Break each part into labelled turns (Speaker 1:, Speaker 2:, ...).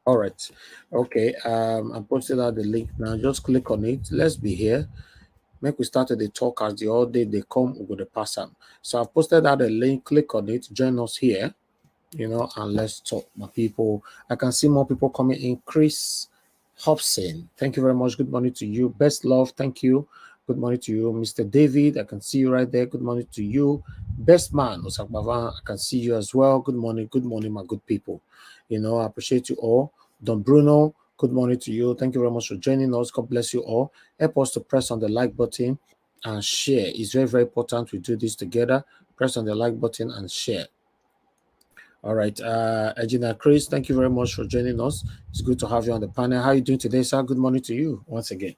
Speaker 1: All right. Okay. I'm posting out the link now. Just click on it. Let's be here. Make we start the talk as the all day they come, we go to pass them. So I've posted out a link. Click on it. Join us here. And let's talk, my people. I can see more people coming in. Chris Hobson, thank you very much. Good morning to you. Best love, thank you. Good morning to you. Mr. David, I can see you right there. Good morning to you. Best man, Osak Bavan, I can see you as well. Good morning, my good people. I appreciate you all. Don Bruno, good morning to you. Thank you very much for joining us. God bless you all. Help us to press on the like button and share. It's very, very important we do this together. Press on the like button and share. All right, Egina Chris, thank you very much for joining us. It's good to have you on the panel. How are you doing today, sir? Good morning to you once again.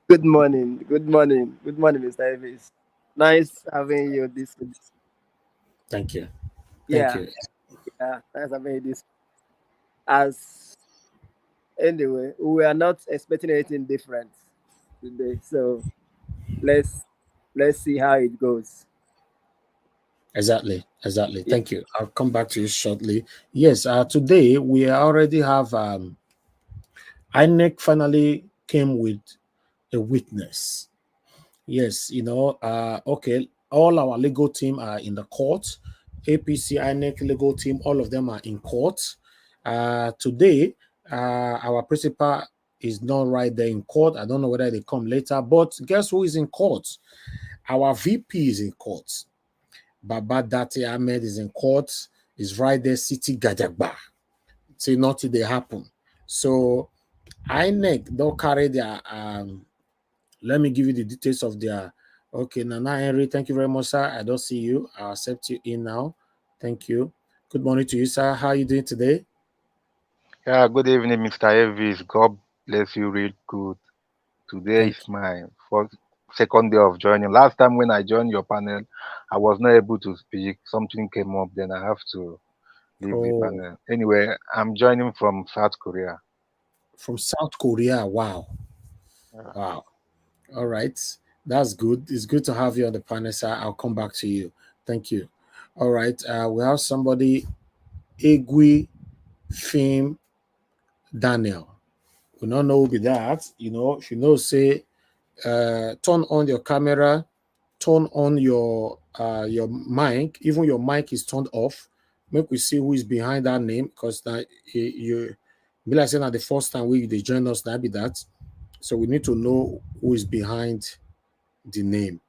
Speaker 2: Good morning. Good morning. Good morning, Mr. Elvis. Nice having you this.
Speaker 1: Thank you. Thank
Speaker 2: Yeah,
Speaker 1: you.
Speaker 2: yeah. Nice having you this. As anyway, we are not expecting anything different today, so let's let's see how it goes.
Speaker 1: Exactly. Exactly.
Speaker 2: Yeah.
Speaker 1: Thank you. I'll come back to you shortly. Yes, today we already have INEC finally came with a witness. Yes, okay, all our legal team are in the court. APC, INEC legal team, all of them are in court. Today, our principal is not right there in court. I don't know whether they come later, but guess who is in court? Our VP is in court. Baba Dati Ahmed is in court. Is right there, City Gajagba. Say nothing they happen. So INEC don't carry their let me give you the details of their. Okay, Nana Henry, thank you very much, sir. I don't see you. I'll accept you in now. Thank you. Good morning to you, sir. How are you doing today?
Speaker 3: Yeah, good evening, Mr. Elvis. God bless you real good. Today
Speaker 1: Thank
Speaker 3: is my first second day of joining. Last time when I joined your panel, I was not able to speak. Something came up, then I have to
Speaker 1: you.
Speaker 3: leave the
Speaker 1: Oh,
Speaker 3: panel. Anyway, I'm joining from South Korea.
Speaker 1: from South Korea. Wow.
Speaker 3: Yeah.
Speaker 1: Wow. All right. That's good. It's good to have you on the panel, sir. I'll come back to you. Thank you. All right. We have somebody, Egui Fim Daniel. We don't know who be that. If you know, say turn on your camera, turn on your mic. Even your mic is turned off. Make we see who is behind that name, because that you be like saying that the first time they join us, that be that. So we need to know who is behind the name.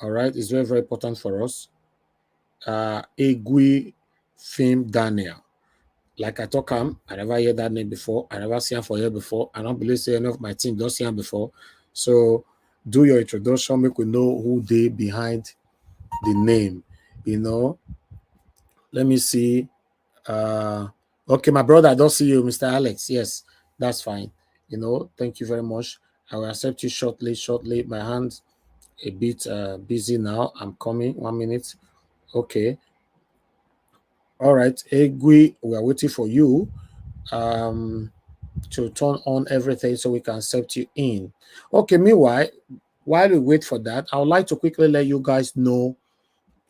Speaker 1: All right, it's very, very important for us. Egui Fim Daniel. Like I talk I never hear that name before. I never see him for here before. I don't believe say any of my team don't see him before. So do your introduction, make we know who they behind the name. You know, let me see. Okay, my brother, I don't see you, Mr. Alex. Yes, that's fine. Thank you very much. I will accept you shortly. Shortly, my hands a bit busy now. I'm coming. 1 minute. Okay. All right, Egui, we are waiting for you. To turn on everything so we can accept you in. Okay, meanwhile, while we wait for that, I would like to quickly let you guys know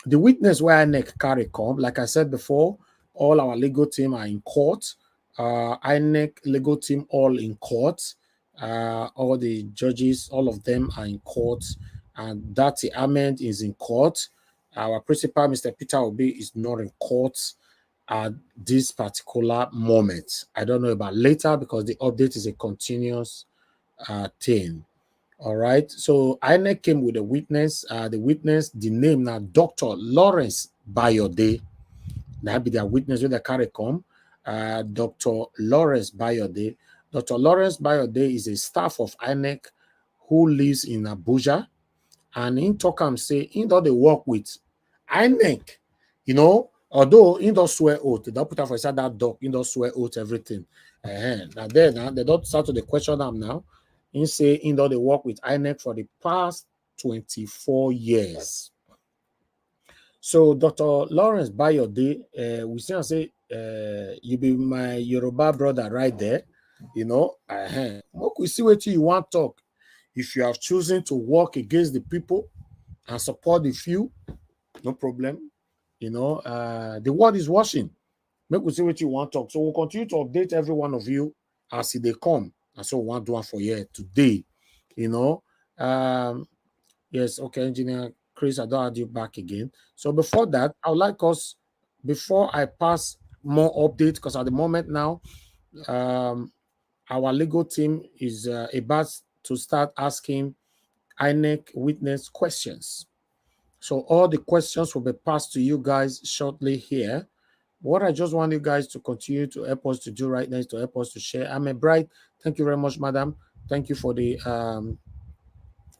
Speaker 1: the witness where INEC carry come. Like I said before, all our legal team are in court. INEC legal team all in court. All the judges, all of them are in court. And Dati Ahmed is in court. Our principal, Mr. Peter Obi, is not in court at this particular moment. I don't know about later because the update is a continuous thing. All right. So INEC came with a witness. The name now, Dr. Lawrence Bayode. That be their witness with the carry come. Dr. Lawrence Bayode. Dr. Lawrence Bayode is a staff of INEC who lives in Abuja. And in Tokam say, in they work with INEC, although in don't swear oath, they don't put up for inside that doc, in don't swear oath, everything. Now they don't start to the question them now. In say, in they work with INEC for the past 24 years. So Dr. Lawrence Bayode, we say and say, you be my Yoruba brother right there, we see what you want to talk. If you have chosen to work against the people and support the few, no problem. The world is watching. Make we see what you want to talk. So we'll continue to update every one of you as they come. And so we want to do one for you today. You know. Yes, okay, engineer Chris, I don't have you back again. So before that, I would like us, before I pass more updates, because at the moment now, our legal team is about to start asking INEC witness questions. So all the questions will be passed to you guys shortly here. What I just want you guys to continue to help us to do right now is to help us to share. I'm a bride. Thank you very much, madam. Thank you for the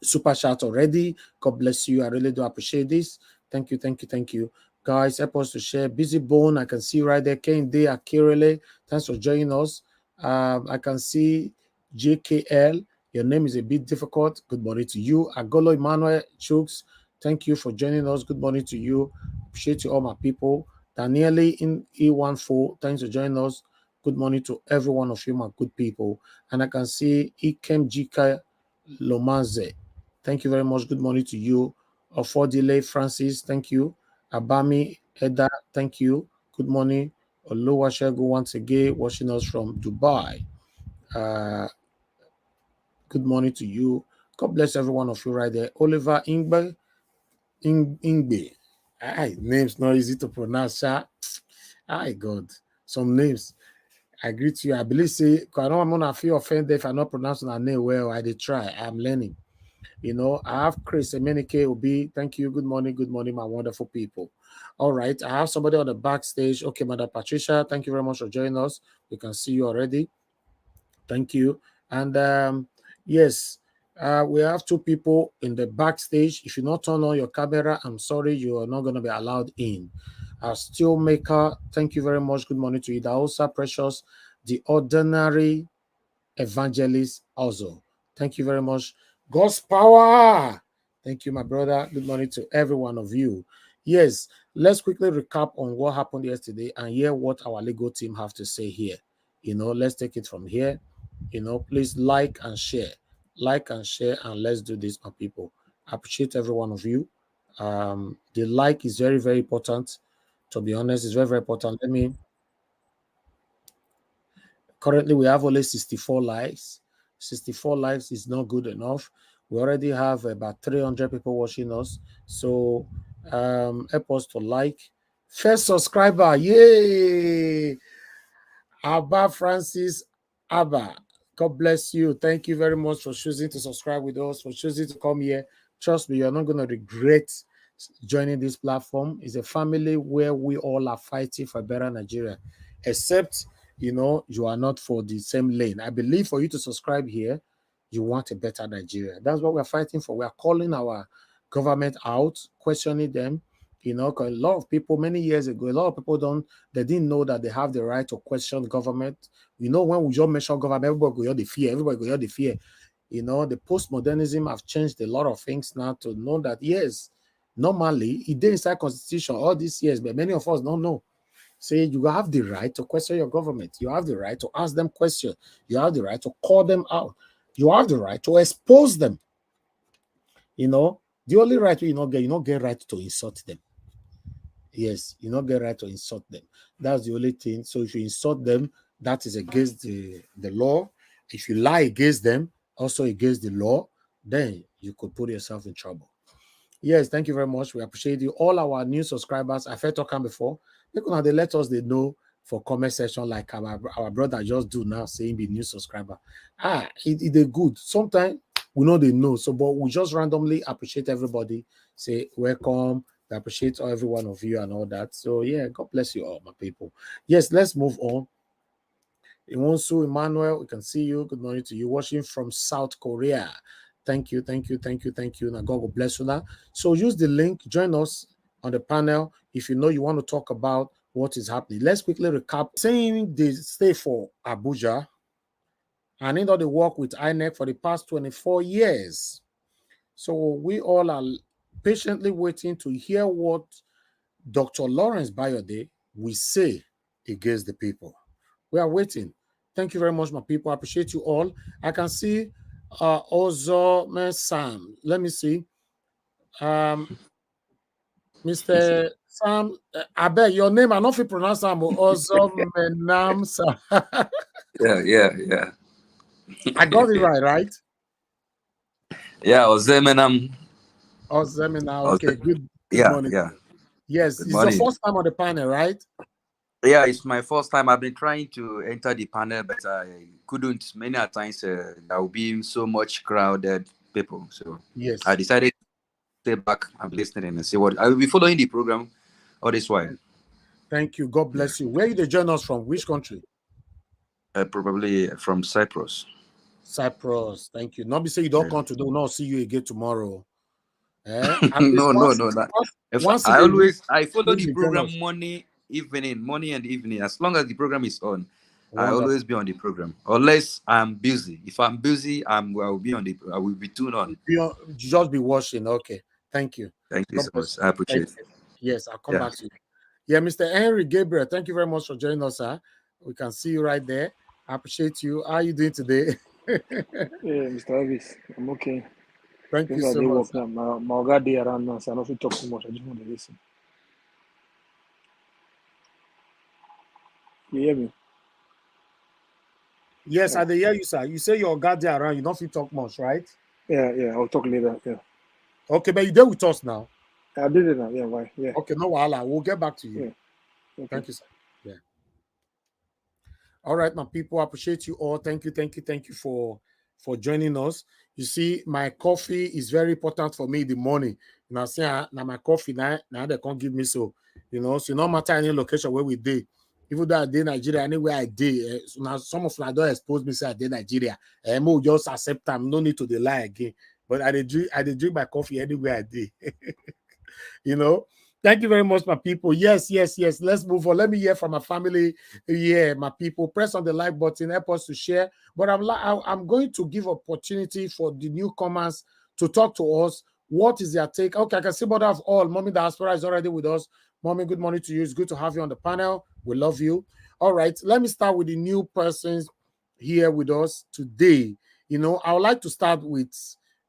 Speaker 1: super chat already. God bless you. I really do appreciate this. Thank you, thank you, thank you. Guys, help us to share. Busy Bone, I can see right there. Kende Akirele, thanks for joining us. I can see JKL. Your name is a bit difficult. Good morning to you. Agolo Emmanuel Chooks, thank you for joining us. Good morning to you. Appreciate you all, my people. Daniele in E14, thanks for joining us. Good morning to every one of you, my good people. And I can see Ikem Jika Lomaze. Thank you very much. Good morning to you. Ofodile Francis, thank you. Abami Eda, thank you. Good morning. Oluwasegun once again, watching us from Dubai. Good morning to you. God bless every one of you right there. Oliver Ingbe. Names not easy to pronounce. Hi, God. Some names. I greet you. I believe, say, I know I'm going to feel offended if I not pronounce my name well. I did try. I'm learning. You know, I have Chris Emenike Obi. Thank you. Good morning, my wonderful people. All right. I have somebody on the backstage. Okay, Madam Patricia, thank you very much for joining us. We can see you already. Thank you. And yes, we have two people in the backstage. If you not turn on your camera, I'm sorry, you are not going to be allowed in. Our Steelmaker, thank you very much. Good morning to you. Daosa Precious, the ordinary evangelist also. Thank you very much. God's power. Thank you, my brother. Good morning to every one of you. Yes, let's quickly recap on what happened yesterday and hear what our legal team have to say here. You know, let's take it from here. You know, please like and share. Like and share, and let's do this, my people. I appreciate every one of you. The like is very, very important. To be honest, it's very, very important. Currently, we have only 64 likes. 64 likes is not good enough. We already have about 300 people watching us. So help us to like. First subscriber, yay! Abba Francis Abba. God bless you. Thank you very much for choosing to subscribe with us, for choosing to come here. Trust me, you're not going to regret joining this platform. It's a family where we all are fighting for a better Nigeria, except, you know, you are not for the same lane. I believe for you to subscribe here, you want a better Nigeria. That's what we're fighting for. We are calling our government out, questioning them. You know, because a lot of people, many years ago, a lot of people they didn't know that they have the right to question government. You know, when we just mention government, everybody go, the fear, everybody go, the fear. You know, the postmodernism have changed a lot of things now to know that, yes, normally, it did inside constitution all these years, but many of us don't know. Say you have the right to question your government. You have the right to ask them questions. You have the right to call them out. You have the right to expose them. You know, the only right you not get right to insult them. Yes, you not get right to insult them. That's the only thing. So if you insult them, that is against the law. If you lie against them, also against the law, then you could put yourself in trouble. Yes, thank you very much. We appreciate you. All our new subscribers, I've heard talking before. They let us they know for comment section like our brother just do now saying be new subscriber. It is good. Sometimes we know they know. So, but we just randomly appreciate everybody. Say welcome. We appreciate every one of you and all that. So yeah, God bless you all, my people. Yes, let's move on. Iwonsu Emmanuel, we can see you. Good morning to you. Watching from South Korea. Thank you, thank you, thank you, thank you. Now God will bless you now. So use the link, join us on the panel if you know you want to talk about what is happening. Let's quickly recap. Saying they stay for Abuja and in all the work with INEC for the past 24 years. So we all are patiently waiting to hear what Dr. Lawrence Bayode will say against the people. We are waiting. Thank you very much, my people. I appreciate you all. I can see Ozo Sam. Let me see. Mr. Sam, I bet your name, I don't feel pronounce Sam, also Menam Sam.
Speaker 4: Yeah.
Speaker 1: I got it right?
Speaker 4: Yeah, Ozemenam.
Speaker 1: Ozemina, okay, good
Speaker 4: Yeah,
Speaker 1: morning.
Speaker 4: yeah.
Speaker 1: Yes,
Speaker 4: Good
Speaker 1: it's your
Speaker 4: morning.
Speaker 1: first time on the panel, right?
Speaker 4: Yeah, it's my first time. I've been trying to enter the panel, but I couldn't. Many a times there will be so much crowded people, so
Speaker 1: Yes.
Speaker 4: I decided to stay back and listening and see what I will be following the program all this while.
Speaker 1: Thank you. God bless you. Where you join us from? Which country?
Speaker 4: Probably from Cyprus.
Speaker 1: Cyprus. Thank you. Not be say you don't come today. We'll not see you again tomorrow. At least
Speaker 4: No.
Speaker 1: once
Speaker 4: I
Speaker 1: again,
Speaker 4: always follow
Speaker 1: please
Speaker 4: the
Speaker 1: join
Speaker 4: program
Speaker 1: us.
Speaker 4: morning and evening. As long as the program is on, I
Speaker 1: Wonderful.
Speaker 4: always be on the program. Unless I'm busy. If I'm busy, I will be tuned on.
Speaker 1: Just be watching. Okay. Thank you.
Speaker 4: Thank you
Speaker 1: God
Speaker 4: so
Speaker 1: bless
Speaker 4: much. I appreciate it.
Speaker 1: you. Yes, I'll come
Speaker 4: Yeah.
Speaker 1: back to you. Yeah, Mr. Henry Gabriel, thank you very much for joining us, sir. We can see you right there. I appreciate you. How are you doing today?
Speaker 5: Yeah, Mr. Elvis, I'm okay.
Speaker 1: Thank
Speaker 5: Since
Speaker 1: you
Speaker 5: I
Speaker 1: so
Speaker 5: did
Speaker 1: much.
Speaker 5: work now, my Oga dey around now, so I don't fit talk too much. I just want to listen. You hear me?
Speaker 1: Yes,
Speaker 5: Yeah.
Speaker 1: I hear you, sir. You say your guard there around, you don't feel talk much, right?
Speaker 5: Yeah. I'll talk later. Yeah.
Speaker 1: Okay, but you're there with us now.
Speaker 5: I did it now. Yeah, why? Yeah.
Speaker 1: Okay, no wahala. We'll get back to you.
Speaker 5: Yeah. Okay.
Speaker 1: Thank you, sir. Yeah. All right, my people, I appreciate you all. Thank you for joining us. You see, my coffee is very important for me in the morning. Now, see, now my coffee now they can't give me so, so no matter any location where we did, even though I did Nigeria, anywhere I did, so now some of them don't expose me say I did Nigeria. We'll just accept them, no need to lie again. But I did drink my coffee anywhere I did. Thank you very much, my people. Yes. Let's move on. Let me hear from my family. Yeah, my people. Press on the like button, help us to share. But I'm going to give opportunity for the newcomers to talk to us. What is their take? Okay, I can see Mother of All. Mommy Diaspora is already with us. Mommy, good morning to you. It's good to have you on the panel. We love you. All right, let me start with the new persons here with us today. I would like to start with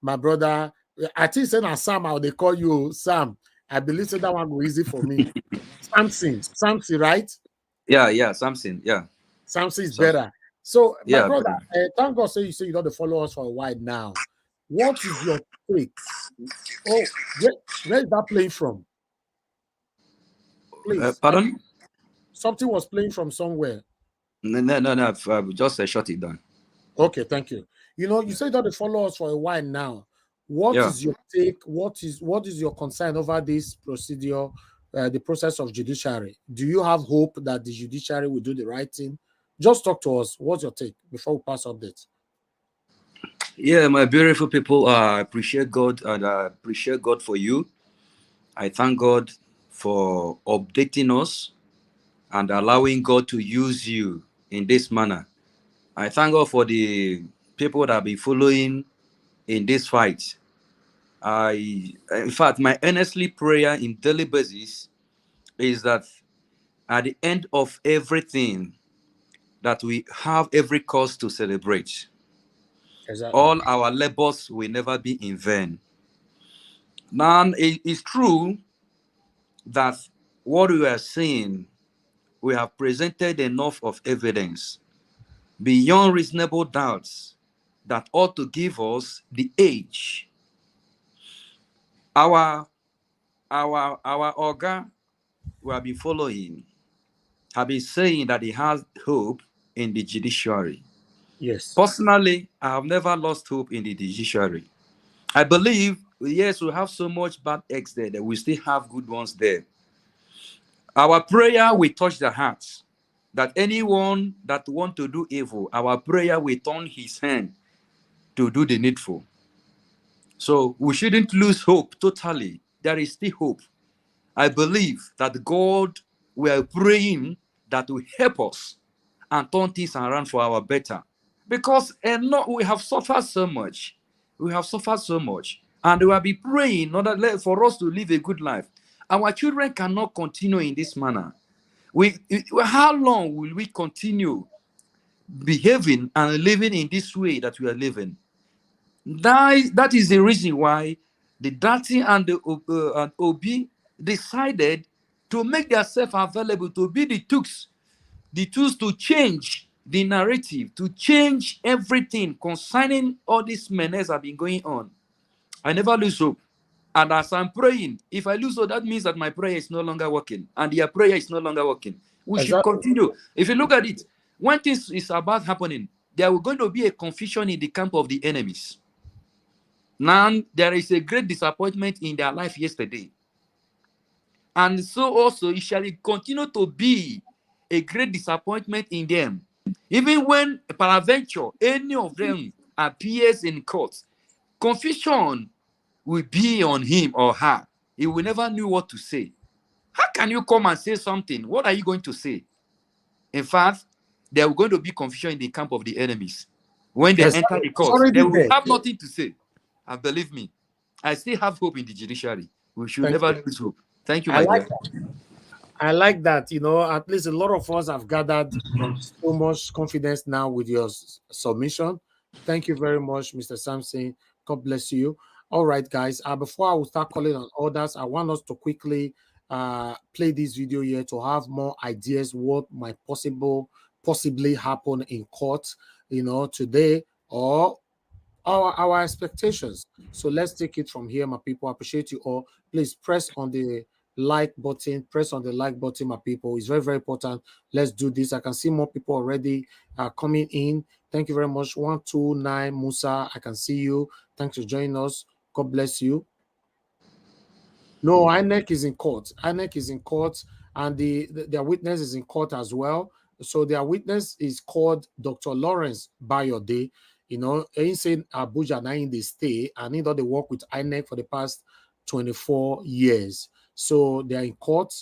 Speaker 1: my brother. I think saying Sam, they call you Sam. I believe that one was easy for me. Samson, right?
Speaker 4: Yeah, something. Yeah.
Speaker 1: Samson is better. So, my
Speaker 4: Yeah,
Speaker 1: brother, thank God you say you don't follow us for a while now. What is your take? Oh, where is that playing from? Please.
Speaker 4: pardon?
Speaker 1: Something was playing from somewhere.
Speaker 4: No. I've just shut it down.
Speaker 1: Okay, thank you. You say that they follow us for a while now. What
Speaker 4: Yeah.
Speaker 1: is your take? What is your concern over this procedure, the process of judiciary? Do you have hope that the judiciary will do the right thing? Just talk to us. What's your take before we pass updates?
Speaker 4: Yeah, my beautiful people, I appreciate God and I appreciate God for you. I thank God for updating us and allowing God to use you in this manner. I thank God for the people that have been following in this fight. In fact, my earnestly prayer in daily basis is that at the end of everything, that we have every cause to celebrate.
Speaker 1: Exactly.
Speaker 4: All our labors will never be in vain. Now, it is true that what we are seeing, we have presented enough of evidence beyond reasonable doubts that ought to give us the age. Our Oga we have been following have been saying that he has hope in the judiciary.
Speaker 1: Yes.
Speaker 4: Personally, I have never lost hope in the judiciary. I believe, yes, we have so much bad eggs there that we still have good ones there. Our prayer will touch the hearts. That anyone that want to do evil, our prayer will turn his hand to do the needful. So we shouldn't lose hope totally. There is still hope. I believe that God, we are praying that will help us and turn things around for our better. Because we have suffered so much. We have suffered so much. And we will be praying in order for us to live a good life. Our children cannot continue in this manner. How long will we continue behaving and living in this way that we are living? That is the reason why the Dati and the and Obi decided to make themselves available to be the tools to change the narrative, to change everything concerning all these menace that have been going on. I never lose hope. And as I'm praying, if I lose hope, that means that my prayer is no longer working, and their prayer is no longer working. We should continue. If you look at it, when things is about happening, there will going to be a confusion in the camp of the enemies. Now, there is a great disappointment in their life yesterday. And so also it shall continue to be a great disappointment in them. Even when peradventure any of them appears in court, confusion will be on him or her. He will never know what to say. How can you come and say something? What are you going to say? In fact, there will going to be confusion in the camp of the enemies. When they enter the court, they will have nothing to say. And believe me, I still have hope in the judiciary. We should never lose hope. Thank you, my dear.
Speaker 1: I like that. You know, at least a lot of us have gathered so much confidence now with your submission. Thank you very much, Mr. Sampson. God bless you. All right, guys. Before I will start calling on others, I want us to quickly play this video here to have more ideas what might possibly happen in court, you know, today, or our expectations. So let's take it from here, my people. I appreciate you all. Please press on the like button. Press on the like button, my people. It's very, very important. Let's do this. I can see more people already coming in. Thank you very much. 129 Musa, I can see you. Thanks for joining us. God bless you. No, INEC is in court. INEC is in court, and their witness is in court as well. So their witness is called Dr. Lawrence Bayode. You know, he said Abuja now in the stay, and he done the work with INEC for the past 24 years. So they are in court.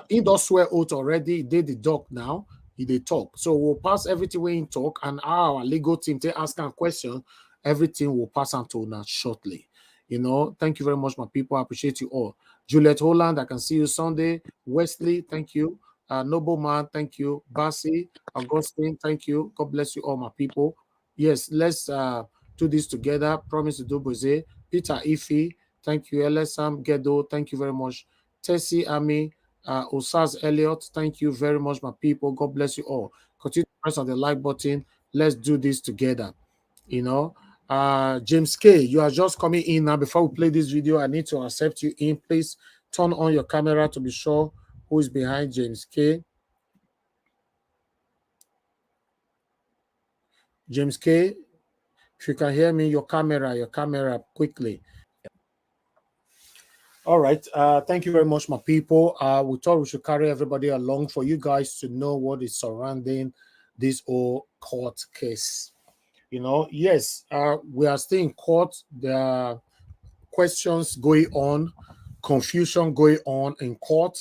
Speaker 1: He does swear oath already. He did the doc now. He did talk. So we'll pass everything we in talk, and our legal team they ask a question. Everything will pass on to now shortly. You know, thank you very much, my people. I appreciate you all. Juliet Holland, I can see you Sunday. Wesley, thank you. Nobleman, thank you. Bassi, Augustine, thank you. God bless you all, my people. Yes, let's do this together. Promise to do Bose. Peter Ife, thank you. Elesam Gedo, thank you very much. Tessie Ami, Osaz Elliott, thank you very much, my people. God bless you all. Continue to press on the like button. Let's do this together. You know, James K, you are just coming in now. Before we play this video, I need to accept you in. Please turn on your camera to be sure who is behind James K. James K, if you can hear me, your camera quickly. All right. Thank you very much, my people. We thought we should carry everybody along for you guys to know what is surrounding this whole court case. You know, yes, we are still in court. There are questions going on, confusion going on in court,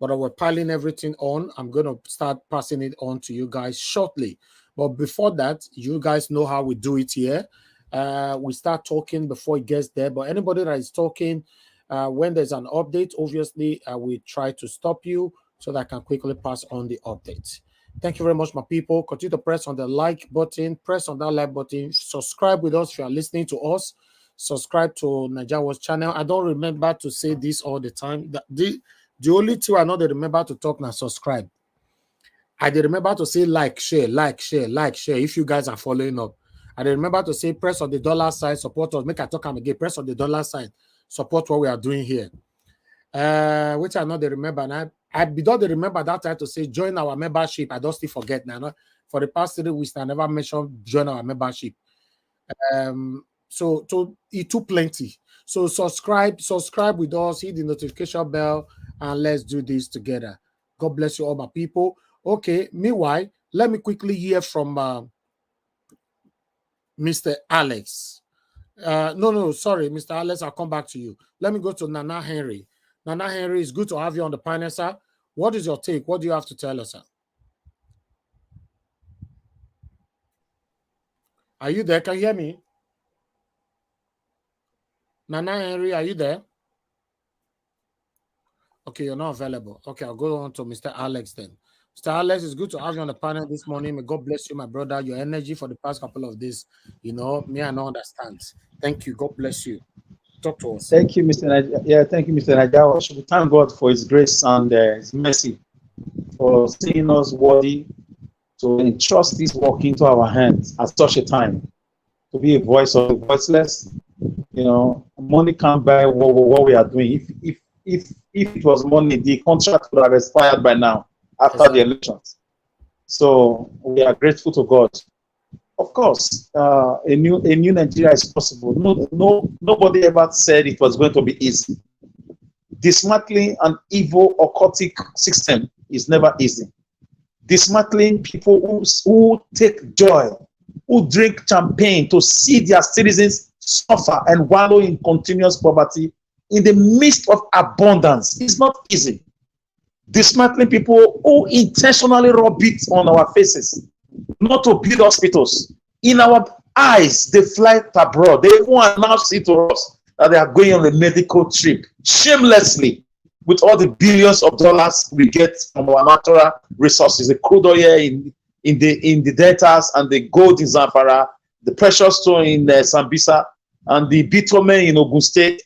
Speaker 1: but we're piling everything on. I'm going to start passing it on to you guys shortly. But before that, you guys know how we do it here. We start talking before it gets there. But anybody that is talking, when there's an update, obviously, we try to stop you so that I can quickly pass on the update. Thank you very much, my people. Continue to press on the like button. Press on that like button. Subscribe with us if you are listening to us. Subscribe to Najawa's channel. I don't remember to say this all the time. The only two I know that remember to talk now, subscribe. I did remember to say like, share. If you guys are following up. I did remember to say press on the dollar sign, support us. Make I talk again. Press on the dollar sign. Support what we are doing here. Which I know they remember. And I don't remember that time to say join our membership. I don't still forget now. For the past 3 weeks, I never mentioned join our membership. So it took plenty. So subscribe with us, hit the notification bell, and let's do this together. God bless you all, my people. Okay, meanwhile, let me quickly hear from Mr. Alex. No, sorry, Mr. Alex, I'll come back to you. Let me go to Nana Henry. Nana Henry, it's good to have you on the panel, sir. What is your take? What do you have to tell us, sir? Are you there? Can you hear me? Nana Henry, are you there? Okay, you're not available. Okay, I'll go on to Mr. Alex then. Mr. Alex, it's good to have you on the panel this morning. May God bless you, my brother. Your energy for the past couple of days, you know, me, I don't understand. Thank you. God bless you. Talk to us.
Speaker 6: Thank you, Mr. Yeah, thank you, Mr. Najawa. We thank God for His grace and His mercy for seeing us worthy to entrust this work into our hands at such a time, to be a voice of the voiceless. You know, money can't buy what we are doing. If it was money, the contract would have expired by now after the elections. So we are grateful to God. Of course, a new Nigeria is possible. Nobody ever said it was going to be easy. Dismantling an evil occultic system is never easy. Dismantling people who take joy, who drink champagne to see their citizens suffer and wallow in continuous poverty in the midst of abundance is not easy. Dismantling people who intentionally rub it on our faces, not to build hospitals. In our eyes, they fly abroad. They won't announce it to us that they are going on a medical trip shamelessly with all the billions of dollars we get from our natural resources, the crude oil in the deltas and the gold in Zamfara, the precious stone in Sambisa, and the bitumen in Ogun State.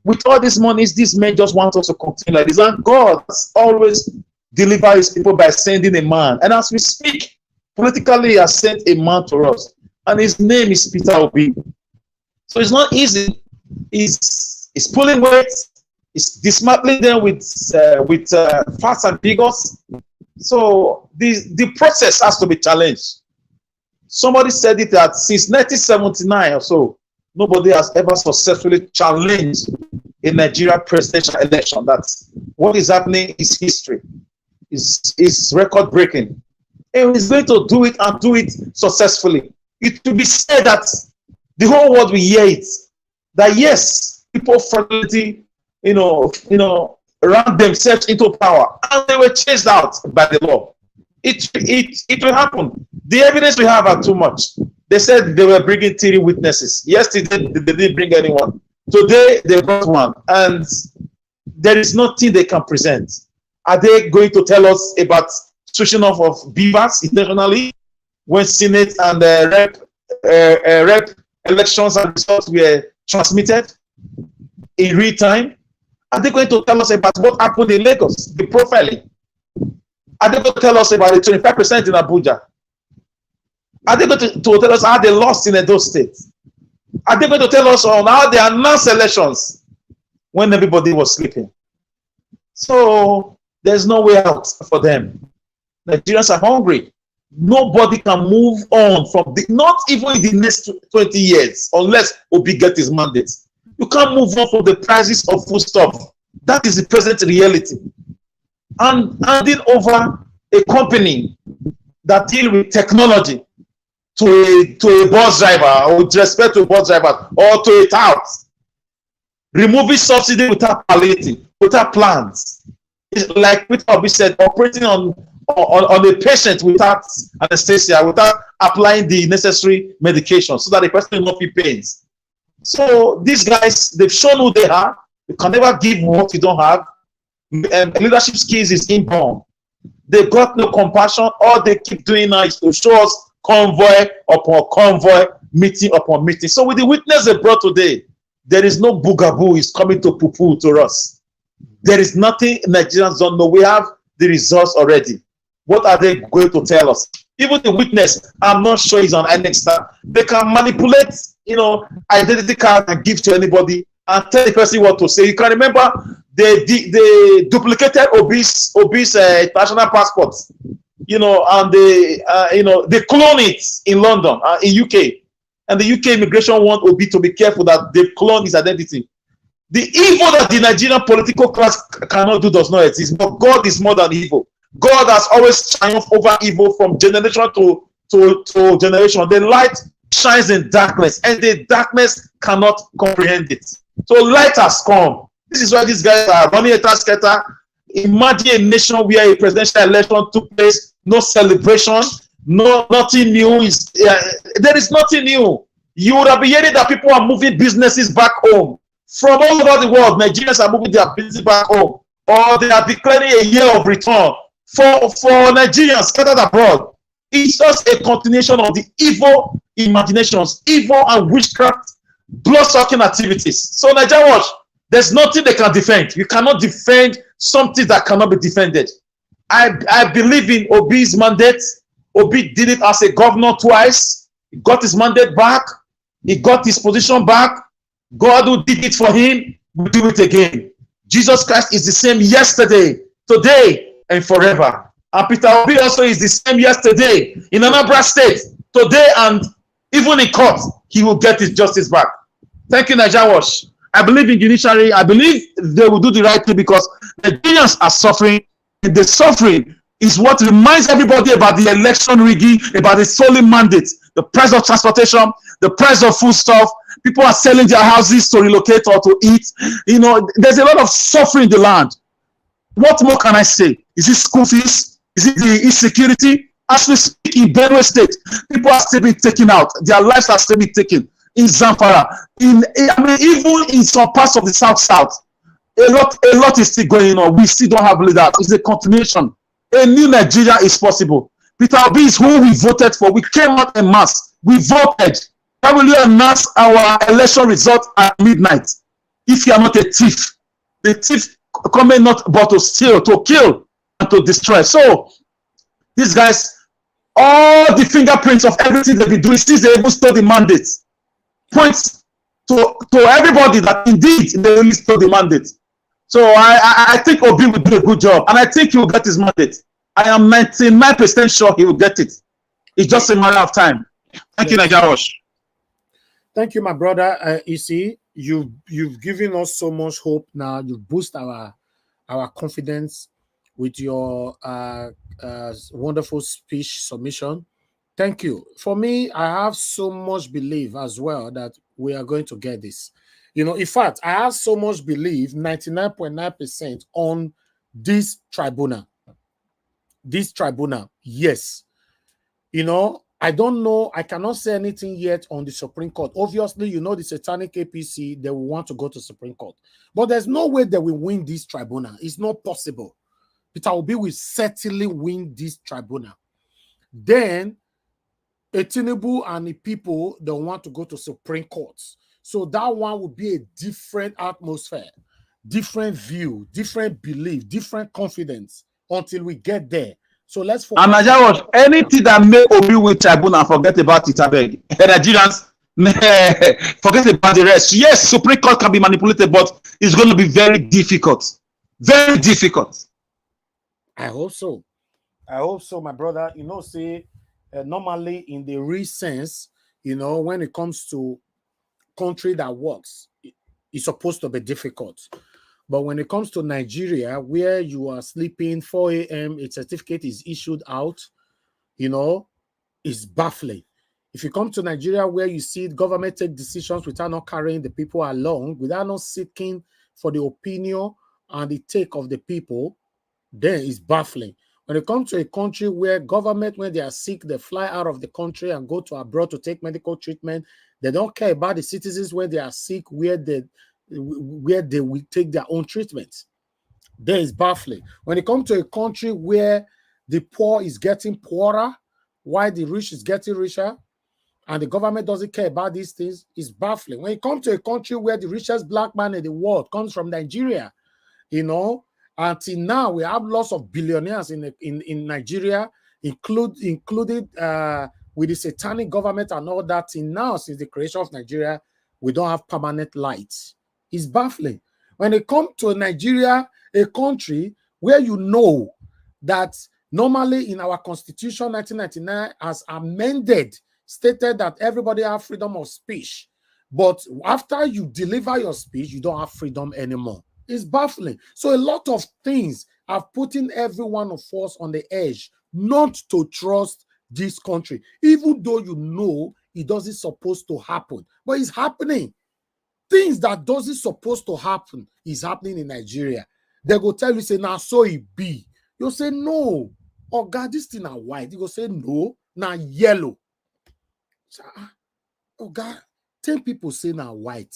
Speaker 6: With all these monies, these men just want us to continue like this. And God always delivers His people by sending a man. And as we speak, politically, He has sent a man to us, and his name is Peter Obi. So it's not easy. It's pulling weight. It's dismantling them with facts and figures. So the process has to be challenged. Somebody said it that since 1979 or so, nobody has ever successfully challenged a Nigeria presidential election. That's what is happening is history. Is record breaking. And he's going to do it and do it successfully. It will be said that the whole world will hear it. That yes, people finally, ran themselves into power and they were chased out by the law. It will happen. The evidence we have are too much. They said they were bringing 3 witnesses. Yesterday, they didn't bring anyone. Today, they brought one. And there is nothing they can present. Are they going to tell us about switching off of beavers internationally when Senate and rep elections and results were transmitted in real time? Are they going to tell us about what happened in Lagos, the profiling? Are they going to tell us about the 25% in Abuja? Are they going to tell us how they lost in Edo State? Are they going to tell us on how they announced elections when everybody was sleeping? So there's no way out for them. Nigerians are hungry. Nobody can move on from not even in the next 20 years, unless Obi gets his mandate. You can't move on from the prices of foodstuff. That is the present reality. And handing over a company that deals with technology to a bus driver, or with respect to a bus driver, or to a tout, removing subsidy without palliative, without plans. It's like Peter Obi said, operating on a patient without anesthesia, without applying the necessary medication, so that the person will not feel pains. So these guys, they've shown who they are. You can never give what you don't have. Leadership skills is inborn. They've got no compassion. All they keep doing now is to show us convoy upon convoy, meeting upon meeting. So with the witness they brought today, there is no boogaboo is coming to poo-poo to us. There is nothing Nigerians don't know. We have the results already. What are they going to tell us? Even the witness, I'm not sure he's an INEC star. They can manipulate, identity card and give to anybody and tell the person what to say. You can remember they duplicated Obi's national passports, and they clone it in London, in UK, and the UK immigration want Obi to be careful that they clone his identity. The evil that the Nigerian political class cannot do does not exist, but God is more than evil. God has always triumphed over evil from generation to generation. The light shines in darkness, and the darkness cannot comprehend it. So light has come. This is why these guys are running a tasketa. Imagine a nation where a presidential election took place, no celebration, nothing new. There is nothing new. You would have been hearing that people are moving businesses back home. From all over the world, Nigerians are moving their business back home, or they are declaring a year of return. For Nigerians scattered abroad, it's just a continuation of the evil imaginations, evil and witchcraft blood-sucking activities. So Nigeria Watch, there's nothing they can defend. You cannot defend something that cannot be defended. I believe in Obi's mandate. Obi did it as a governor twice. He got his mandate back. He got his position back. God who did it for him will do it again. Jesus Christ is the same yesterday, today, and forever. And Peter Obi also is the same yesterday in Anambra State, today, and even in court, he will get his justice back. Thank you, Nigeria Watch. I believe in Judiciary. I believe they will do the right thing because Nigerians are suffering, and the suffering is what reminds everybody about the election rigging, about the stolen mandate, the price of transportation, the price of foodstuff. People are selling their houses to relocate or to eat. You know, there's a lot of suffering in the land. What more can I say? Is it school fees? Is it the insecurity? As we speak in Benue State, people are still being taken out. Their lives are still being taken. In Zamfara, even in some parts of the South, a lot is still going on. We still don't have leaders. It's a continuation. A new Nigeria is possible. Peter Obi is who we voted for. We came out en masse. We voted. How will you announce our election result at midnight if you are not a thief? The thief coming not but to steal, to kill, and to destroy. So these guys, all the fingerprints of everything they've been doing since they even stole the mandate points to everybody that indeed they really stole the mandate. So I think Obi will do a good job, and I think he will get his mandate. I am 99% sure he will get it. It's just a matter of time. Thank you, Nigeria Watch.
Speaker 1: Thank you, my brother. You see, you've given us so much hope now. You've boosted our confidence with your wonderful speech submission. Thank you. For me, I have so much belief as well that we are going to get this. You know, in fact, I have so much belief, 99.9% on this tribunal. This tribunal, yes. You know, I don't know. I cannot say anything yet on the Supreme Court. Obviously, you know, the satanic APC, they will want to go to Supreme Court. But there's no way they will win this tribunal. It's not possible. Peter Obi will certainly win this tribunal. Then, Tinubu and the people, they want to go to Supreme Court. So that one will be a different atmosphere, different view, different belief, different confidence until we get there. So let's focus.
Speaker 6: And Nigeria Watch, anything that make Obi with tribunal, forget about it, I beg. Nigerians, forget about the rest. Yes, Supreme Court can be manipulated, but it's going to be very difficult. Very difficult.
Speaker 1: I hope so. I hope so, my brother. You know, see, normally in the real sense, you know, when it comes to country that works, it's supposed to be difficult. But when it comes to Nigeria, where you are sleeping 4 a.m., a certificate is issued out, you know, it's baffling. If you come to Nigeria where you see government take decisions without not carrying the people along, without not seeking for the opinion and the take of the people, then it's baffling. When it comes to a country where government, when they are sick, they fly out of the country and go to abroad to take medical treatment, they don't care about the citizens when they are sick, where they will take their own treatment. Then it's baffling. When it comes to a country where the poor is getting poorer, while the rich is getting richer, and the government doesn't care about these things, it's baffling. When it comes to a country where the richest black man in the world comes from Nigeria, you know, until now we have lots of billionaires in Nigeria, included with the satanic government and all that. Till now, since the creation of Nigeria, we don't have permanent lights. It's baffling. When it comes to Nigeria, a country where you know that normally in our constitution, 1999, has amended, stated that everybody have freedom of speech. But after you deliver your speech, you don't have freedom anymore. It's baffling. So a lot of things are putting every one of us on the edge not to trust this country, even though you know it doesn't supposed to happen. But it's happening. Things that doesn't supposed to happen is happening in Nigeria. They go tell you, say, now so it be. You'll say, no. Oh God, this thing are white. You go say, no, now yellow. Oh God, 10 people say now white.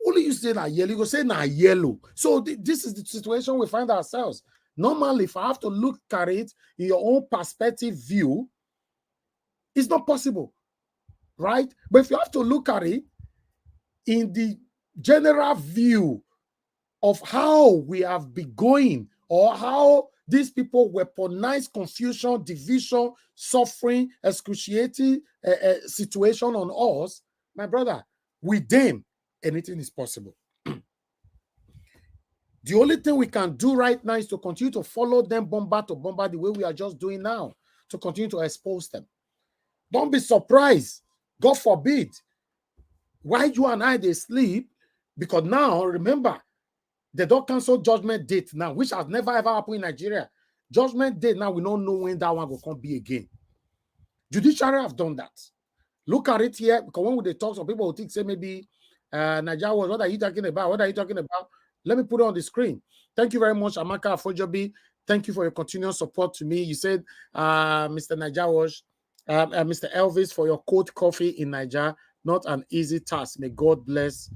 Speaker 1: Only you say now yellow. You go say now yellow. So this is the situation we find ourselves. Normally, if I have to look at it in your own perspective view, it's not possible, right? But if you have to look at it in the general view of how we have been going, or how these people weaponize confusion, division, suffering, excruciating situation on us, my brother, with them, anything is possible. The only thing we can do right now is to continue to follow them bombard to bombard the way we are just doing now, to continue to expose them. Don't be surprised, God forbid, why you and I, they sleep, because now, remember, they don't cancel judgment date now, which has never ever happened in Nigeria. Judgment date now, we don't know when that one will come be again. Judiciary have done that. Look at it here, because when they talk, some people will think, say maybe Nigeria was, what are you talking about? What are you talking about? Let me put it on the screen. Thank you very much, Amaka Afojobi. Thank you for your continuous support to me. You said, Mr. Najawash, Mr. Elvis, for your cold coffee in Nigeria, not an easy task. May God bless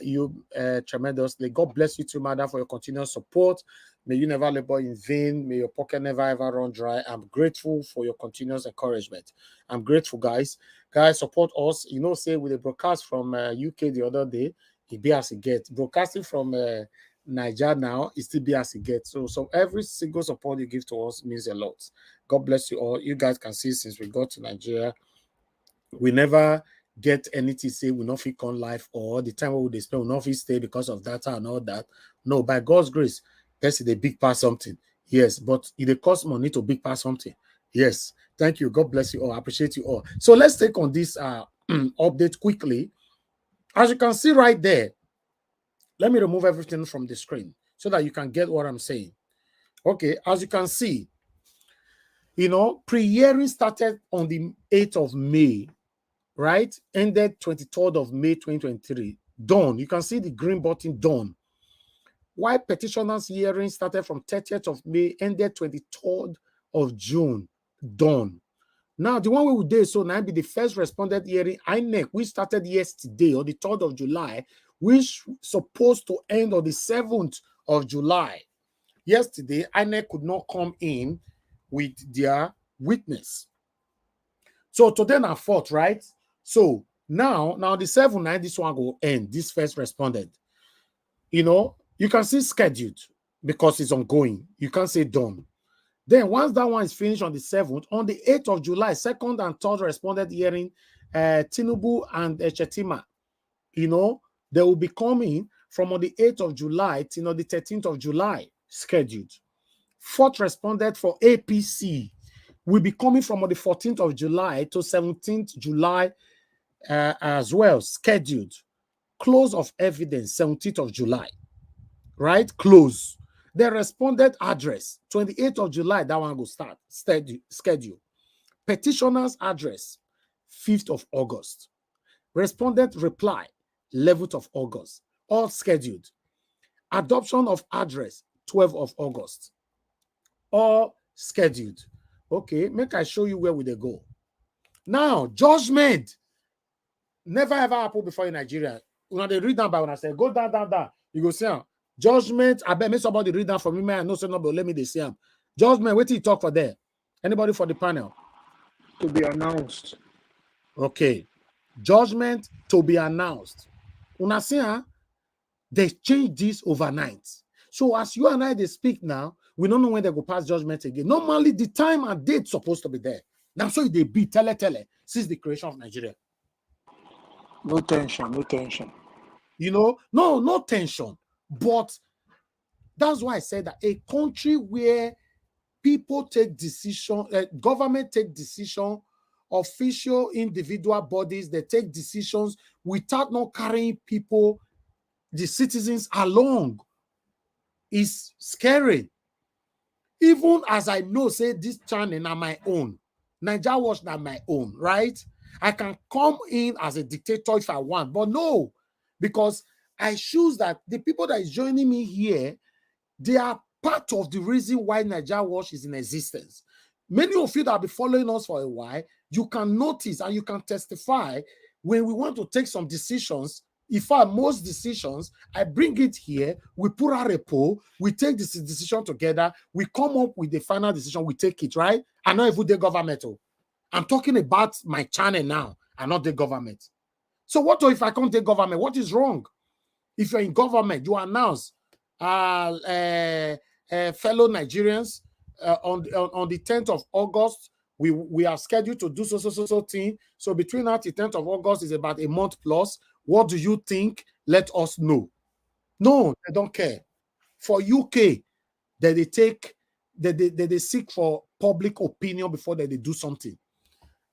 Speaker 1: you tremendously. God bless you too, madam, for your continuous support. May you never labor in vain. May your pocket never ever run dry. I'm grateful for your continuous encouragement. I'm grateful, guys. Guys, support us. You know, say with a broadcast from UK the other day, it be as it gets. Broadcasting from Nigeria now, it still be as it gets. So every single support you give to us means a lot. God bless you all. You guys can see since we got to Nigeria, we never get anything say we not fit on life, or the time we would spend we not fit stay because of data and all that. No, by God's grace, that's the big pass something. Yes, but it costs money to big pass something. Yes, thank you. God bless you all. I appreciate you all. So let's take on this update quickly. As you can see right there, let me remove everything from the screen so that you can get what I'm saying. Okay, as you can see, you know, pre-hearing started on the 8th of May, right? Ended 23rd of May 2023. Done. You can see the green button done. Why petitioners hearing started from 30th of May, ended 23rd of June. Done. Now, the one we did so now be the first responded hearing, INEC, which started yesterday on the 3rd of July, which supposed to end on the 7th of July. Yesterday, INEC could not come in with their witness. So today now 4th, right? So now the 7th, this one will end, this first responded. You know, you can see scheduled because it's ongoing. You can't say done. Then once that one is finished on the 7th, on the 8th of July, 2nd and 3rd responded hearing, Tinubu and Chetima, you know, they will be coming from on the 8th of July till the 13th of July, scheduled. 4th responded for APC will be coming from on the 14th of July to 17th July as well, scheduled. Close of evidence, 17th of July, right? Close. The respondent address, 28th of July, that one will start, schedule. Petitioner's address, 5th of August. Respondent reply, 11th of August, all scheduled. Adoption of address, 12th of August, all scheduled. Okay, make I show you where will they go. Now, judgment never ever happened before in Nigeria. When they read down by when I say go down, you go see them. Judgment, I bet me somebody read down for me, man. No, so no, but let me they see them. Judgment, wait till you talk for there. Anybody for the panel?
Speaker 5: To be announced.
Speaker 1: Okay. Judgment to be announced. Una see, they changed this overnight. So as you and I they speak now, we don't know when they go pass judgment again. Normally, the time and date supposed to be there. Now, so they be tele since the creation of Nigeria.
Speaker 5: No tension, no tension.
Speaker 1: You know, no tension. But that's why I said that a country where people take decision, government take decision, official individual bodies, they take decisions without not carrying people, the citizens along, is scary. Even as I know, say this channel are my own, Nigeria Watch not my own, right? I can come in as a dictator if I want, but no, because I choose that the people that is joining me here, they are part of the reason why Nigeria Watch is in existence. Many of you that have been following us for a while, you can notice and you can testify when we want to take some decisions. In fact, most decisions, I bring it here, we put out a poll, we take this decision together, we come up with the final decision, we take it, right? I'm not even the government. I'm talking about my channel now, and not the government. So what if I can't take government? What is wrong? If you're in government, you announce, fellow Nigerians, on the 10th of August, we are scheduled to do so thing. So between now to 10th of August is about a month plus. What do you think? Let us know. No, they don't care. For UK, they seek for public opinion before they do something.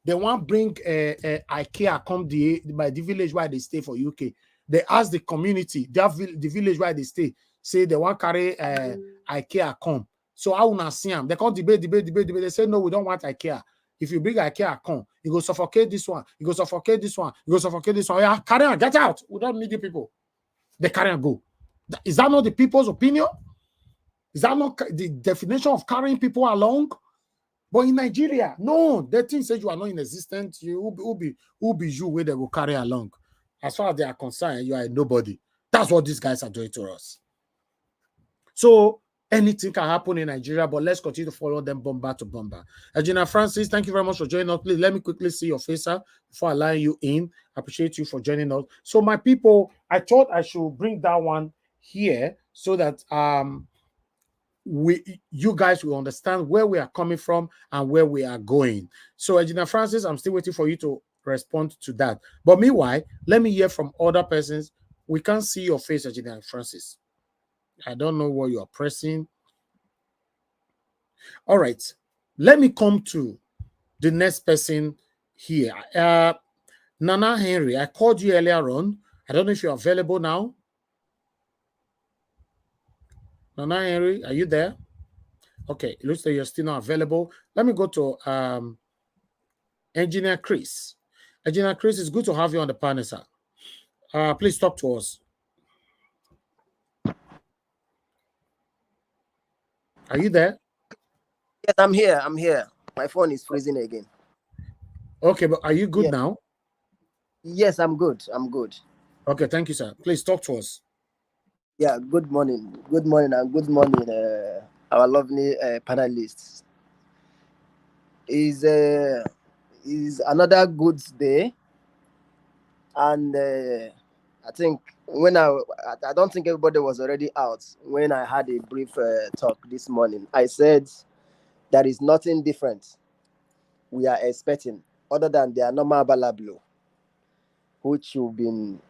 Speaker 1: They want bring IKEA come by the village where they stay for UK. They ask the community, the village where they stay, say they want carry IKEA come. So I will not see them. They can't debate. They say, no, we don't want IKEA. If you bring IKEA come, you go suffocate this one. You go suffocate this one. You go suffocate this one. Yeah, carry on, get out. We don't need you people. They carry on, go. Is that not the people's opinion? Is that not the definition of carrying people along? But in Nigeria, no, the thing says you are not in existence. You who be you where they will carry along. As far as they are concerned, you are a nobody. That's what these guys are doing to us. So anything can happen in Nigeria, but let's continue to follow them bomber to bomber. Gina Francis, thank you very much for joining us. Please let me quickly see your face before allowing you in. I appreciate you for joining us. So my people, I thought I should bring that one here so that you guys will understand where we are coming from and where we are going. So Gina Francis, I'm still waiting for you to respond to that. But meanwhile, let me hear from other persons. We can't see your face, Gina Francis. I don't know what you are pressing. All right. Let me come to the next person here. Nana Henry, I called you earlier on. I don't know if you're available now. Nana Henry, are you there? Okay, it looks like you're still not available. Let me go to Engineer Chris. Engineer Chris, it's good to have you on the panel, sir. Please talk to us. Are you there?
Speaker 2: Yes, I'm here. I'm here. My phone is freezing again.
Speaker 1: Okay, but are you good now?
Speaker 2: Yes, I'm good. I'm good.
Speaker 1: Okay, thank you, sir. Please talk to us.
Speaker 2: Yeah, good morning. Good morning and good morning, our lovely panelists. Is another good day, and I think when I don't think everybody was already out when I had a brief talk this morning. I said there is nothing different we are expecting other than the normal balablo, which you've been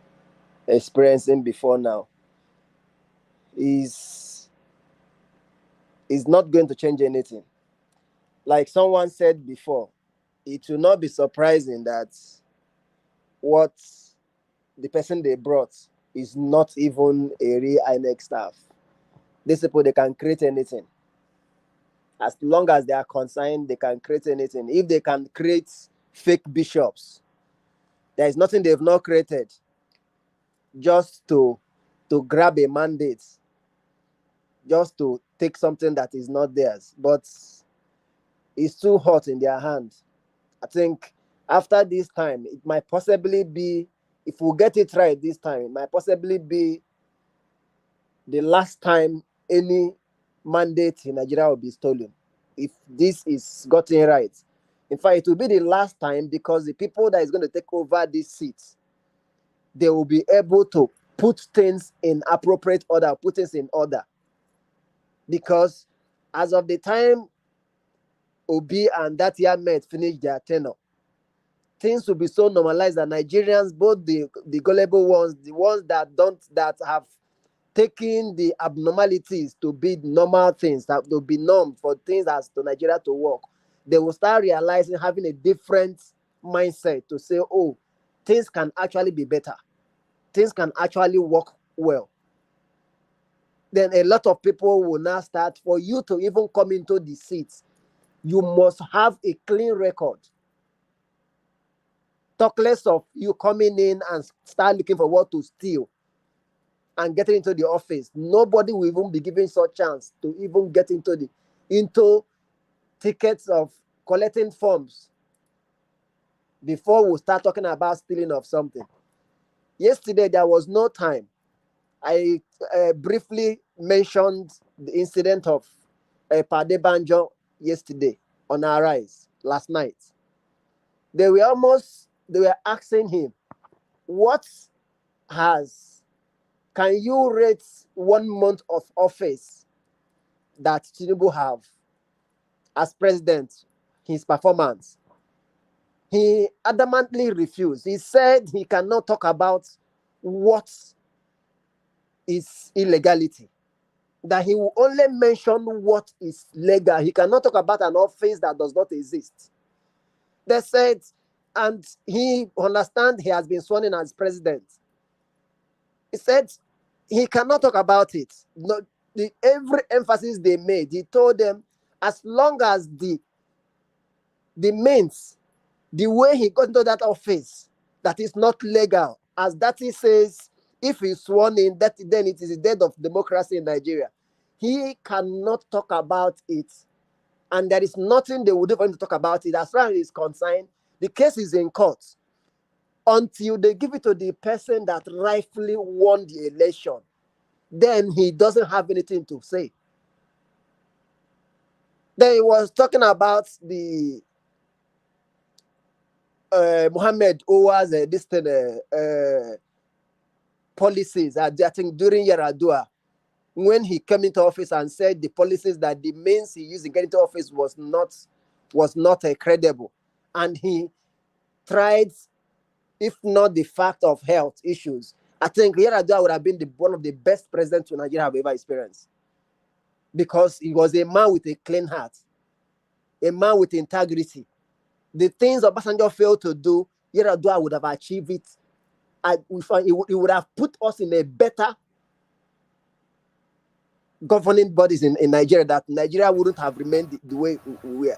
Speaker 2: experiencing before now. Is not going to change anything. Like someone said before, it will not be surprising that what the person they brought is not even a real INEC staff. These people, they can create anything. As long as they are concerned, they can create anything. If they can create fake bishops, there is nothing they've not created just to grab a mandate, just to take something that is not theirs. But it's too hot in their hand. I think after this time, it might possibly be, if we get it right this time, it might possibly be the last time any mandate in Nigeria will be stolen. If this is gotten right. In fact, it will be the last time, because the people that is going to take over these seats, they will be able to put things in appropriate order, put things in order. Because as of the time Obi and that year met finish their tenure, things will be so normalized that Nigerians, both the gullible ones, the ones that have taken the abnormalities to be normal things, that will be norm for things as to Nigeria to work, they will start realizing, having a different mindset to say, oh, things can actually be better. Things can actually work well. Then a lot of people will now start, for you to even come into the seats, you must have a clean record. Talk less of you coming in and start looking for what to steal and getting into the office. Nobody will even be given such chance to even get into tickets of collecting forms before we start talking about stealing of something. Yesterday, there was no time. I briefly mentioned the incident of Pade Banjo yesterday on our rise last night. They were asking him, can you rate 1 month of office that Tinubu have as president, his performance? He adamantly refused. He said he cannot talk about what is illegality, that he will only mention what is legal. He cannot talk about an office that does not exist. They said, and he understands he has been sworn in as president. He said he cannot talk about it. No, every emphasis they made, he told them, as long as the means, the way he got into that office, that is not legal, as that he says, if he's sworn in, then it is the death of democracy in Nigeria. He cannot talk about it, and there is nothing they would do for him to talk about it. As far as he's concerned, the case is in court until they give it to the person that rightfully won the election. Then he doesn't have anything to say. Then he was talking about the Mohammed Owa's policies. I think during Yaradua, when he came into office and said the policies that the means he used in getting into office was not credible, and he tried, if not the fact of health issues, I think Yaradua would have been one of the best presidents Nigeria have ever experienced, because he was a man with a clean heart, a man with integrity. The things Obasanjo failed to do, Yaradua would have achieved it. It would have put us in a better governing bodies in Nigeria, that Nigeria wouldn't have remained the way we were.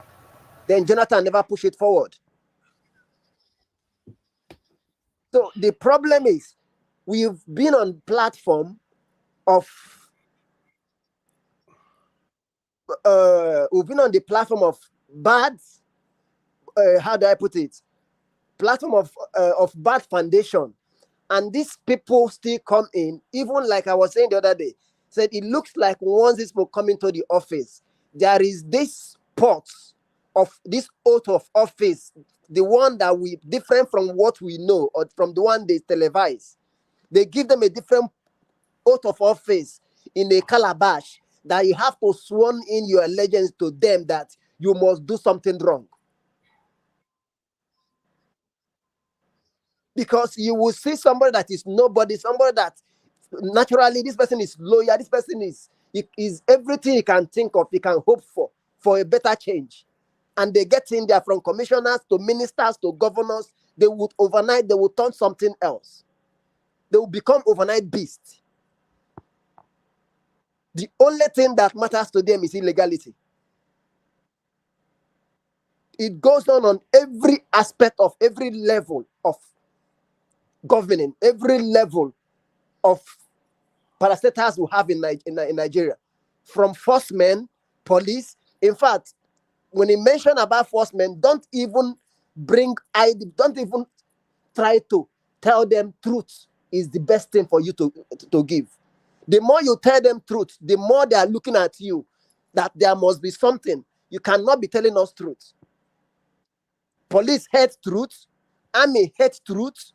Speaker 2: Then Jonathan never pushed it forward. So the problem is, we've been on platform of bad, how do I put it? Platform of bad foundation, and these people still come in. Even like I was saying the other day, said it looks like once these people come into the office, there is this pot of this oath of office, the one that we different from what we know, or from the one they televise. They give them a different oath of office in a calabash that you have to sworn in your allegiance to them that you must do something wrong. Because you will see somebody that is nobody, somebody that naturally this person is loyal, this person is everything he can think of, he can hope for a better change. And they get in there, from commissioners to ministers to governors, they would turn something else. They will become overnight beasts. The only thing that matters to them is illegality. It goes on every aspect of every level of governing, every level of parastatals we have in Nigeria, from first men, police. In fact, when he mentioned about first men, don't even try to tell them truth is the best thing for you to give. The more you tell them truth, the more they are looking at you, that there must be something. You cannot be telling us truth. Police hate truth. Army hate truth.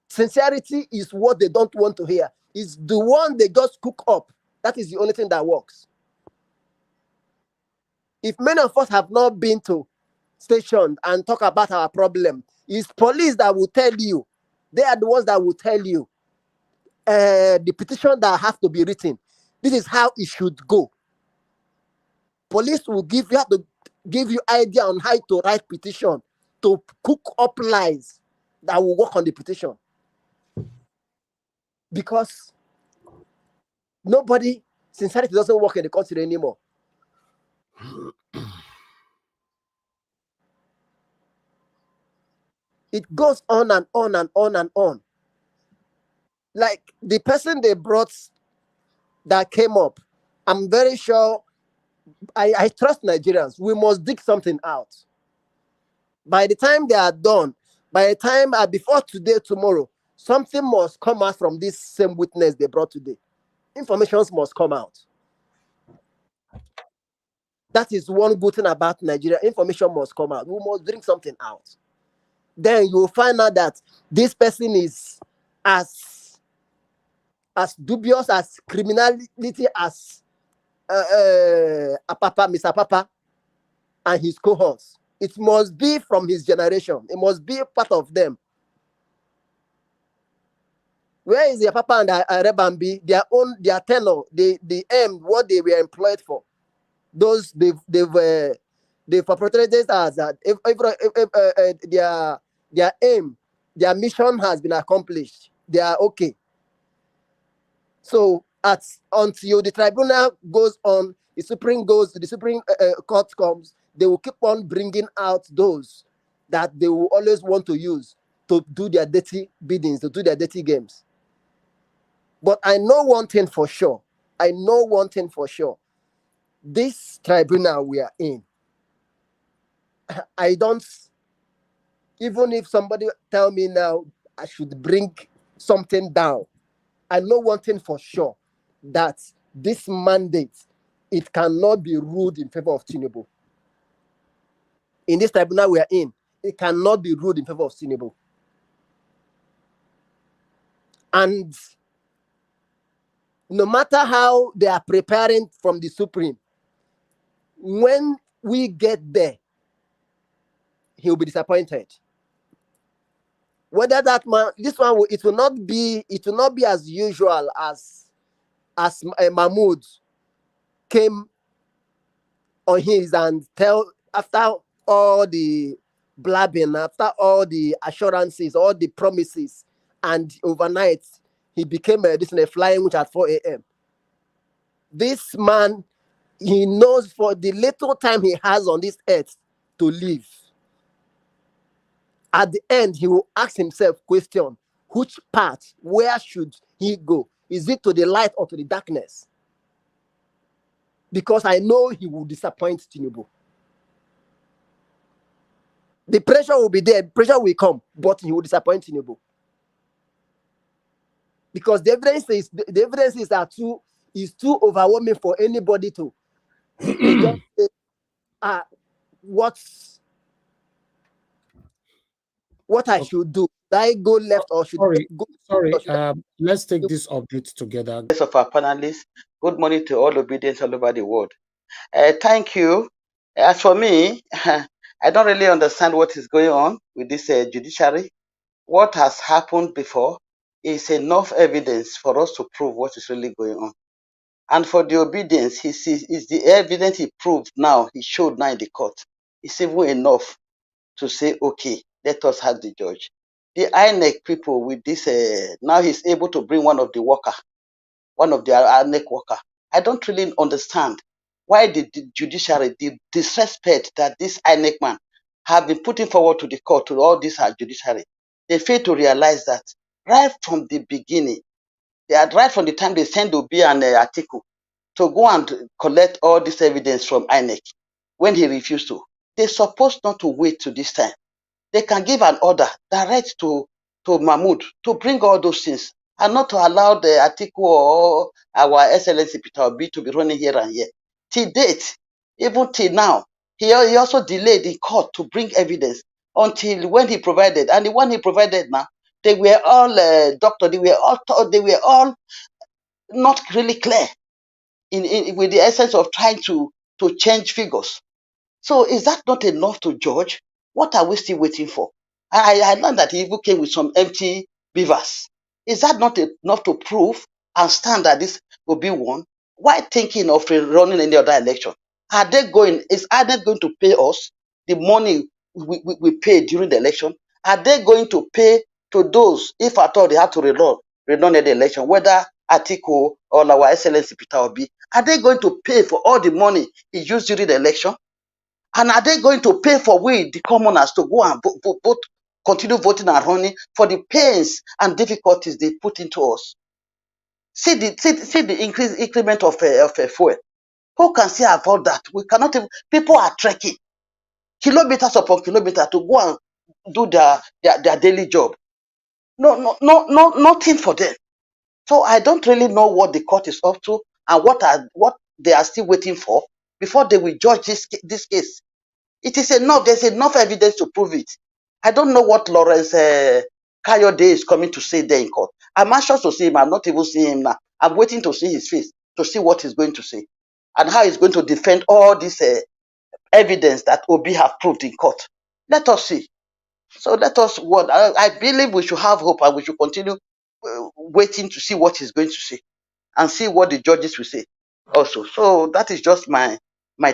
Speaker 2: Sincerity is what they don't want to hear. It's the one they just cook up. That is the only thing that works. If many of us have not been to station and talk about our problem, it's police that will tell you. They are the ones that will tell you the petition that have to be written. This is how it should go. Police will give you idea on how to write petition, to cook up lies that will work on the petition. Because sincerity doesn't work in the country anymore. It goes on and on and on and on. Like the person they brought that came up, I'm very sure, I trust Nigerians. We must dig something out. By the time they are done, by the time before today, tomorrow, something must come out from this same witness they brought today. Information must come out. That is one good thing about Nigeria. Information must come out. We must bring something out. then you will find out that this person is as dubious as criminality as Mr. Papa and his cohorts. It must be from his generation. It must be part of them. Where is their Papa and Rebambi? Their tenor, the aim, what they were employed for. Those they've operated as that their aim, their mission has been accomplished. They are okay. So until the tribunal goes on, the Supreme Court comes, they will keep on bringing out those that they will always want to use to do their dirty biddings, to do their dirty games. But I know one thing for sure. This tribunal we are in, I don't, even if somebody tell me now I should bring something down, I know one thing for sure, that this mandate, it cannot be ruled in favor of Tinubu. In this tribunal we are in, it cannot be ruled in favor of Tinubu. And no matter how they are preparing from the Supreme, when we get there, he will be disappointed. Whether that man, it will not be as usual as Mahmoud came on his and after all the blabbing, after all the assurances, all the promises, and overnight he became a flying witch at 4 a.m. This man, he knows for the little time he has on this earth to live, at the end he will ask himself question, which path, where should he go? Is it to the light or to the darkness? Because I know he will disappoint Tinubu. The pressure will be there, pressure will come, but he will disappoint Tinubu. Because the evidences are too overwhelming for anybody to just say, what I should do. Should I go left or should I go?
Speaker 1: Sorry. Let's take this update together.
Speaker 7: Of our panelists, good morning to all obedience all over the world. Thank you. As for me, I don't really understand what is going on with this judiciary. What has happened before is enough evidence for us to prove what is really going on. And for the obedience, is the evidence he proved now, he showed now in the court, is even enough to say, okay, let us have the judge. The INEC people with this, now he's able to bring one of the INEC worker. I don't really understand why the judiciary, the disrespect that this INEC man have been putting forward to the court, to all this judiciary. They fail to realize that right from the beginning, right from the time they send Obi an article to go and collect all this evidence from INEC, when he refused to, they're supposed not to wait to this time. They can give an order direct to Mahmoud to bring all those things and not to allow the article or our Excellency Peter Obi to be running here and here. Till date, even till now, he also delayed in court to bring evidence until when he provided. And the one he provided now, they were all doctored, they were all not really clear with the essence of trying to change figures. So is that not enough to judge? What are we still waiting for? I learned that he even came with some empty beavers. Is that not enough to prove and stand that this will be won? Why thinking of running any other election? Is INEC going to pay us the money we paid during the election? Are they going to pay to those, if at all they have to rerun the election, whether Atiku or our Excellency Peter Obi? Are they going to pay for all the money he used during the election? And are they going to pay for we, the commoners, to go and vote, continue voting and running for the pains and difficulties they put into us? See the increment of fuel. Who can see afford that? We cannot even, people are trekking kilometers upon kilometers to go and do their daily job. No, nothing for them. So I don't really know what the court is up to and what they are still waiting for before they will judge this case. It is enough. There's enough evidence to prove it. I don't know what Lawrence Kayode is coming to say there in court. I'm anxious to see him. I'm not even seeing him now. I'm waiting to see his face, to see what he's going to say and how he's going to defend all this evidence that Obi have proved in court. Let us see. So let us what I believe we should have hope and we should continue waiting to see what he's going to say and see what the judges will say also. So that is just my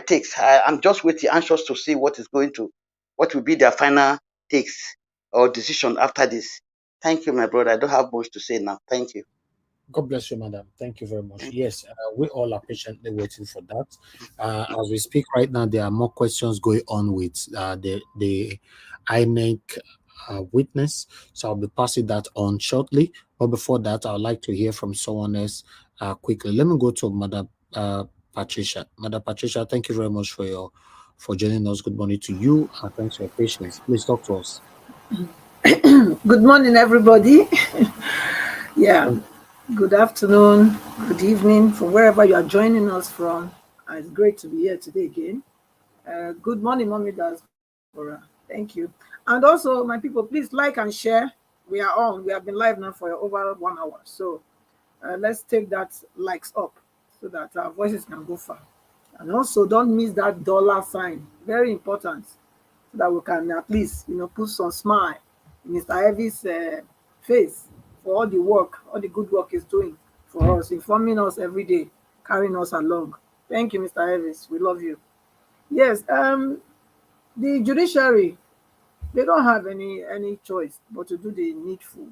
Speaker 7: takes. I'm just waiting, anxious to see what will be their final takes or decision after this. Thank you, my brother. I don't have much to say now. Thank you.
Speaker 1: God bless you, madam. Thank you very much. Yes, we all are patiently waiting for that. As we speak right now, there are more questions going on with the INEC witness. So I'll be passing that on shortly. But before that, I'd like to hear from someone else quickly. Let me go to Madam Patricia. Madam Patricia, thank you very much for joining us. Good morning to you. Thanks for your patience. Please talk to us.
Speaker 8: Good morning, everybody. Yeah. Good afternoon, good evening, from wherever you are joining us from. It's great to be here today again. Good morning, Mommy Diaspora. Thank you. And also, my people, please like and share. We are on. We have been live now for over 1 hour. So let's take that likes up so that our voices can go far. And also, don't miss that dollar sign. Very important. So that we can at least, put some smile in Mr. Evie's face for all the work, all the good work he's doing for us, informing us every day, carrying us along. Thank you, Mr. Evans. We love you. Yes, the judiciary, they don't have any choice but to do the needful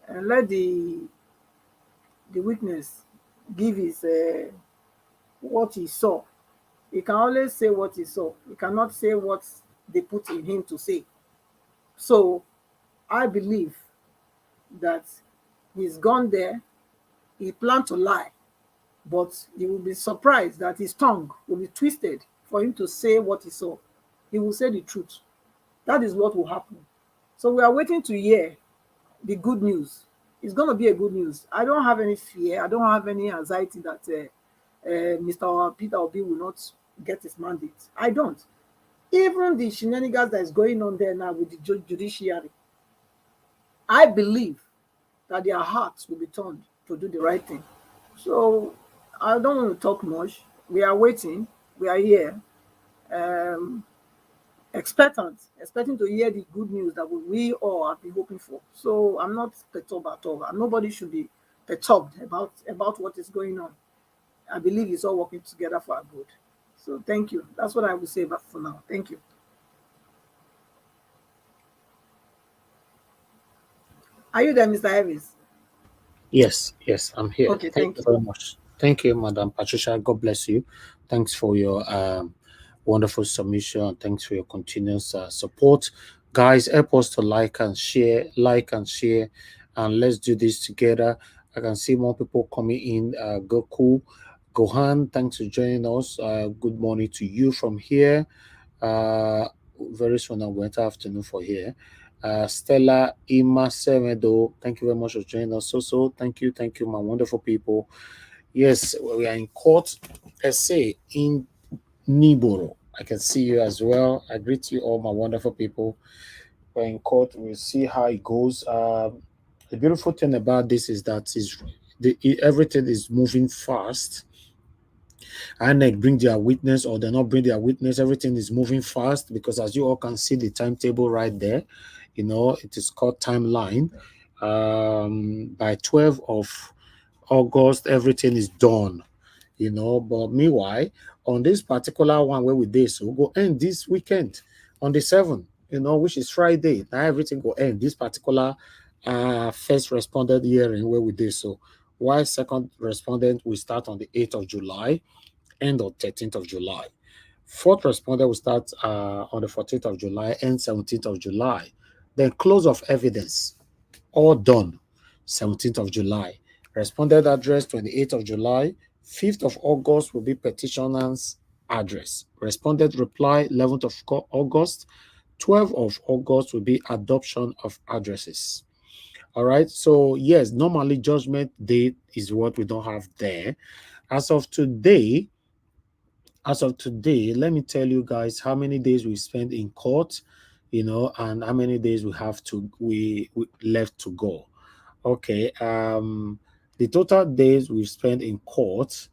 Speaker 8: and let the witness give his what he saw. He can always say what he saw. He cannot say what they put in him to say. So I believe that he's gone there, he planned to lie, but he will be surprised that his tongue will be twisted for him to say what he saw. He will say the truth. That is what will happen. So we are waiting to hear the good news. It's going to be a good news. I don't have any fear. I don't have any anxiety that Mr. Peter Obi will not get his mandate. I don't. Even the shenanigans that is going on there now with the judiciary, I believe that their hearts will be turned to do the right thing. So I don't want to talk much. We are waiting. We are here, expecting to hear the good news that we all have been hoping for. So I'm not perturbed at all. And nobody should be perturbed about what is going on. I believe it's all working together for our good. So thank you. That's what I will say for now. Thank you. Are you there, Mr. Harris?
Speaker 1: Yes, I'm here.
Speaker 8: Okay,
Speaker 1: thank you very much. Thank you, Madam Patricia. God bless you. Thanks for your wonderful submission. Thanks for your continuous support. Guys, help us to like and share, and let's do this together. I can see more people coming in. Gohan, thanks for joining us. Good morning to you from here. Very soon I'm going to afternoon for here. Stella Ima Semedo, thank you very much for joining us. So thank you, my wonderful people. Yes, we are in court. Let's say in Niboro. I can see you as well. I greet you all, my wonderful people. We're in court. We'll see how it goes. The beautiful thing about this is that everything is moving fast. INEC bring their witness or they not bring their witness. Everything is moving fast because as you all can see the timetable right there, it is called timeline. By 12th of August, everything is done, but meanwhile, on this particular one where we did, so we'll go end this weekend on the 7th, which is Friday. Now everything will end. This particular first respondent hearing where we did so. While second respondent will start on the 8th of July, end of 13th of July. Fourth respondent will start on the 14th of July, end 17th of July. Then close of evidence, all done, 17th of July. Respondent address, 28th of July. 5th of August will be petitioner's address. Respondent reply, 11th of August. 12th of August will be adoption of addresses. All right. So, yes, normally judgment date is what we don't have there. As of today, let me tell you guys how many days we spent in court. you know, and how many days we left to go. Okay. The total days we've spent in court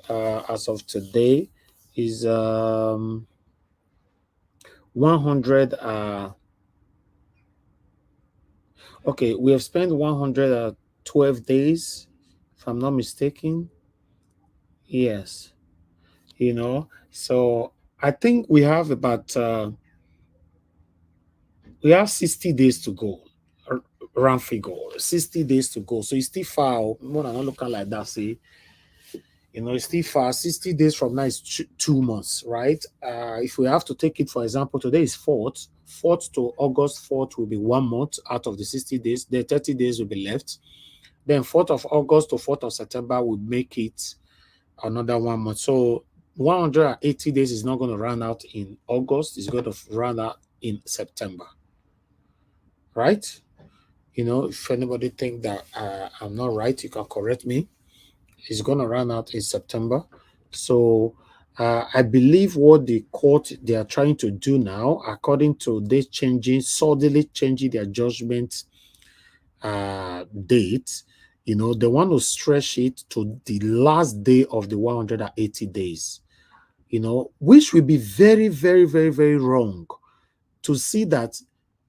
Speaker 1: as of today is 100. Okay, we have spent 112 days, if I'm not mistaken. Yes, you know, so I think we have about we have 60 days to go. Round figure, 60 days to go. So it's still far. More than not looking like that. See, you know, it's still far. 60 days from now is 2 months, right? If we have to take it, for example, today is 4th. 4th to August 4th will be 1 month out of the 60 days. The 30 days will be left. Then 4th of August to 4th of September would make it another 1 month. So 180 days is not going to run out in August. It's going to run out in September, right? You know, if anybody think that I'm not right, you can correct me. It's going to run out in September. So I believe what the court, they are trying to do now, according to this suddenly changing their judgment date, you know, they want to stretch it to the last day of the 180 days, you know, which will be very, very, very, very wrong to see that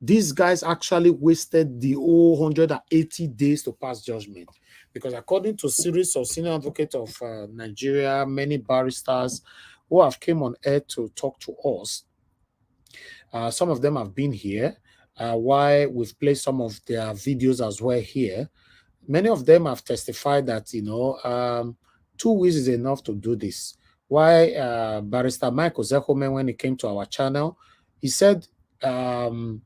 Speaker 1: these guys actually wasted the whole 180 days to pass judgment. Because according to series of senior advocates of Nigeria, many barristers who have came on air to talk to us, some of them have been here. Why we've played some of their videos as well here. Many of them have testified that, you know, 2 weeks is enough to do this. Why Barrister Michael Zehomen, when he came to our channel, he said 2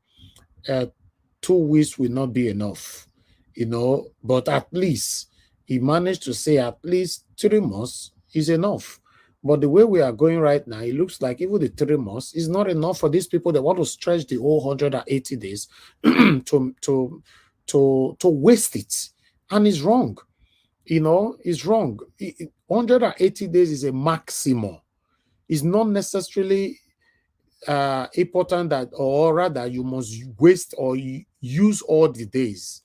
Speaker 1: weeks will not be enough, you know, but at least he managed to say at least 3 months is enough. But the way we are going right now, it looks like even the 3 months is not enough for these people. They want to stretch the whole 180 days to waste it. And it's wrong. You know, it's wrong. 180 days is a maximum. It's not necessarily important that, or rather, you must waste or use all the days.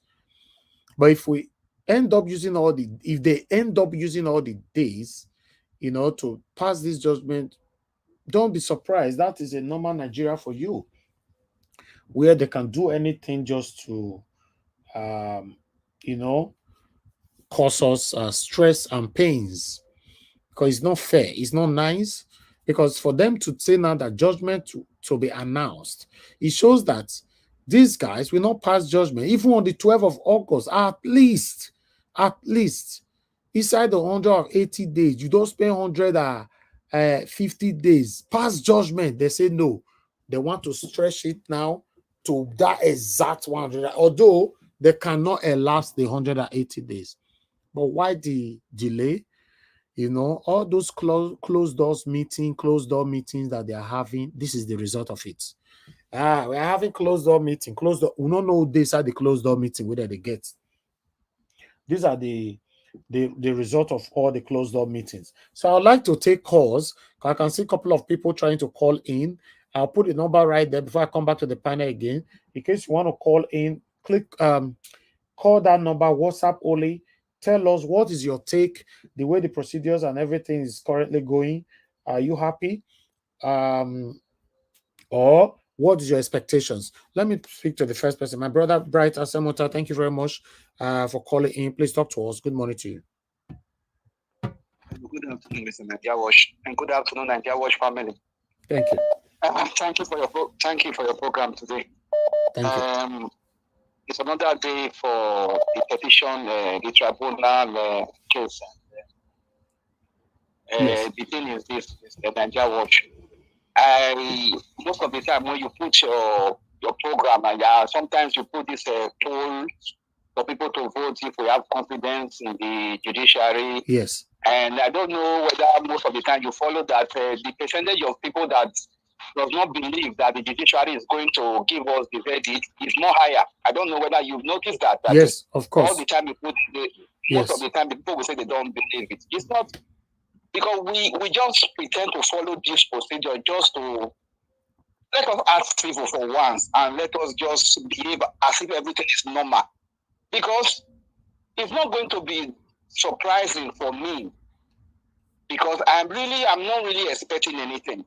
Speaker 1: But if they end up using all the days, you know, to pass this judgment, don't be surprised. That is a normal Nigeria for you, where they can do anything just to, you know, cause us stress and pains, because it's not fair. It's not nice. Because for them to say now that judgment to be announced, it shows that these guys will not pass judgment even on the 12th of August. At least inside the 180 days, you don't spend 150 days pass judgment. They say no, they want to stretch it now to that exact 100, although they cannot elapse the 180 days. But why the delay? You know, all those closed door meetings that they are having, this is the result of it. We're having closed door meeting. We don't know this are the closed door meeting whether they get. These are the result of all the closed door meetings. So I'd like to take calls. I can see a couple of people trying to call in. I'll put the number right there before I come back to the panel again. In case you want to call in, call that number, WhatsApp only. Tell us what is your take, the way the procedures and everything is currently going. Are you happy? Or what is your expectations? Let me speak to the first person. My brother, Bright Asemota, thank you very much for calling in. Please talk to us. Good morning to you.
Speaker 9: Good afternoon, Mr. Nadia Wash, and good afternoon, Nadia Wash family.
Speaker 1: Thank you.
Speaker 9: Thank you for your program today.
Speaker 1: Thank you.
Speaker 9: It's another day for the petition, the tribunal case.
Speaker 1: Yes.
Speaker 9: The thing is this, Mr. Nadia Watch. Most of the time when you put your program, and sometimes you put this poll for people to vote if we have confidence in the judiciary.
Speaker 1: Yes.
Speaker 9: And I don't know whether most of the time you follow that the percentage of people that does not believe that the judiciary is going to give us the verdict is more higher. I don't know whether you've noticed that.
Speaker 1: Yes, of course.
Speaker 9: All the time you put most of the time the people will say they don't believe it. It's not because we just pretend to follow this procedure just to Let us act civil for once and let us just behave as if everything is normal. Because it's not going to be surprising for me, because I'm not really expecting anything.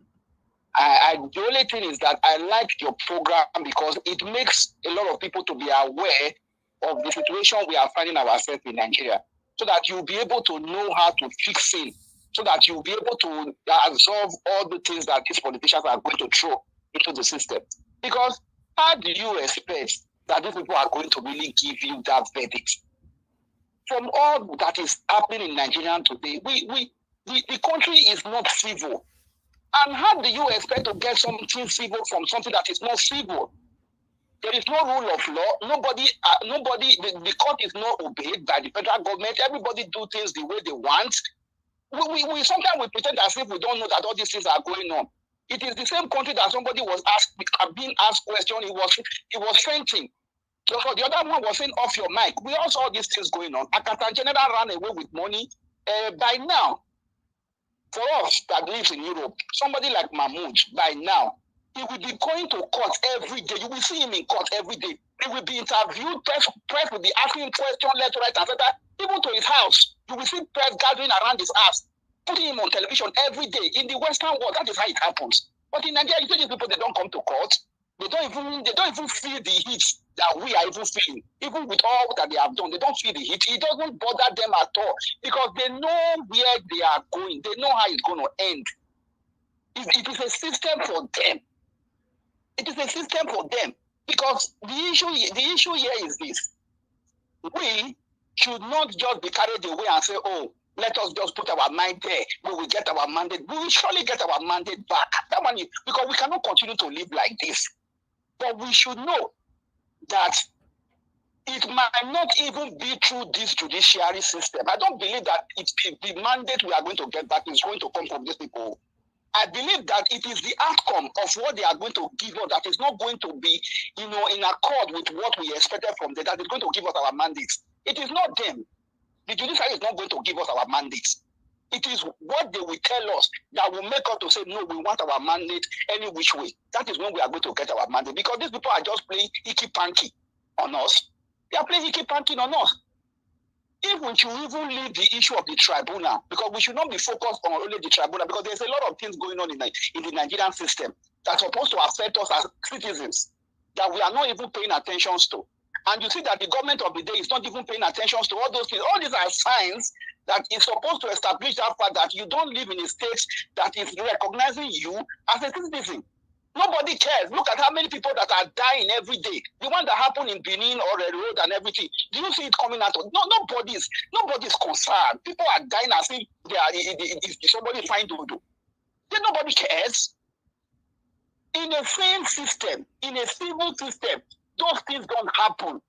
Speaker 9: The only thing is that I like your program because it makes a lot of people to be aware of the situation we are finding ourselves in Nigeria, so that you'll be able to know how to fix it, so that you'll be able to absorb all the things that these politicians are going to throw into the system. Because how do you expect that these people are going to really give you that verdict? From all that is happening in Nigeria today, the country is not civil. And how do you expect to get something civil from something that is not civil? There is no rule of law. The court is not obeyed by the federal government. Everybody do things the way they want. We sometimes we pretend as if we don't know that all these things are going on. It is the same country that somebody was being asked question. He was fainting. So the other one was saying off your mic. We all saw these things going on. Accountant General ran away with money. By now, for us that lives in Europe, somebody like Mahmoud, by now, he will be going to court every day. You will see him in court every day. He will be interviewed. Press will be asking him questions left, right, and center. Even to his house, you will see press gathering around his house, putting him on television every day. In the Western world, that is how it happens. But in Nigeria, you see these people, they don't come to court. They don't even feel the heat that we are even feeling. Even with all that they have done, they don't feel the heat. It doesn't bother them at all because they know where they are going. They know how it's going to end. It is a system for them. It is a system for them because the issue here is this: we should not just be carried away and say, "Oh, let us just put our mind there. We will get our mandate. We will surely get our mandate back." That one is because we cannot continue to live like this. But we should know that it might not even be through this judiciary system. I don't believe that the mandate we are going to get back is going to come from these people. I believe that it is the outcome of what they are going to give us that is not going to be, in accord with what we expected from them, that is going to give us our mandates. It is not them. The judiciary is not going to give us our mandates. It is what they will tell us that will make us to say, no, we want our mandate any which way. That is when we are going to get our mandate. Because these people are just playing hickey-panky on us. They are playing hickey-panky on us. If we should even leave the issue of the tribunal, because we should not be focused on only the tribunal, because there's a lot of things going on in the Nigerian system that's supposed to affect us as citizens that we are not even paying attention to. And you see that the government of the day is not even paying attention to all those things. All these are signs that is supposed to establish that fact that you don't live in a state that is recognizing you as a citizen. Nobody cares. Look at how many people that are dying every day. The one that happened in Benin or the road and everything. Do you see it coming out? No, nobody's concerned. People are dying as if they are somebody fine to do. Then nobody cares. In a sane system, in a civil system, those things don't happen.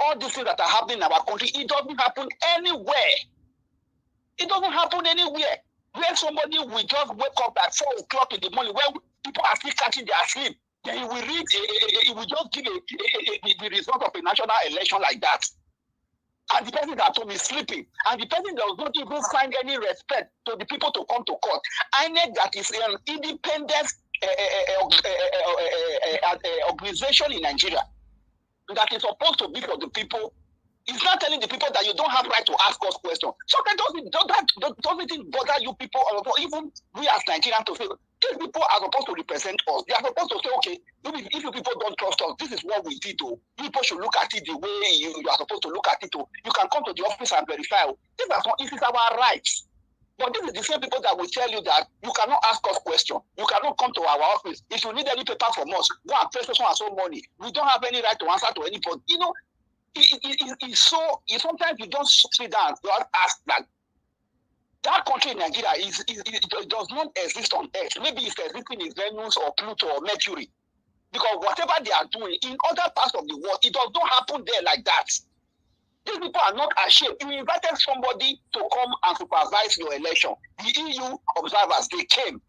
Speaker 9: All these things that are happening in our country, it doesn't happen anywhere. It doesn't happen anywhere. Where somebody will just wake up at 4 o'clock in the morning, where people are still catching their sleep, then he will read, he will just give the result of a national election like that. And the person that told me is sleeping. And the person does not even find any respect to the people to come to court. INEC, that is an independent organization in Nigeria that is supposed to be for the people, is not telling the people that you don't have right to ask us questions. So that doesn't bother you people, or even we as Nigerians, to say these people are supposed to represent us. They are supposed to say, okay, if you people don't trust us, this is what we did. You people should look at it the way you are supposed to look at it. You can come to the office and verify. This is our rights. But this is the same people that will tell you that you cannot ask us questions. You cannot come to our office. If you need any paper from us, go and pay so and so money. We don't have any right to answer to anybody. It's so. Sometimes you just sit down. You ask that country in Nigeria it does not exist on Earth. Maybe it's existing in Venus or Pluto or Mercury, because whatever they are doing in other parts of the world, it does not happen there like that. These people are not ashamed. You invited somebody to come and supervise your election. The EU observers, they came.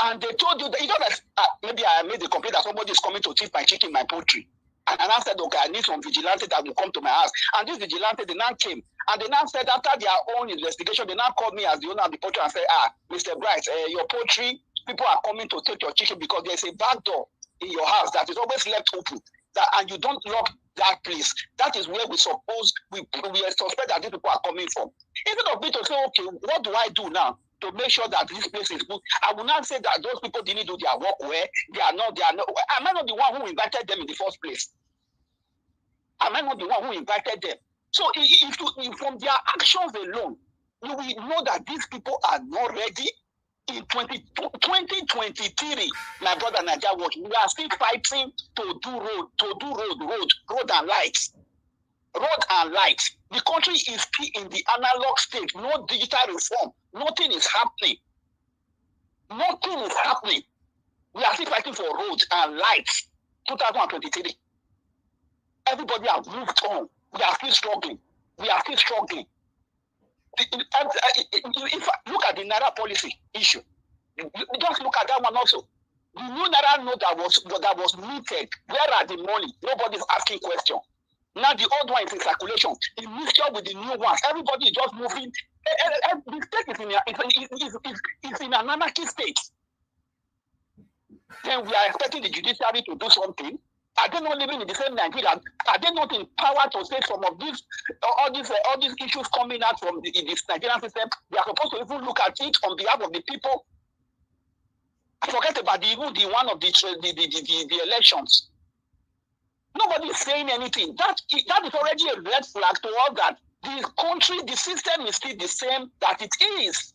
Speaker 9: And they told you that, maybe I made a complaint that somebody is coming to thief my chicken, my poultry. And I said, okay, I need some vigilante that will come to my house. And this vigilante, they now came. And they now said, after their own investigation, they now called me as the owner of the poultry and said, Mr. Bright, your poultry people are coming to take your chicken because there's a back door in your house that is always left open, and you don't lock that place. That is where we suppose we suspect that these people are coming from. Instead of me to say, okay, what do I do now to make sure that this place is good? I will not say that those people didn't do their work where they are not. Am I not the one who invited them in the first place? Am I not the one who invited them? So if from their actions alone, you will know that these people are not ready. In 2023, my brother Naija Watch, we are still fighting to do road and lights. Road and lights. The country is still in the analog state. No digital reform. Nothing is happening. Nothing is happening. We are still fighting for roads and lights. 2023. Everybody has moved on. We are still struggling. We are still struggling. If look at the Naira policy issue, just look at that one also. The new Naira note that was minted, where are the money? Nobody's asking question. Now the old one is in circulation. The mixture with the new ones. Everybody is just moving. The state is in an anarchy state. Then we are expecting the judiciary to do something. Are they not living in the same Nigeria? Are they not empowered to say some of these, all these issues coming out from this Nigerian system? They are supposed to even look at it on behalf of the people. Forget about even the one of the elections. Nobody is saying anything. That is already a red flag to all that the country, the system is still the same that it is.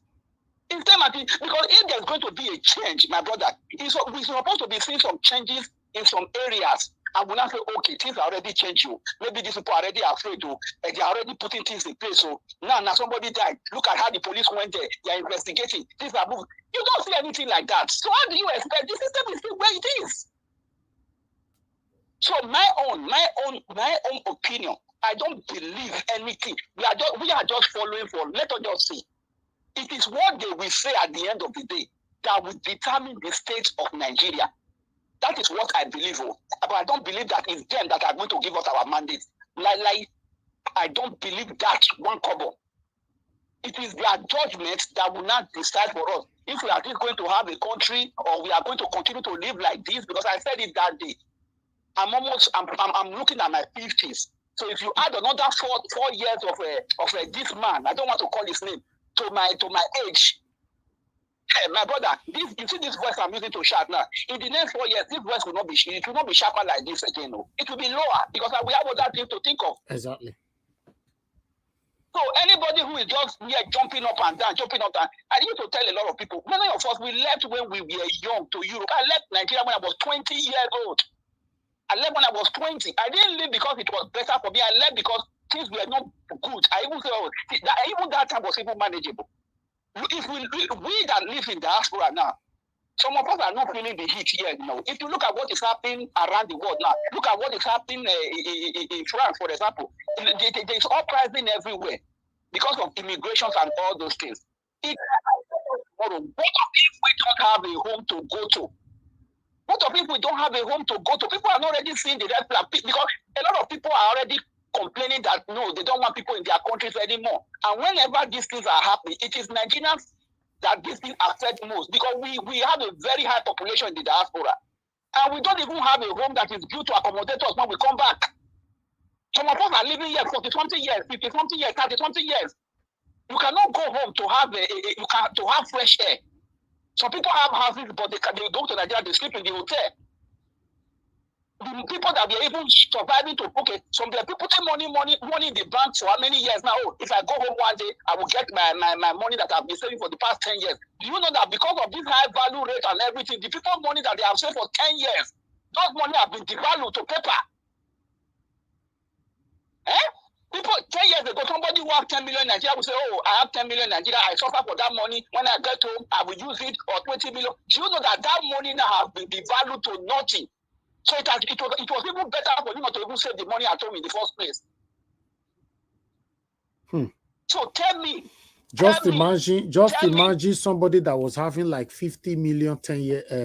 Speaker 9: Because if there's going to be a change, my brother, we're supposed to be seeing some changes in some areas, and we now say, okay, things are already changed. Maybe these people are already afraid, and they are already putting things in place. So now somebody died. Look at how the police went there. They are investigating. Things are moving. You don't see anything like that. So how do you expect the system is still where it is? So my own opinion, I don't believe anything. We are just following for. Let us just see. It is what they will say at the end of the day that will determine the state of Nigeria. That is what I believe. But I don't believe that it's them that are going to give us our mandate. I don't believe that one kobo. It is their judgment that will not decide for us if we are just going to have a country or we are going to continue to live like this. Because I said it that day. I'm looking at my 50s. So if you add another 4 years of this man, I don't want to call his name, to my age. Hey, my brother, you see this voice I'm using to shout now. In the next 4 years, this voice will not be sharper like this again. No. It will be lower because we have other things to think of.
Speaker 1: Exactly.
Speaker 9: So anybody who is just jumping up and down, I used to tell a lot of people, many of us, we left when we were young to Europe. I left Nigeria when I was 20 years old. I left when I was 20. I didn't leave because it was better for me. I left because things were not good. I even say, even that time was even manageable. If we that live in diaspora now, some of us are not feeling the heat here. If you look at what is happening around the world now, look at what is happening in France, for example. There's uprising everywhere because of immigrations and all those things. What if we don't have a home to go to? What if we don't have a home to go to? People are not already seeing the red flag because a lot of people are already complaining that no, they don't want people in their countries anymore. And whenever these things are happening, it is Nigerians that these things affect most because we have a very high population in the diaspora. And we don't even have a home that is built to accommodate us when we come back. Some of us are living here 40-something years, 50-something years, 30-something years. You cannot go home to have fresh air. Some people have houses, but they go to Nigeria, they sleep in the hotel. The people that were even surviving to some people put money in the bank for how many years now? Oh, if I go home one day, I will get my money that I've been saving for the past 10 years. Do you know that because of this high value rate and everything, the people money that they have saved for 10 years, those money have been devalued to paper. People 10 years ago, somebody who have 10 million Nigeria will say, oh, I have 10 million Nigeria, I suffer for that money. When I get home, I will use it, or 20 million. Do you know that money now has been devalued to nothing? So it was even better for you not to even save the money at home in the first place. So tell me.
Speaker 1: Imagine somebody that was having like 50 million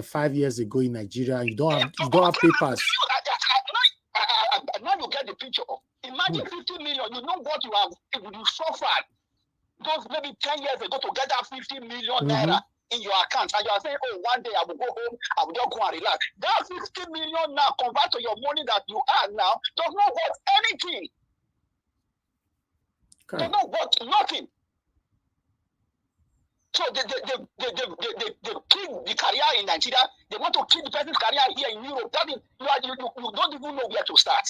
Speaker 1: 5 years ago in Nigeria. You don't have papers.
Speaker 9: Now you get the picture. Imagine 50 million. You know what you suffered those maybe 10 years ago to get that 50 million naira. in your account, and you are saying, oh, one day I will go home, I will just go and relax. That 60 million now convert to your money that you have now does not worth anything.
Speaker 1: Okay.
Speaker 9: Does not worth nothing. So they kill the career in Nigeria. They want to kill the person's career here in Europe. That is, you don't even know where to start.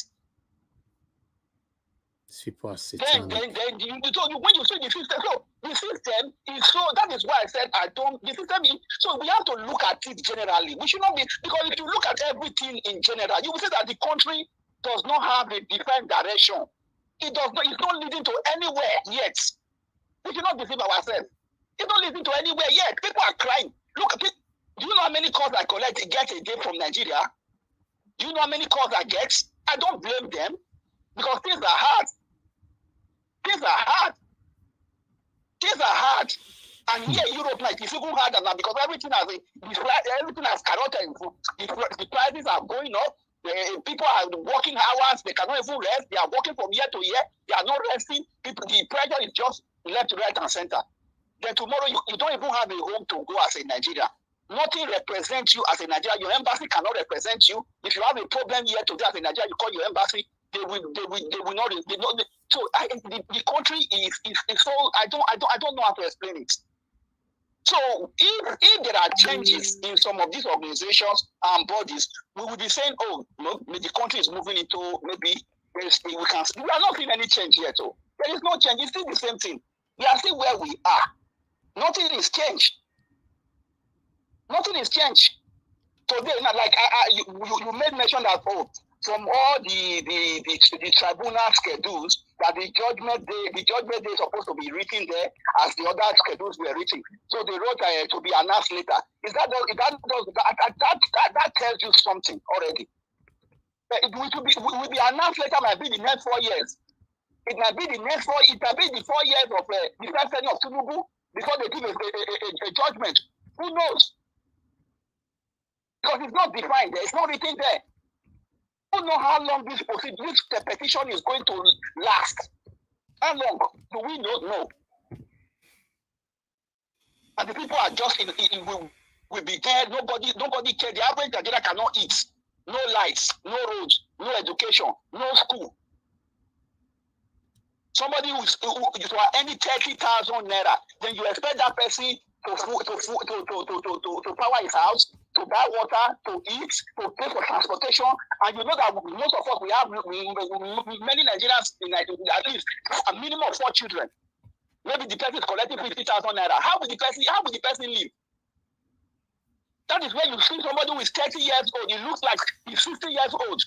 Speaker 1: People are satanic.
Speaker 9: Then when you see the system, so the system is so. That is why I said I don't. The system is so. We have to look at it generally. We should not be, because if you look at everything in general, you will see that the country does not have a defined direction. It does not. It's not leading to anywhere yet. We should not deceive ourselves. It's not leading to anywhere yet. People are crying. Look, do you know how many calls I get a day from Nigeria? Do you know how many calls I get? I don't blame them, because things are hard. Things are hard. Things are hard. And here Europe, like, it's even harder now, because everything has carroted. The prices are going up. People are working hours. They cannot even rest. They are working from year to year. They are not resting. The pressure is just left, right, and center. Then tomorrow you don't even have a home to go as a Nigerian. Nothing represents you as a Nigerian. Your embassy cannot represent you. If you have a problem here today as a Nigerian, you call your embassy. They will not. So the country is so. I don't know how to explain it. So if there are changes in some of these organizations and bodies, we will be saying, oh, no, the country is moving into maybe we are not seeing any change yet. So there is no change. It's still the same thing. We are still where we are. Nothing is changed. Nothing is changed. Today, like you made mention that, oh, from all the tribunal schedules, that the judgment day is supposed to be written there as the other schedules were written. So they wrote to be announced later. That tells you something already. It will be announced later. Might be the next 4 years. It might be the next 4. It might be the 4 years of the first tenure of Tinubu before they give a judgment. Who knows? Because it's not defined there. It's not written there. We don't know how long this petition is going to last. How long do we not know? And the people are just will be there. Nobody cares. The average Nigeria cannot eat. No lights, no roads, no education, no school. Somebody who is earning 30,000 naira, then you expect that person to power his house, to buy water, to eat, to pay for transportation, and you know that most of us, we have many Nigerians in at least a minimum of 4 children. Maybe the person is collecting 50,000 naira. How will the person live? That is where you see somebody who is 30 years old. He looks like he's 60 years old.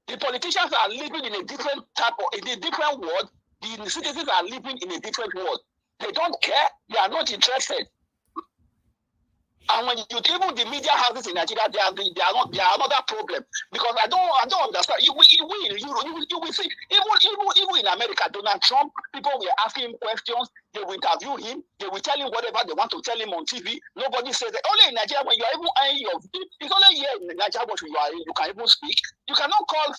Speaker 9: The politicians are living in a different world. The citizens are living in a different world. They don't care. They are not interested. And when you even the media houses in Nigeria, they are another problem, because I don't understand. You will see even in America, Donald Trump, people were asking him questions. They will interview him. They will tell him whatever they want to tell him on TV. Nobody says that. Only in Nigeria, when you are even it's only here in Nigeria when you can even speak. You cannot call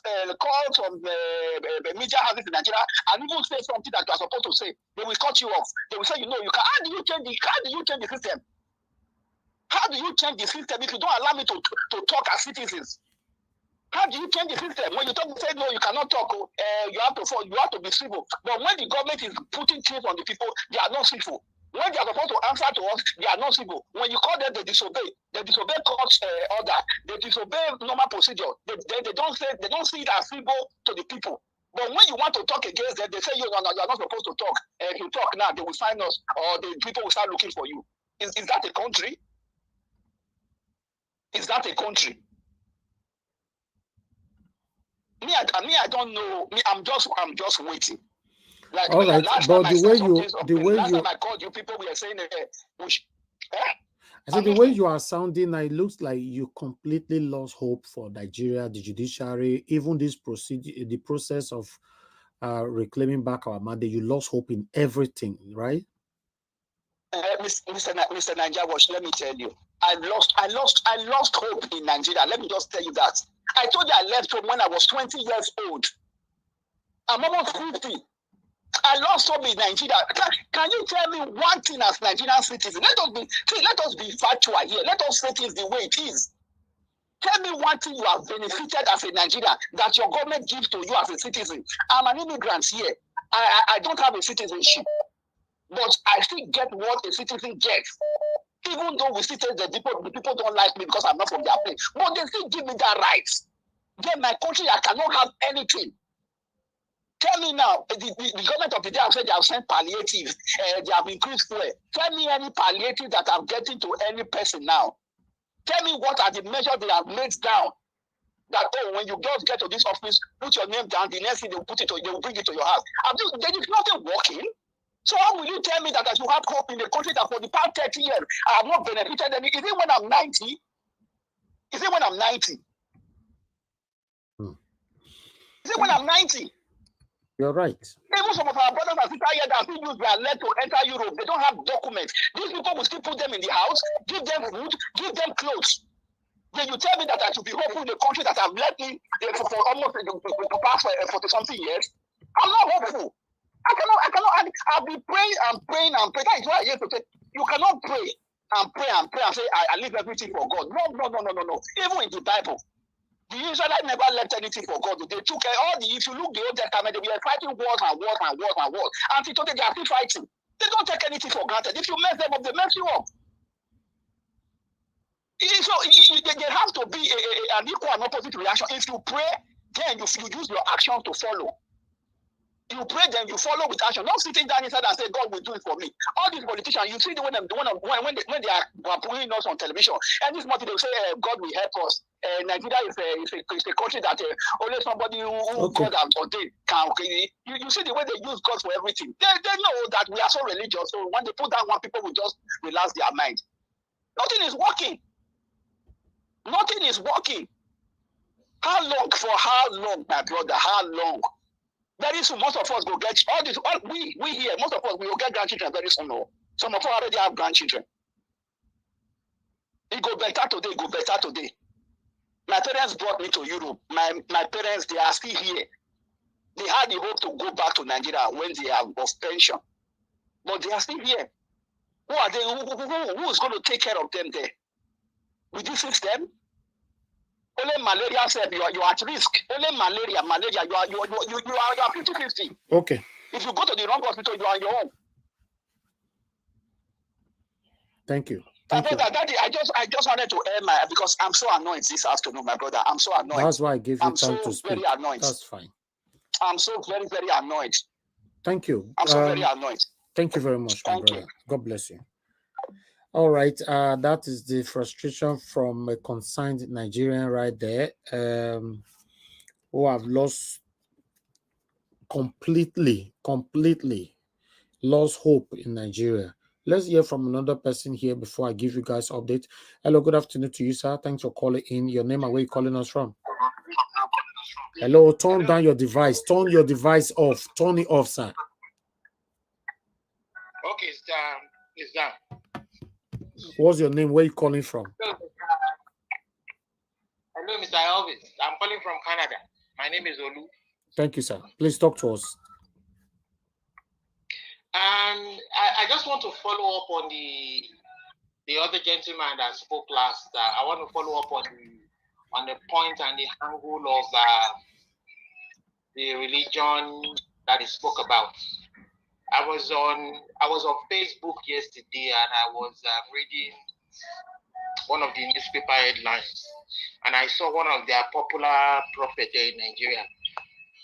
Speaker 9: from the media houses in Nigeria and even say something that you are supposed to say. They will cut you off. They will say, you can. How do you change the system? How do you change the system if you don't allow me to talk as citizens? How do you change the system? When you talk, you say, no, you cannot talk. You have to be civil. But when the government is putting things on the people, they are not civil. When they are supposed to answer to us, they are not civil. When you call them, they disobey. They disobey court order. They disobey normal procedure. They don't see it as civil to the people. But when you want to talk against them, they say, you are not supposed to talk. If you talk now, they will sign us, or the people will start looking for you. Is that a country? Is that a country? Me, I don't know. Me, I'm just waiting. Like,
Speaker 1: all right, but the way you
Speaker 9: I called you, people were saying,
Speaker 1: I said the way you are sounding, it looks like you completely lost hope for Nigeria, the judiciary, even this the process of reclaiming back our mandate. You lost hope in everything, right?
Speaker 9: Mr. Nigeria Watch, let me tell you, I lost hope in Nigeria. Let me just tell you that. I told you I left home when I was 20 years old. I'm almost 50. I lost hope in Nigeria. Can you tell me one thing as Nigerian citizens? Let us be factual here. Let us say things the way it is. Tell me one thing you have benefited as a Nigerian that your government gives to you as a citizen. I'm an immigrant here. I don't have a citizenship, but I still get what a citizen gets. Even though we still say the people don't like me because I'm not from their place, but they still give me that right. Then my country, I cannot have anything. Tell me now, the government of the day have said they have sent palliatives, they have increased fuel. Tell me any palliative that I'm getting to any person now. Tell me what are the measures they have laid down. That when you just get to this office, put your name down, the next thing they will bring it to your house. There is nothing working. So how will you tell me that I should have hope in the country that for the past 30 years I have not benefited any? Is it when I'm 90? Is it when I'm 90? Is it when I'm 90?
Speaker 1: You're right.
Speaker 9: Even some of our brothers and sisters here that still use their leg to enter Europe, they don't have documents. These people will still put them in the house, give them food, give them clothes. Then you tell me that I should be hopeful in the country that I've left me for almost the past 40 something years. I'm not hopeful. I cannot. I'll be praying and praying and praying. That is why I used to say you cannot pray and say I leave everything for God. No. Even in the Bible, the Israelites never left anything for God. They took all the. If you look the Old Testament, they were fighting wars and wars and wars and wars. Until today, they are still fighting. They don't take anything for granted. If you mess them up, they mess you up. So there has to be an equal and opposite reaction. If you pray, then you use your action to follow. You pray, then you follow with action. Not sitting down inside and say, God will do it for me. All these politicians, you see when they are putting us on television, and this morning they say, God will help us. Nigeria is a country that only somebody who God has ordained can. You see the way they use God for everything. They know that we are so religious. So when they put down one, people will just relax their mind. Nothing is working. Nothing is working. How long, my brother? How long? Very soon, most of us will get we here, most of us will get grandchildren very soon. No? Some of us already have grandchildren. It go better today. My parents brought me to Europe. My parents, they are still here. They had the hope to go back to Nigeria when they are of pension. But they are still here. Who are they? Who is going to take care of them there? Will you fix them? Only malaria said you are at risk. Only malaria, you are 50-50.
Speaker 1: Okay.
Speaker 9: If you go to the wrong hospital, you are on your own.
Speaker 1: Thank you.
Speaker 9: Daddy, I just wanted to air because I'm so annoyed this afternoon, my brother. I'm so annoyed.
Speaker 1: That's why I gave you time to speak.
Speaker 9: Very annoyed.
Speaker 1: That's fine.
Speaker 9: I'm so very, very annoyed.
Speaker 1: Thank you.
Speaker 9: I'm so very annoyed.
Speaker 1: Thank you very much, my
Speaker 9: Thank
Speaker 1: brother.
Speaker 9: you.
Speaker 1: God bless you. All right, that is the frustration from a concerned Nigerian right there, who have lost completely lost hope in Nigeria. Let's hear from another person here before I give you guys update. Hello, good afternoon to you, sir. Thanks for calling in. Your name and where you calling us from? Hello, turn down your device. Turn your device off. Turn it off, sir.
Speaker 10: Okay, it's down.
Speaker 1: What's your name? Where you calling from?
Speaker 10: Hello, Mr. Elvis. I'm calling from Canada. My name is Olu.
Speaker 1: Thank you, sir. Please talk to us.
Speaker 10: I just want to follow up on the other gentleman that spoke last. I want to follow up on the point and the angle of the religion that he spoke about. I was on Facebook yesterday and I was reading one of the newspaper headlines, and I saw one of their popular prophets in Nigeria,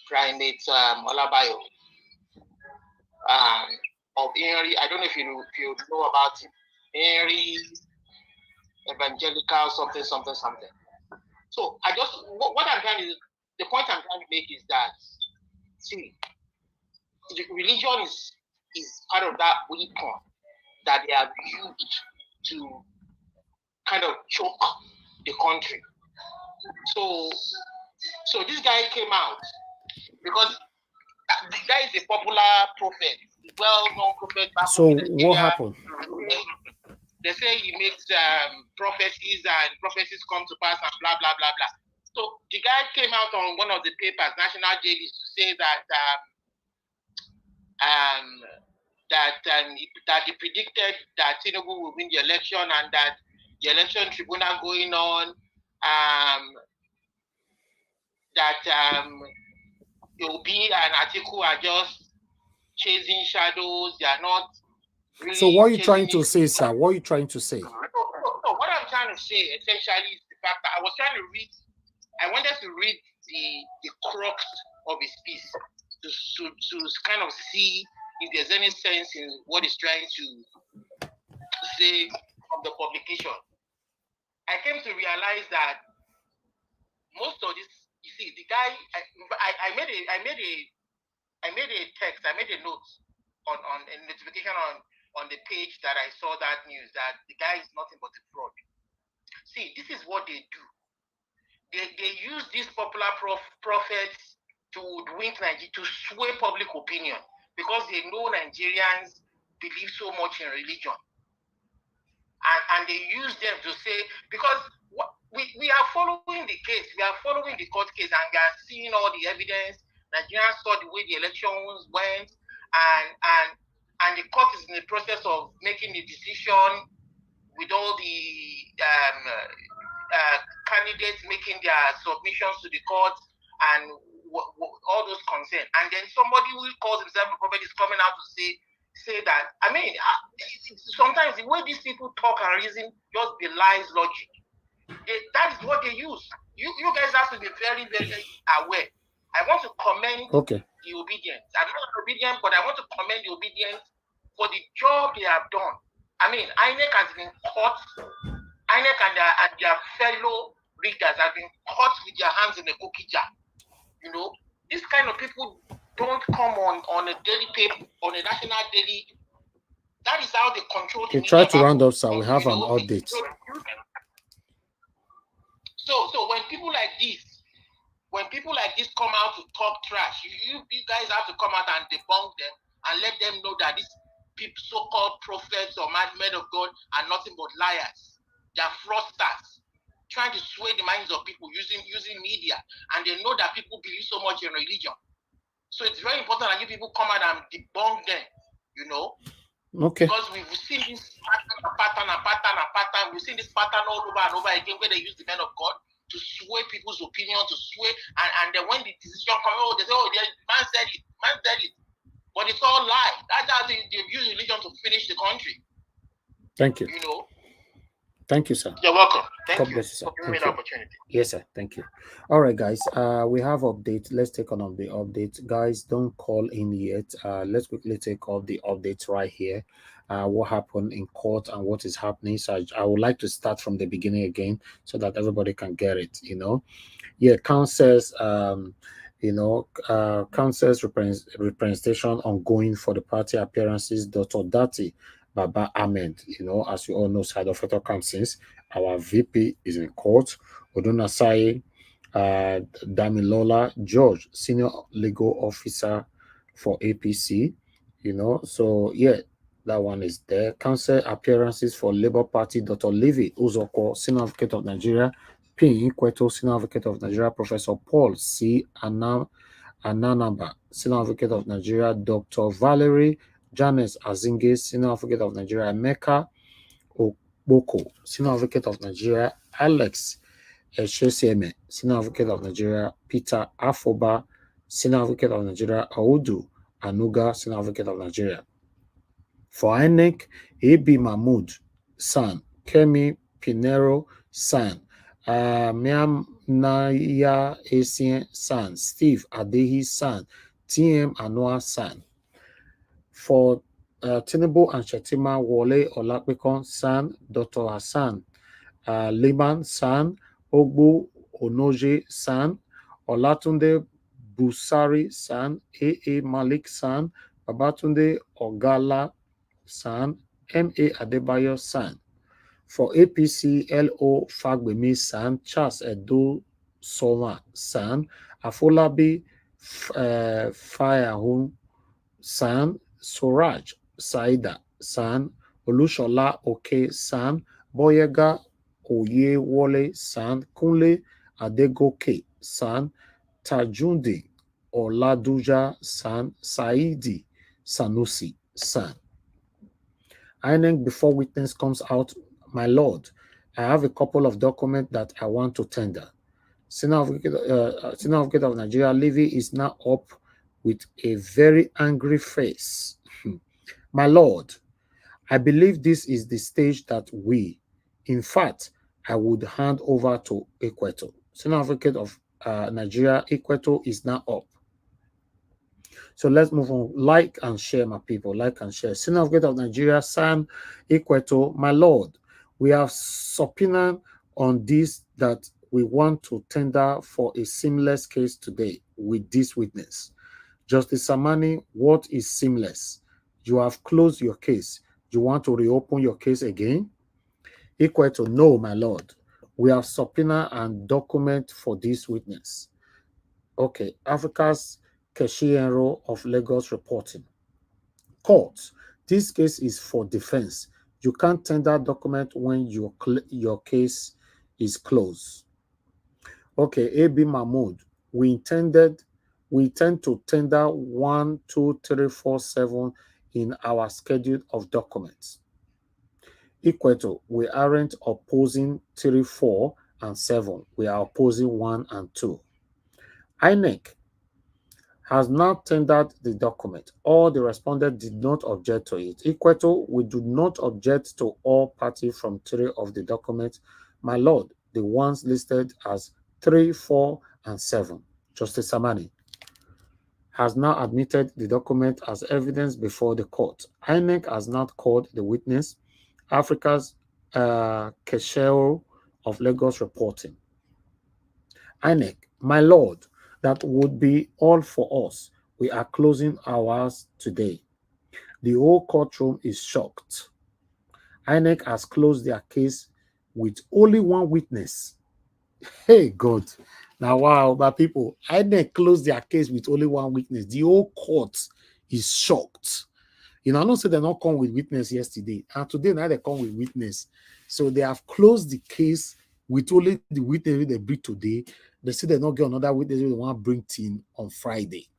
Speaker 10: Primate Olabayo, of Henry. I don't know if you know about it. Henry Evangelical something. So I just the point I'm trying to make is that, see, the religion is part of that weapon that they have used to kind of choke the country. So this guy came out because the guy is a popular prophet, well-known prophet.
Speaker 1: So what happened?
Speaker 10: They say he makes prophecies and prophecies come to pass and blah, blah, blah, blah. So the guy came out on one of the papers, National Daily, to say that that he predicted that Tinubu will win the election and that the election tribunal going on, that Obi and Atiku are just chasing shadows. They are not really.
Speaker 1: So what are you trying to say, sir? What are you trying to say?
Speaker 10: So what I'm trying to say essentially is the fact that I wanted to read the crux of his piece to kind of see if there's any sense in what he's trying to say from the publication. I came to realize that most of this, you see, the guy, I made a text, I made a note on a notification on the page that I saw that news that the guy is nothing but a fraud. See, this is what they do. They use these popular prophets to win Nigeria, to sway public opinion, because they know Nigerians believe so much in religion. And they use them to say, because we are following the case, we are following the court case, and we are seeing all the evidence. Nigerians saw the way the elections went, and the court is in the process of making the decision with all the candidates making their submissions to the court and all those concerns. And then somebody who calls himself a prophet is coming out to say that. I mean, sometimes the way these people talk and reason just belies logic. That is what they use. You guys have to be very, very aware. I want to commend the obedience. I'm not obedient, but I want to commend the obedience for the job they have done. I mean, INEC has been caught. INEC and their fellow readers have been caught with their hands in the cookie jar. You know, this kind of people don't come on a daily paper, on a national daily. That is how they control the media.
Speaker 1: Try to round up, sir. We have an update.
Speaker 10: So when people like this come out to talk trash, you guys have to come out and debunk them and let them know that these people, so-called prophets or men of God, are nothing but liars. They are fraudsters, trying to sway the minds of people using media, and they know that people believe so much in religion. So it's very important that you people come out and debunk them, you know.
Speaker 1: Okay.
Speaker 10: Because we've seen this pattern. We've seen this pattern all over and over again, where they use the men of God to sway people's opinion, to sway, and then when the decision comes, they say, man said it. But it's all lie. That's how they use religion to finish the country.
Speaker 1: Thank you.
Speaker 10: You know.
Speaker 1: Thank you, sir.
Speaker 10: You're welcome. Thank you
Speaker 1: bless you, sir.
Speaker 10: for giving me the opportunity.
Speaker 1: Yes, sir. Thank you. All right, guys. We have update. Let's take on the update. Guys, don't call in yet. Let's quickly take off the updates right here. What happened in court and what is happening. So I would like to start from the beginning again so that everybody can get it, you know. Yeah, council's council's representation ongoing for the party appearances. Dr. Dati Baba Ahmed, you know, as you all know, side of federal councils, our VP is in court. Odunasai Damilola George, senior legal officer for APC, you know. So yeah, that one is there. Council appearances for Labour Party, Dr. Levi Uzoko, senior advocate of Nigeria, P. Kweto, senior advocate of Nigeria, Professor Paul C. Ananaba, senior advocate of Nigeria, Dr. Valerie Janice Azinge, senior advocate of Nigeria, Emeka Okboko, senior advocate of Nigeria, Alex Eshesieme, senior advocate of Nigeria, Peter Afoba, senior advocate of Nigeria, Audu Anuga, senior advocate of Nigeria. For INEC, A.B. Mahmoud San, Kemi Pinero San, Miam Naya Esien San, Steve Adehi San, TM Anua San. For Tinubu and Shetima, Wole Olapekon San, Dr. Hassan Liman San, Ogbu Onoje San, Olatunde Busari San, A.A. Malik San, Babatunde Ogala San, M.A. Adebayo San. For APC, L.O. Fagbemi San, Charles Edo Soma San, Afolabi Fayahun San, Suraj Saida San, Olushola Oke San, Boyega Oyewole San, Kunle Adegoke San, Tajundi Oladuja San, Saidi Sanusi, son. INEC, before witness comes out, my lord, I have a couple of documents that I want to tender. Senior Advocate of Nigeria, Levy is now up with a very angry face. My lord, I believe this is the stage that we, in fact, I would hand over to Equator. Senior Advocate of Nigeria, Equator is now up. So let's move on. Like and share, my people. Like and share. Senior Advocate of Nigeria, Sam Equator, my lord, we have subpoena on this that we want to tender for a seamless case today with this witness. Justice Samani, what is seamless? You have closed your case. You want to reopen your case again? Equator, no, my lord. We have subpoena and document for this witness. Okay, Africa's Keshienro of Lagos reporting. Court, this case is for defense. You can't tender document when your case is closed. Okay, AB Mahmoud, we intend to tender 1, 2, 3, 4, 7 in our schedule of documents. Equator, we aren't opposing 3, 4, and 7. We are opposing 1 and 2. INEC has now tendered the document. All the respondents did not object to it. Equator, we do not object to all parties from 3 of the documents. My lord, the ones listed as 3, 4, and 7. Justice Samani has now admitted the document as evidence before the court. INEC has not called the witness. Africa's Kesheo of Lagos reporting. INEC, my lord, that would be all for us. We are closing ours today. The whole courtroom is shocked. INEC has closed their case with only one witness. Hey, God. Now, wow, but people, INEC closed their case with only one witness. The whole court is shocked. You know, I don't say they not come with witness yesterday, and today now they come with witness. So they have closed the case with only the witness they bring today. They say they not get another witness they want to bring in on Friday.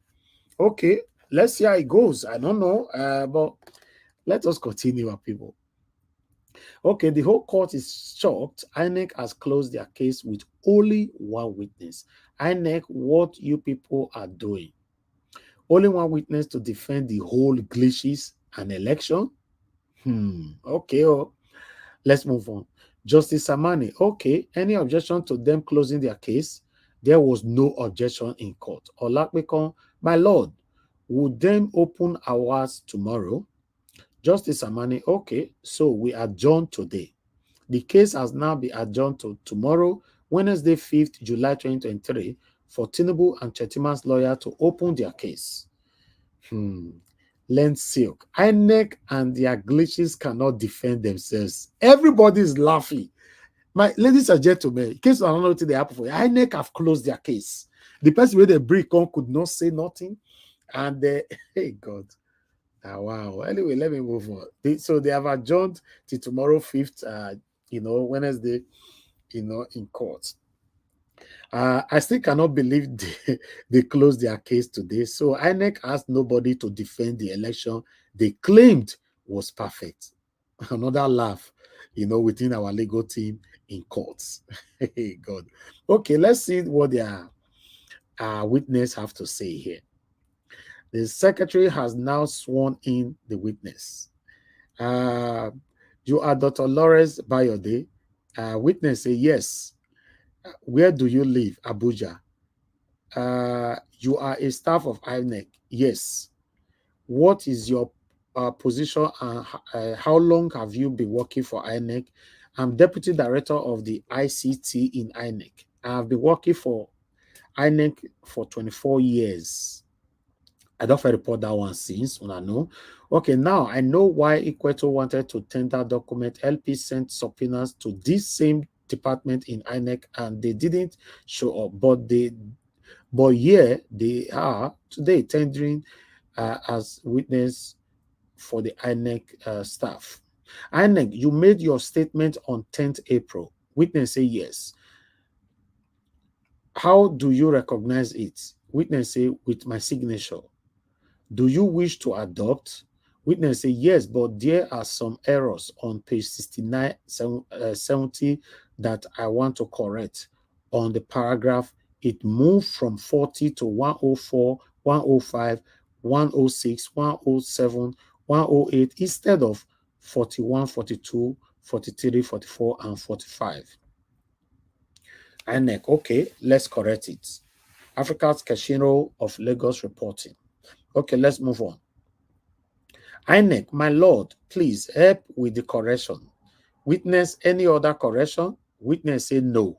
Speaker 1: Okay, let's see how it goes. I don't know, but let us continue, our people. Okay, the whole court is shocked. INEC has closed their case with only one witness. INEC, what you people are doing? Only one witness to defend the whole glitches and election? Okay, let's move on. Justice Samani, okay, any objection to them closing their case? There was no objection in court. Olakpekon, my lord, would them open ours tomorrow? Justice Samani, okay, so we adjourn today. The case has now been adjourned to tomorrow, Wednesday, 5th July 2023, for Tinubu and Chetima's lawyer to open their case. Lend silk. INEC and their glitches cannot defend themselves. Everybody is laughing. My ladies and gentlemen, in case I don't know what they happen for you, INEC have closed their case. The person with the brick on could not say nothing. And hey God. Wow. Anyway, let me move on. So they have adjourned to tomorrow, 5th, Wednesday, in court. I still cannot believe they closed their case today. So INEC asked nobody to defend the election they claimed was perfect. Another laugh, within our legal team in courts. Hey, God. Okay, let's see what their witness have to say here. The secretary has now sworn in the witness. You are Dr. Lawrence Bayode. Witness say, yes. Where do you live? Abuja. You are a staff of INEC. Yes. What is your position and how long have you been working for INEC? I'm deputy director of the ICT in INEC. I've been working for INEC for 24 years. I don't report that one since when I know. Okay, now I know why Equator wanted to tender document. LP sent subpoenas to this same department in INEC and they didn't show up. But here they are today tendering as witness for the INEC staff. INEC, you made your statement on 10th April. Witness say yes. How do you recognize it? Witness say with my signature. Do you wish to adopt? Witness say yes, but there are some errors on page 69, 70 that I want to correct. On the paragraph, it moved from 40 to 104, 105, 106, 107, 108 instead of 41, 42, 43, 44, and 45. INEC, okay, let's correct it. Africa's Casino of Lagos reporting. Okay, let's move on. INEC, my lord, please help with the correction. Witness any other correction? Witness say no.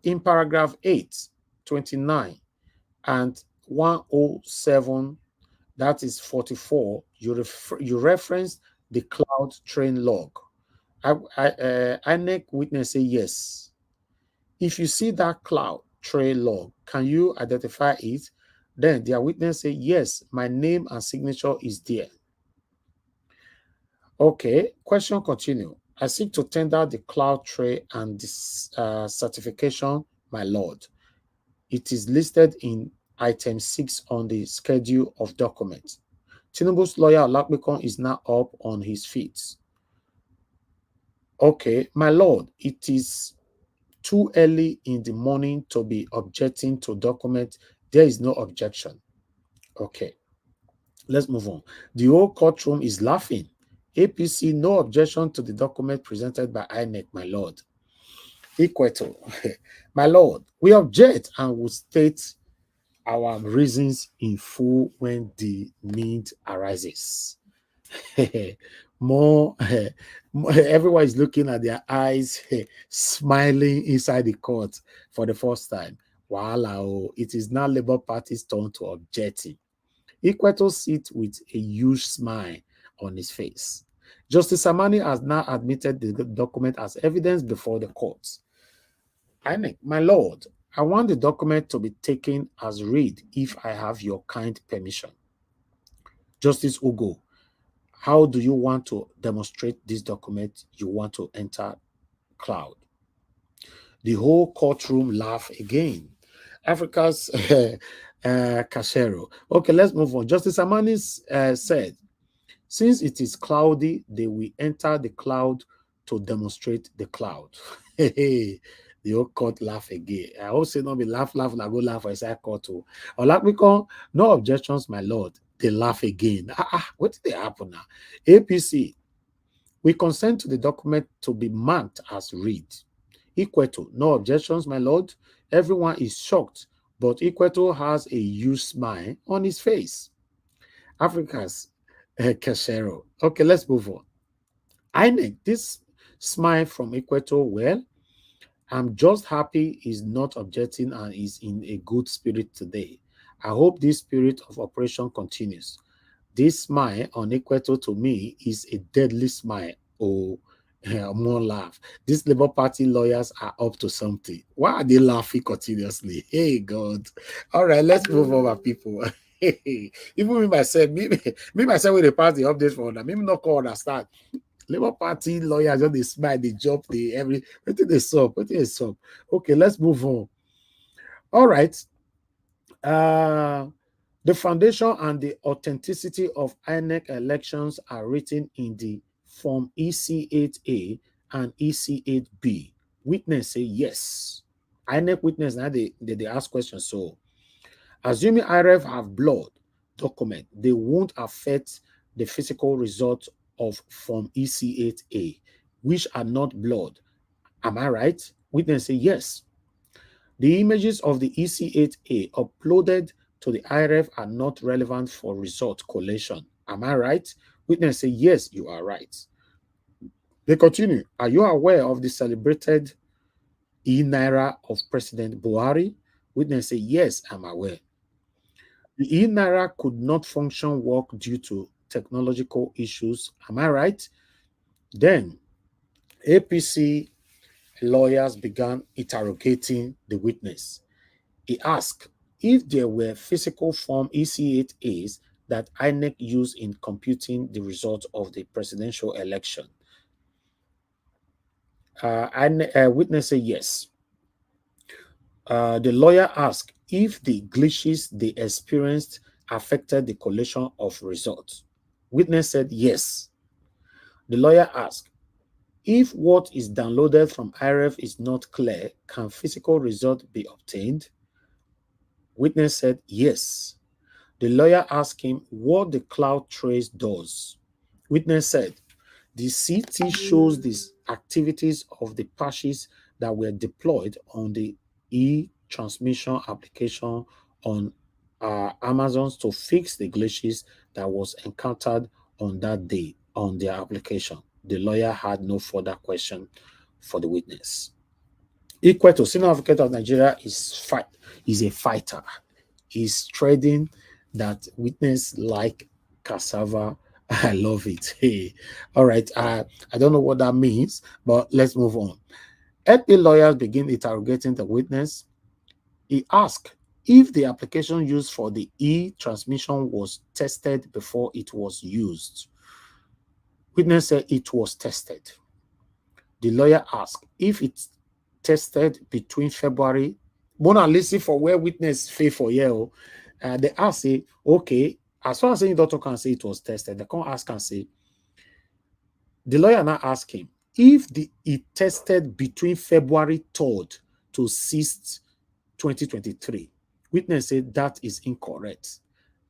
Speaker 1: In paragraph 8, 29, and 107, that is 44, you reference the cloud train log. INEC witness say yes. If you see that cloud train log, can you identify it? Then their witness say, yes, my name and signature is there. Okay, question continue. I seek to tender the cloud tray and this certification, my lord. It is listed in item 6 on the schedule of documents. Tinubu's lawyer Olakmikon is now up on his feet. Okay, my lord, it is too early in the morning to be objecting to document. There is no objection. Okay, let's move on. The whole courtroom is laughing. APC, no objection to the document presented by INEC, my lord. Equator, my lord, we object and will state our reasons in full when the need arises. more, everyone is looking at their eyes, smiling inside the court for the first time. Wow, it is now Labour Party's turn to object. Equator sits with a huge smile on his face. Justice Amani has now admitted the document as evidence before the court. INEC, my lord, I want the document to be taken as read if I have your kind permission. Justice Ugo, how do you want to demonstrate this document you want to enter cloud? The whole courtroom laugh again. Africa's Cachero. Okay, let's move on. Justice Amani said, since it is cloudy, they will enter the cloud to demonstrate the cloud. The whole court laugh again. I also not be laugh, and I go laugh for a side court too. Olakmikon, no objections, my lord. They laugh again. What did they happen now? APC, we consent to the document to be marked as read. Equator, no objections, my lord. Everyone is shocked, but Equator has a huge smile on his face. Africa's Cachero. Okay, let's move on. INEC, this smile from Equator, well, I'm just happy he's not objecting and is in a good spirit today. I hope this spirit of operation continues. This smile on Equator to me is a deadly smile. Oh, more laugh. These Labour Party lawyers are up to something. Why are they laughing continuously? Hey, God. All right, let's move over, people. Even me myself, me myself with the party updates for that. Maybe not call understand. Labour Party lawyers just they smile, they jump, they every what did they solve? What did they solve? Okay, let's move on. All right. The foundation and the authenticity of INEC elections are written in the Form EC8A and EC8B. Witness say yes. INEC witness now they ask questions. So, assuming IRF have blood document, they won't affect the physical result of Form EC8A, which are not blood. Am I right? Witness say yes. The images of the EC8A uploaded to the IRF are not relevant for result collation. Am I right? Witness say yes, you are right. They continue. Are you aware of the celebrated e-Naira of President Buhari? Witness say yes, I'm aware. The e-Naira could not function work due to technological issues. Am I right? Then APC lawyers began interrogating the witness. He asked if there were physical form EC8As that INEC used in computing the result of the presidential election. Witness said yes. The lawyer asked if the glitches they experienced affected the collation of results. Witness said yes. The lawyer asked, if what is downloaded from IRF is not clear, can physical result be obtained? Witness said yes. The lawyer asked him what the cloud trace does. Witness said, the CT shows the activities of the patches that were deployed on the e-transmission application on Amazon to fix the glitches that was encountered on that day on their application. The lawyer had no further question for the witness. Equal to Senior Advocate of Nigeria is a fighter. He's trading that witness like cassava. I love it. Hey, all right. I don't know what that means, but let's move on. FP lawyers begin interrogating the witness. He asked if the application used for the e-transmission was tested before it was used. Witness said it was tested. The lawyer asked if it's tested between February. Mona listen for where witness fail for you. They ask say, okay, as far as any doctor can say it was tested, they can't ask and say. The lawyer now asked him if it tested between February 3rd to 6th, 2023. Witness said that is incorrect.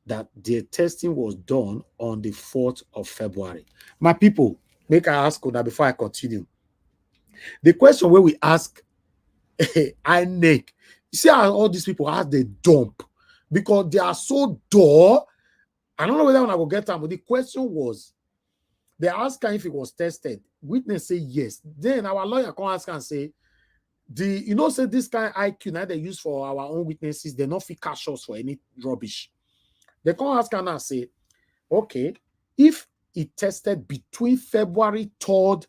Speaker 1: That the testing was done on the 4th of February. My people, make I ask that before I continue. The question where we ask INEC, you see how all these people have the dump because they are so dull. I don't know whether I will get them, but the question was, they asked her if it was tested. Witness say yes. Then our lawyer can ask and say, say this kind of IQ now they use for our own witnesses, they not fit cash us for any rubbish. They can ask and say, okay, if it tested between February 3rd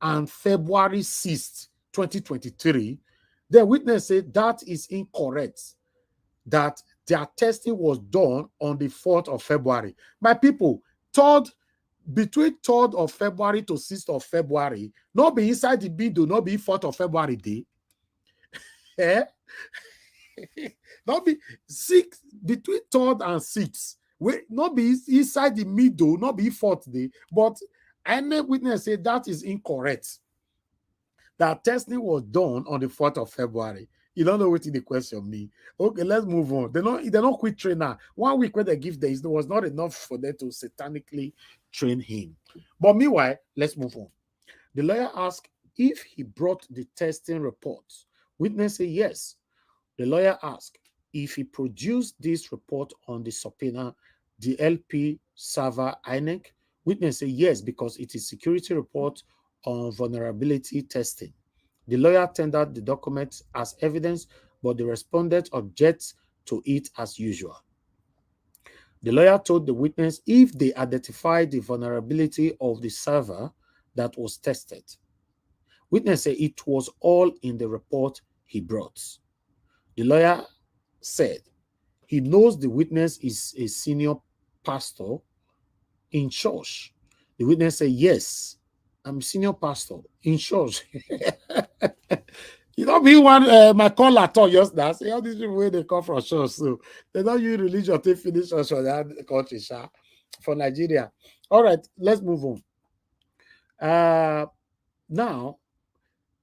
Speaker 1: and February 6th, 2023, the witness said that is incorrect, that their testing was done on the 4th of February. My people, between 3rd of February to 6th of February, not be inside the middle, not be 4th of February day. Eh? Not be 6, between 3rd and 6th. Not be inside the middle, not be 4th day. But any witness say that is incorrect. That testing was done on the 4th of February. You don't know what the question mean. Okay, let's move on. They're not quick trainer. 1 week when they give days, there was not enough for them to satanically train him. But meanwhile, let's move on. The lawyer asked if he brought the testing reports. Witness say yes. The lawyer asked if he produced this report on the subpoena, the LP server INEC. Witness say yes, because it is security report on vulnerability testing. The lawyer tendered the document as evidence, but the respondent objects to it as usual. The lawyer told the witness if they identified the vulnerability of the server that was tested. Witness said it was all in the report he brought. The lawyer said he knows the witness is a senior pastor in church. The witness said, yes, I'm senior pastor in church. You know, me one my call at all just that. Say all these people where they come from church, so they don't use religion to finish church for that country, for Nigeria. All right, let's move on. Now,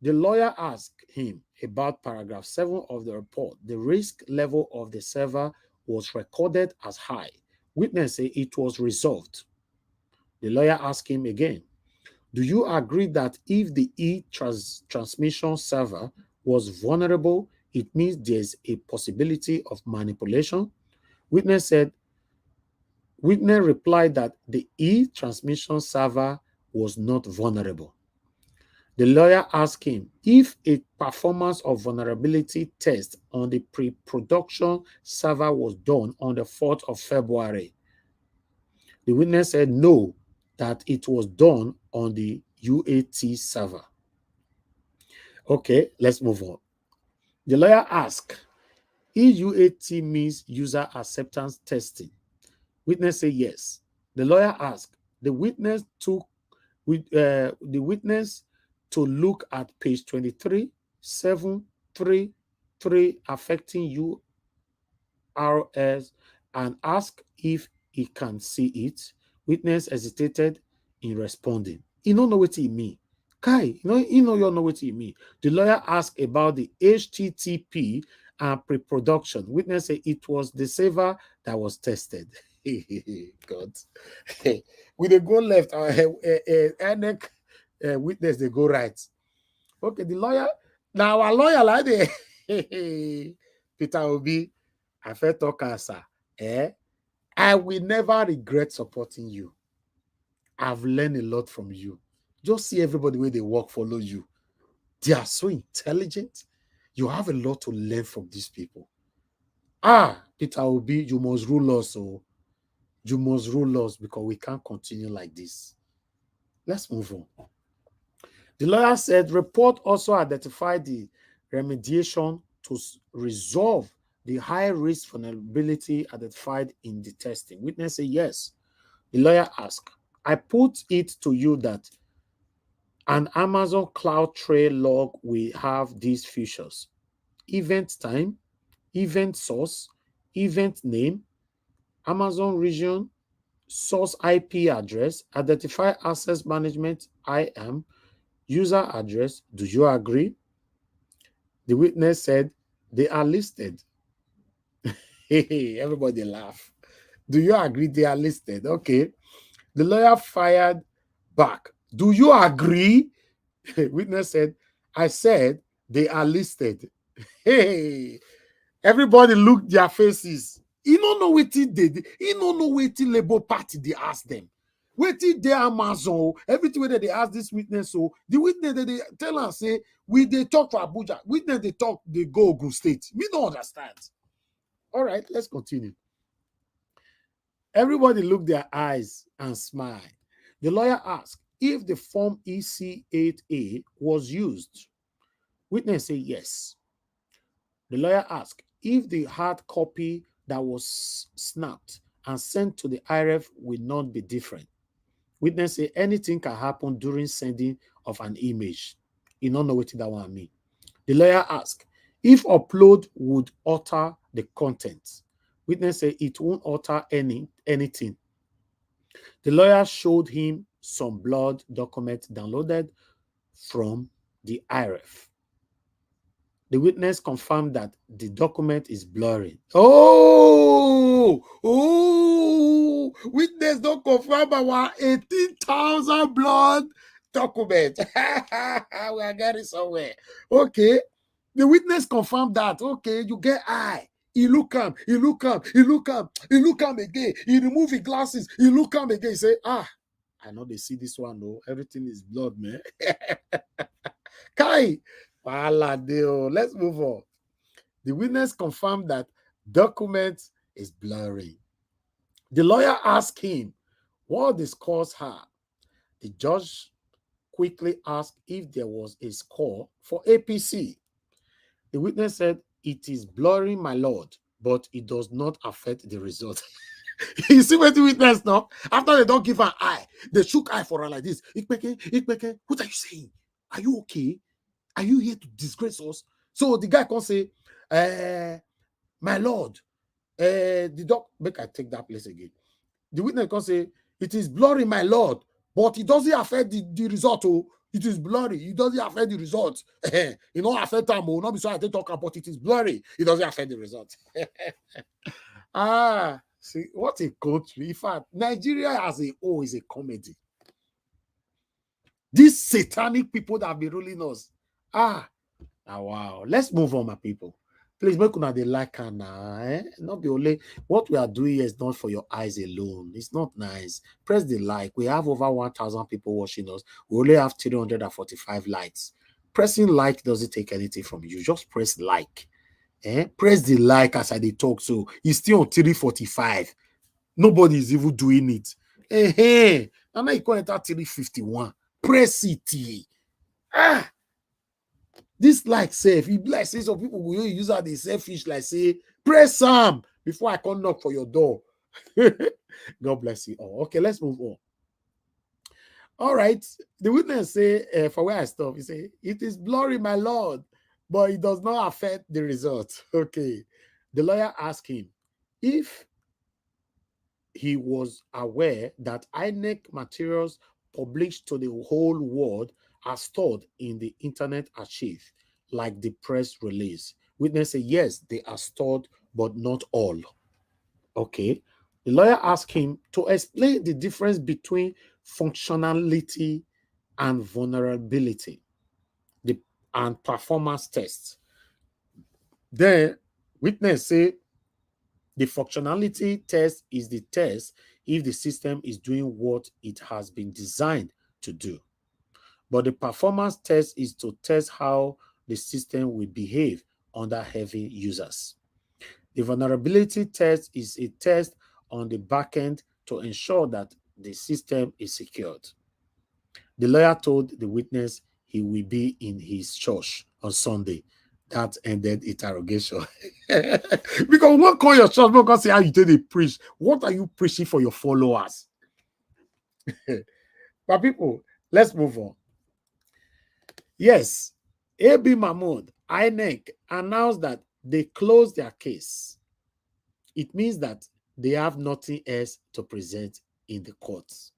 Speaker 1: the lawyer asked him about paragraph 7 of the report. The risk level of the server was recorded as high. Witness say it was resolved. The lawyer asked him again, do you agree that if the e-transmission server was vulnerable, it means there's a possibility of manipulation? Witness replied that the e-transmission server was not vulnerable. The lawyer asked him if a performance of vulnerability test on the pre-production server was done on the 4th of February. The witness said no, that it was done on the UAT server. Okay, let's move on. The lawyer asked if UAT means user acceptance testing. Witness said yes. The lawyer asked the witness to look at page 23, 7, 3, 3 affecting RS and asked if he can see it. Witness hesitated in responding. He don't know what he mean. Kai, you know what he mean. The lawyer asked about the HTTP and pre-production. Witness said it was the server that was tested. God. We they go left, INEC witness they go right. Okay, the lawyer, now our lawyer like the Peter Obi, I felt talk answer. I will never regret supporting you. I've learned a lot from you. Just see everybody where they work, follow you. They are so intelligent. You have a lot to learn from these people. Peter Obi, you must rule us. Oh, you must rule us because we can't continue like this. Let's move on. The lawyer said, report also identified the remediation to resolve the high-risk vulnerability identified in the testing. Witness said, yes. The lawyer asked, I put it to you that an Amazon Cloud Trail log will have these features: event time, event source, event name, Amazon region, source IP address, identify access management, IAM, user address. Do you agree? The witness said, they are listed. Hey, everybody laugh. Do you agree they are listed? Okay. The lawyer fired back. Do you agree? Witness said, I said they are listed. Hey, everybody looked their faces. You don't know what they did. You don't know what the Labour Party they asked them. Wait till they Amazon, everything that they ask this witness, so the witness that they tell us say we they talk to Abuja, witness they talk they go Ogun State. We don't understand. All right, let's continue. Everybody looked their eyes and smiled. The lawyer asked if the form EC8A was used. Witness say yes. The lawyer asked if the hard copy that was snapped and sent to the IRF will not be different. Witness say anything can happen during sending of an image. You don't know what that one mean. The lawyer asked if upload would alter the content. Witness say it won't alter anything. The lawyer showed him some blood document downloaded from the IRF. The witness confirmed that the document is blurry. Witness don't confirm our 18,000 blood document. We are getting somewhere. Okay. The witness confirmed that. Okay, you get eye. He look him again. He remove his glasses. He look him again. He say, I know they see this one, no. Everything is blood, man. Kai. Let's move on. The witness confirmed that document is blurry. The lawyer asked him what discussed her. The judge quickly asked if there was a score for APC. The witness said, it is blurry, my lord, but it does not affect the result. You see what the witness now? After they don't give an eye, they shook eye for her like this. Ikpeke, what are you saying? Are you okay? Are you here to disgrace us? So the guy can say, my lord, make I take that place again. The witness can say, it is blurry, my lord, but it doesn't affect the result. Oh, it is blurry. It doesn't affect the result. It don't affect them. Oh, not be so I talk about it is blurry. It doesn't affect the result. See what a country. In fact, Nigeria as a whole is a comedy. These satanic people that have been ruling us. Wow. Let's move on, my people. Please make una the like and not be only what we are doing here is not for your eyes alone. It's not nice. Press the like. We have over 1,000 people watching us. We only have 345 likes. Pressing like doesn't take anything from you. Just press like. Press the like as I dey talk. So it's still on 345. Nobody is even doing it. And now you call it at 351. Press it. This like say if you like say some people will use how they selfish like say press some before I come knock for your door. God bless you all. Okay, let's move on. All right, the witness say for where I stop, he say it is blurry, my lord, but it does not affect the result. Okay, the lawyer asked him if he was aware that INEC materials published to the whole world are stored in the internet archive, like the press release. Witness say, yes, they are stored, but not all. Okay. The lawyer asked him to explain the difference between functionality and vulnerability and performance tests. Then witness say the functionality test is the test if the system is doing what it has been designed to do. But the performance test is to test how the system will behave under heavy users. The vulnerability test is a test on the back end to ensure that the system is secured. The lawyer told the witness he will be in his church on Sunday. That ended interrogation. Because what call your church because say how you did it preach. What are you preaching for your followers? But people, let's move on. Yes, AB Mahmoud, INEC announced that they closed their case. It means that they have nothing else to present in the courts.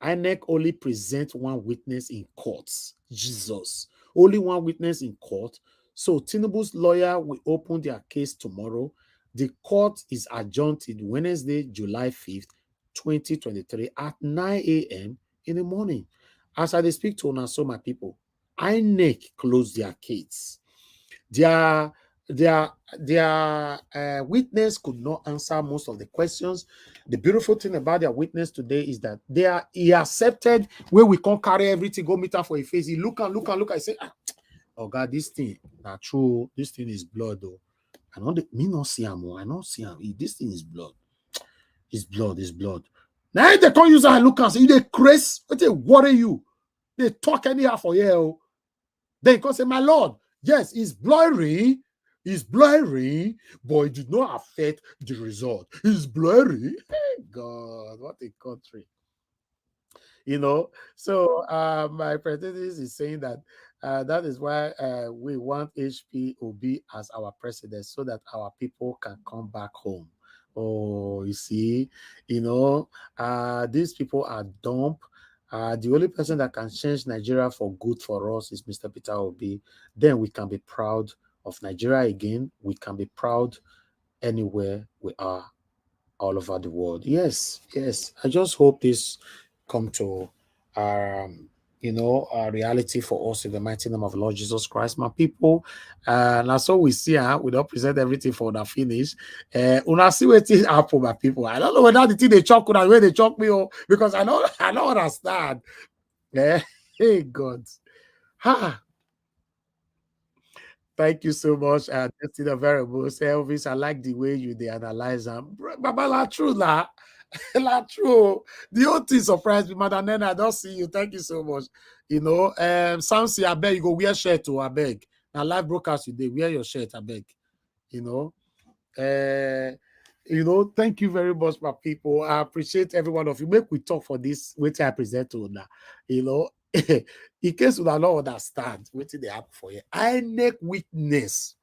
Speaker 1: INEC only present one witness in courts. Jesus. Only one witness in court. So Tinubu's lawyer will open their case tomorrow. The court is adjourned till Wednesday, July 5th, 2023 at 9 a.m. in the morning. As I speak to una, so my people, INEC closed their case. Their witness could not answer most of the questions. The beautiful thing about their witness today is that he accepted where we can't carry everything, go meet her for a face. He look. I say, oh God, this thing not true. This thing is blood, though. I know me not see him. I not see him. This thing is blood. It's blood. Now they can't use her look and say, they crazy. What they worry you? They talk anyhow for you. Then he can say, my Lord, yes, it's blurry, but it did not affect the result. It's blurry. God, what a country. You know, so my president is saying that that is why we want HPOB as our president so that our people can come back home. Oh, you see, you know, these people are dumb. The only person that can change Nigeria for good for us is Mr. Peter Obi. Then we can be proud of Nigeria again. We can be proud anywhere we are all over the world. Yes. I just hope this come to a reality for us in the mighty name of Lord Jesus Christ, my people. And so we see we don't present everything for the finish. Una see what is happen, my people. I don't know whether the thing they choke or where they choke me, because I don't understand. Hey God. Thank you so much. That's the variable. Elvis, I like the way you analyze them. Baba, la true, la. La true. The whole thing surprised me, Madam Nena. I don't see you. Thank you so much. You know, Samsi, I beg you go wear shirt to I beg. Now live broadcast today, wear your shirt, I beg. You know, thank you very much, my people. I appreciate every one of you. Make we talk for this. Wait till I present to now. You know, in case you don't understand, wait till they happen for you. INEC witness.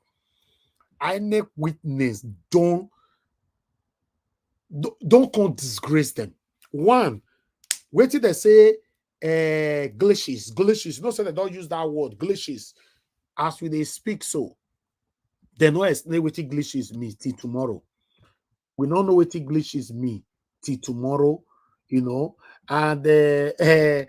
Speaker 1: Don't come disgrace them. One, wait till they say glitches. You know, so they don't use that word, glitches. As when they speak so, they know explain what glitches means till tomorrow. We don't know what glitches mean till tomorrow, you know. And their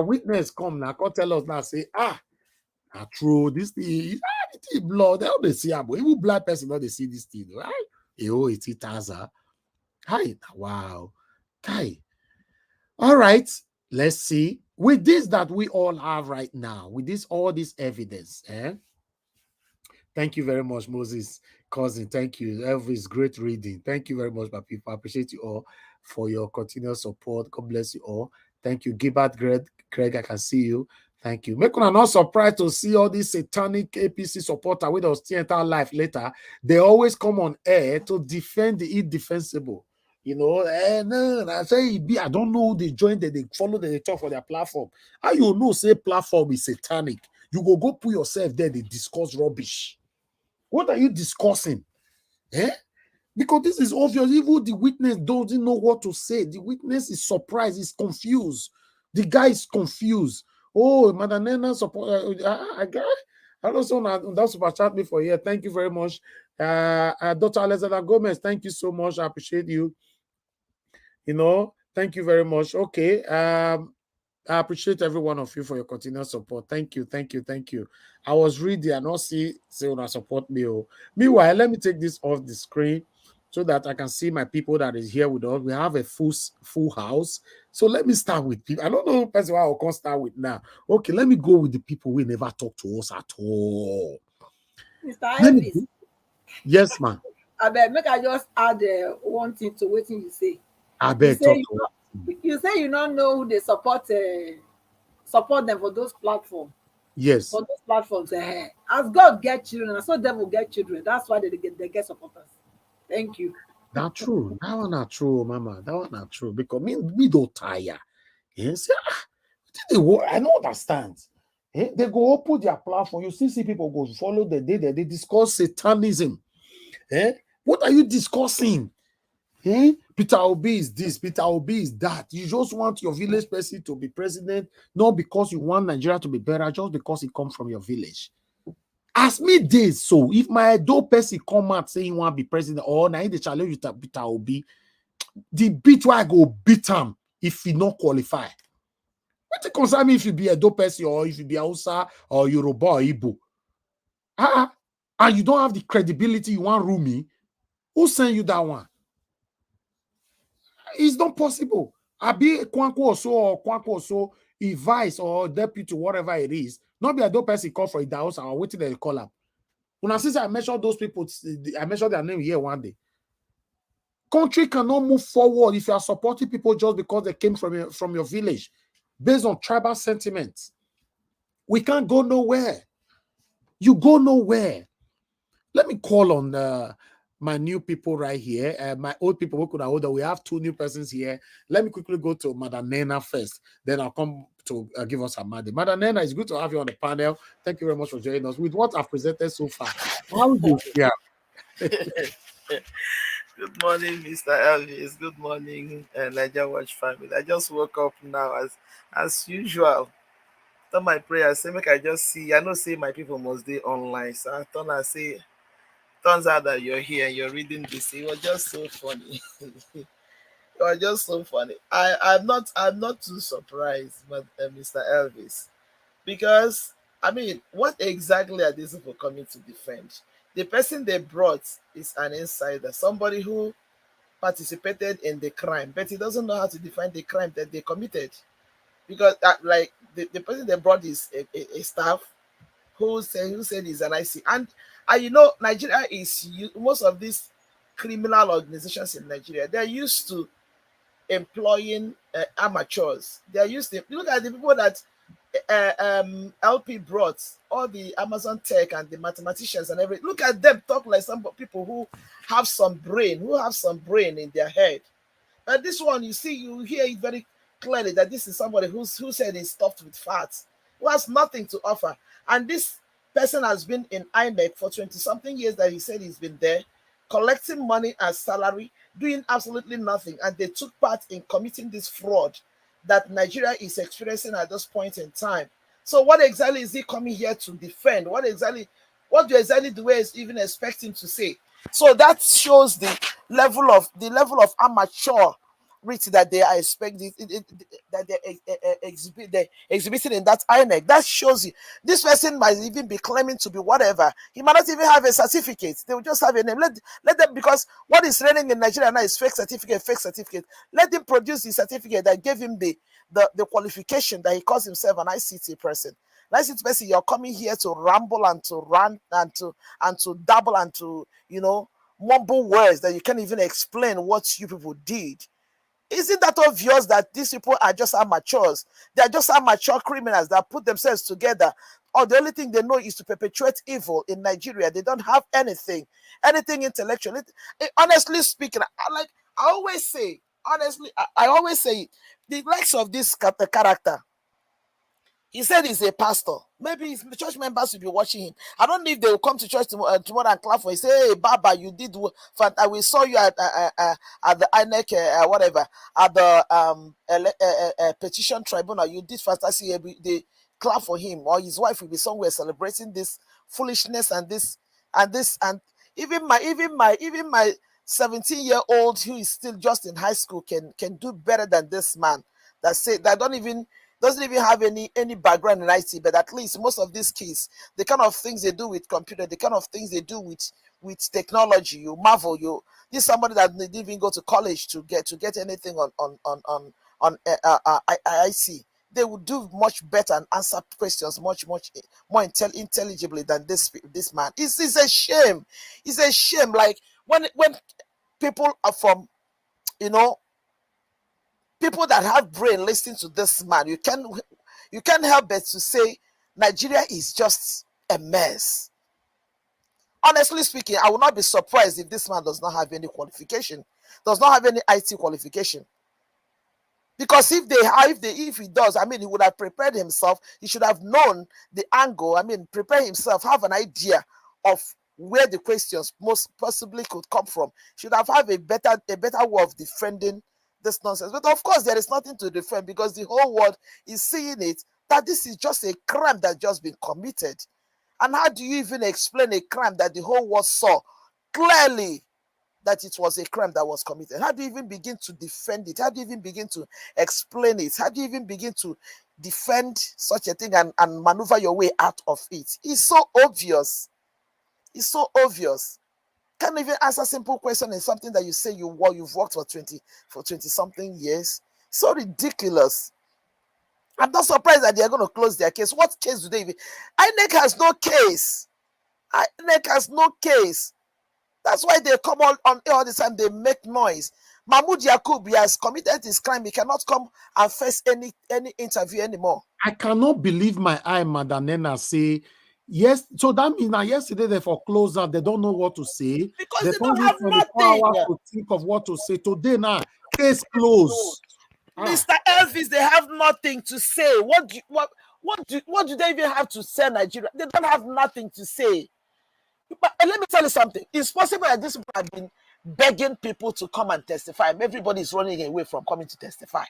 Speaker 1: witness come now, come tell us now, say, not true, this thing, it's blood. They don't see but even black person don't they see this thing, right? It's Taza. Hi, wow. Hi. All right, let's see. With this that we all have right now, with all this evidence, thank you very much, Moses Cousin. Thank you. Elvis, great reading. Thank you very much, my people. I appreciate you all for your continuous support. God bless you all. Thank you. Gilbert, Craig, I can see you. Thank you. Make una not surprised to see all these satanic APC supporters with us entire life later. They always come on air to defend the indefensible. You know, no, I say I don't know they join, they follow, they talk for their platform. How you know say platform is satanic? You go put yourself there, they discuss rubbish. What are you discussing? Because this is obvious. Even the witness doesn't know what to say. The witness is surprised, he's confused. The guy is confused. Oh, Madam Nena support. I also that super chat me for here. Thank you very much. Dr. Alexander Gomez, thank you so much. I appreciate you. Thank you very much. Okay. I appreciate every one of you for your continued support. Thank you, thank you, thank you. I was reading and not say when support me. Meanwhile, let me take this off the screen so that I can see my people that is here with us. We have a full house. So let me start with people. I don't know person I can start with now. Okay, let me go with the people who never talk to us at all.
Speaker 8: Mr. Elvis.
Speaker 1: Yes, ma'am.
Speaker 8: I bet make I just add one thing to what you say.
Speaker 1: I bet
Speaker 8: you say you don't know who they support them for those platforms.
Speaker 1: Yes.
Speaker 8: For those platforms, as God get children, so devil get children. That's why they get supporters. Thank you.
Speaker 1: That's true. That one not true, Mama. That one not true because me don't tire. Yes, I don't understand. They go open their platform. You see people go follow the day that they discuss satanism. What are you discussing? Peter Obi is this, Peter Obi is that. You just want your village person to be president, not because you want Nigeria to be better, just because it comes from your village. As me days, so if my Edo person come out saying he want to be president, or now they challenge with Peter Obi, the beat where I go beat him if he not qualify. What it concern me if you be Edo person or if you be Hausa or Yoruba or Igbo? And you don't have the credibility you want rule me? Who send you that one? It's not possible. I be Kwanko or so, a vice or deputy, whatever it is. Not be a dope person call for a house or waiting they call up. When I say I mention those people, I mention their name here one day. Country cannot move forward if you are supporting people just because they came from your village, based on tribal sentiments. We can't go nowhere. You go nowhere. Let me call on my new people right here. My old people who could have older. We have two new persons here. Let me quickly go to Madam Nena first. Then I'll come to give us a Madam. Madam Nena, it's good to have you on the panel. Thank you very much for joining us. With what I've presented so far, how do you feel?
Speaker 11: Good morning, Mr. Elvis. Good morning, Niger Watch family. I just woke up now as usual. Done my prayer. Say make I just see. I know say my people must be online. So I thought I say turns out that you're here and you're reading this. It was just so funny. It was just so funny. I'm not too surprised, but Mr. Elvis, because I mean, what exactly are these people coming to defend? The person they brought is an insider, somebody who participated in the crime, but he doesn't know how to define the crime that they committed. Because like the person they brought is a staff who said he's an IC. And you know, Nigeria is most of these criminal organizations in Nigeria, they're used to employing amateurs. They're used to look at the people that LP brought, all the Amazon tech and the mathematicians and everything. Look at them talk like some people who have some brain in their head. But this one, you see, you hear it very clearly that this is somebody who said he's stuffed with fats, who has nothing to offer. And this person has been in INEC for 20-something years that he said he's been there, collecting money as salary, doing absolutely nothing. And they took part in committing this fraud that Nigeria is experiencing at this point in time. So what exactly is he coming here to defend? What do exactly do we even expect him to say? So that shows the level of amateur that they are expecting, that they exhibiting in that INEC. That shows you this person might even be claiming to be whatever. He might not even have a certificate. They will just have a name. Let them, because what is reigning in Nigeria now is fake certificate. Let him produce the certificate that gave him the qualification that he calls himself an ICT person. An ICT person, you're coming here to ramble and to rant and to dabble and to mumble words that you can't even explain what you people did. Isn't that obvious that these people are just amateurs? They are just amateur criminals that put themselves together. Or the only thing they know is to perpetuate evil in Nigeria. They don't have anything intellectual. Honestly speaking, I always say, the likes of this character, He said he's a pastor. Maybe his church members will be watching him. I don't know if they will come to church tomorrow and clap for him. Say, hey, Baba, you did. We saw you at the INEC, whatever, at the petition tribunal. You did fantastic. They clap for him, or his wife will be somewhere celebrating this foolishness and even my 17-year-old who is still just in high school can do better than this man that doesn't even have any background in IT, but at least most of these kids, the kind of things they do with computer, the kind of things they do with technology, you marvel. This is somebody that didn't even go to college to get anything on IC. They would do much better and answer questions much more intelligibly than this man. It's a shame. It's a shame. Like when people are from, people that have brain listening to this man, you can't help but to say Nigeria is just a mess. Honestly speaking, I will not be surprised if this man does not have any qualification, does not have any IT qualification. Because if he does, I mean, he would have prepared himself. He should have known the angle. I mean, prepare himself, have an idea of where the questions most possibly could come from. Should have a better way of defending this nonsense. But of course, there is nothing to defend because the whole world is seeing it, that this is just a crime that just been committed. And how do you even explain a crime that the whole world saw clearly that it was a crime that was committed? How do you even begin to defend it? How do you even begin to explain it? How do you even begin to defend such a thing and maneuver your way out of it? It's so obvious. It's so obvious. Can't even answer simple question in something that you say you've worked for 20 something years. So ridiculous. I'm not surprised that they're going to close their case. What case do they even? INEC has no case. INEC has no case. That's why they come on all the time. They make noise. Mahmoud Yakub, he has committed his crime. He cannot come and face any interview anymore.
Speaker 1: I cannot believe my eye, Madam Nena, say yes. So that means now yesterday they foreclosed that they don't know what to say.
Speaker 11: Because
Speaker 1: they
Speaker 11: don't have
Speaker 1: 24
Speaker 11: nothing
Speaker 1: hours to think of what to say. Today now, case closed.
Speaker 11: Mr. Elvis, they have nothing to say. What do they even have to say, Nigeria? They don't have nothing to say. But let me tell you something. It's possible that these people have been begging people to come and testify. Everybody is running away from coming to testify.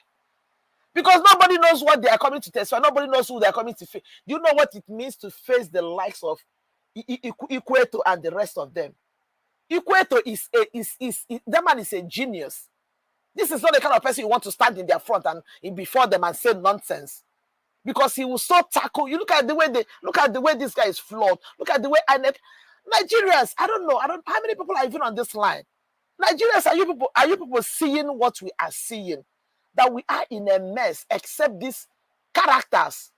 Speaker 11: Because nobody knows what they are coming to testify. Nobody knows who they are coming to face. Do you know what it means to face the likes of Equator and the rest of them? Equator that man is a genius. This is not the kind of person you want to stand in their front and before them and say nonsense. Because he will so tackle. You look at the way this guy is flawed. Look at the way Nigerians, I don't know. How many people are even on this line? Nigerians, are you people seeing what we are seeing? That we are in a mess, except these characters.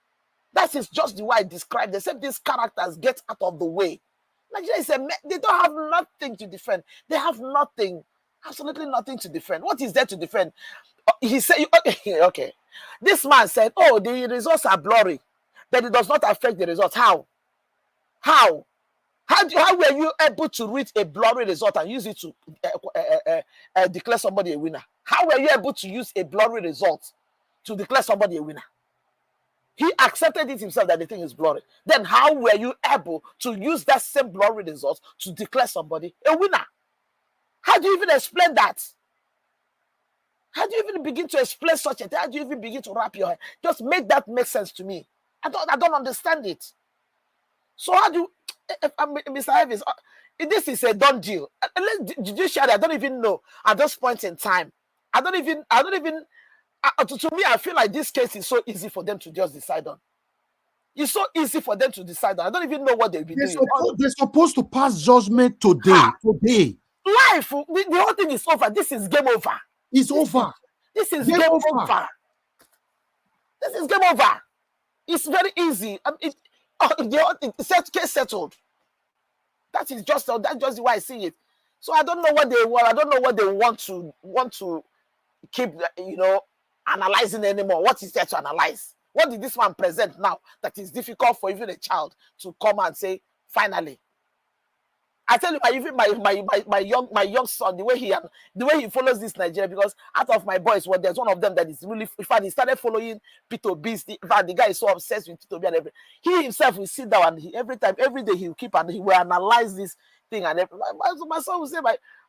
Speaker 11: That is just the way I described. Except these characters get out of the way. Nigeria is a mess. They don't have nothing to defend. They have nothing, absolutely nothing to defend. What is there to defend? He said, okay. This man said, oh, the results are blurry, but it does not affect the results. How were you able to read a blurry result and use it to declare somebody a winner? How were you able to use a blurry result to declare somebody a winner? He accepted it himself that the thing is blurry. Then how were you able to use that same blurry result to declare somebody a winner? How do you even explain that? How do you even begin to explain such a thing? How do you even begin to wrap your head? Just make that make sense to me. I don't understand it. So how do you, Mr. Evans, this is a done deal. Judiciary, I don't even know at this point in time. I don't even to me, I feel like this case is so easy for them to just decide on. It's so easy for them to decide on. I don't even know what they'll be doing.
Speaker 1: They're supposed to pass judgment today.
Speaker 11: Life, the whole thing is over. This is game over.
Speaker 1: It's over.
Speaker 11: This is game over. This is game over. It's very easy. The case settled. That's just the way I see it. So I don't know what they want. I don't know what they want to keep, analyzing anymore. What is there to analyze? What did this man present now that is difficult for even a child to come and say, finally? I tell you, my young son, the way he follows this Nigeria, because out of my boys, well, there's one of them that is really, in fact, he started following Peter Obi. In fact, the guy is so obsessed with Peter Obi and everything. He himself will sit down and every day he will keep and he will analyze this thing and everything. My son will say,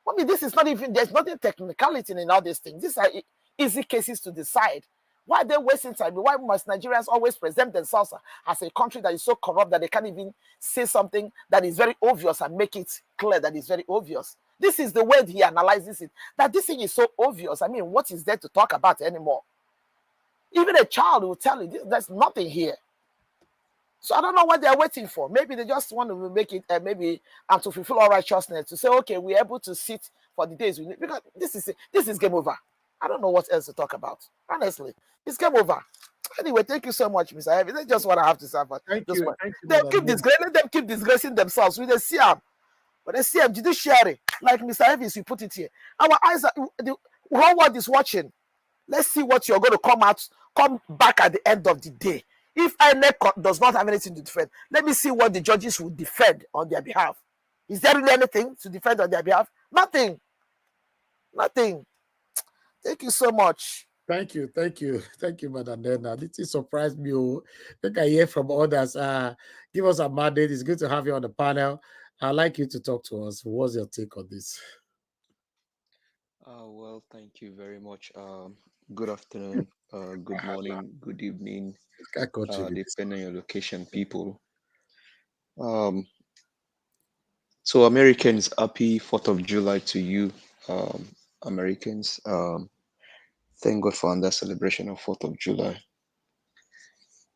Speaker 11: mommy, this is not even, there's nothing technicality in all these things. These are easy cases to decide. Why are they wasting time? Why must Nigerians always present themselves as a country that is so corrupt that they can't even say something that is very obvious and make it clear that it's very obvious? This is the way he analyzes it, that this thing is so obvious. I mean, what is there to talk about anymore? Even a child will tell you, there's nothing here. So I don't know what they're waiting for. Maybe they just want to make it, maybe, and to fulfill all righteousness, to say, okay, we're able to sit for the days we need. Because this is game over. I don't know what else to talk about. Honestly, it's game over. Anyway, thank you so much, Mr. Heavy. That's just what I have to say about this one. Let them keep disgracing themselves with the CM. But the CM, Judiciary, like Mr. Heavy, you put it here. Our eyes are, the whole world is watching. Let's see what you're going to come back at the end of the day. If INEC does not have anything to defend, let me see what the judges will defend on their behalf. Is there really anything to defend on their behalf? Nothing. Nothing. Thank you so much.
Speaker 1: Thank you, Madam Nena. This surprised me. I think I hear from others. Give us a mandate. It's good to have you on the panel. I'd like you to talk to us. What's your take on this?
Speaker 12: Well, thank you very much. Good afternoon, good morning, good evening, depending on your location, people. So Americans, happy 4th of July to you, Americans. Thank God for that celebration of 4th of July.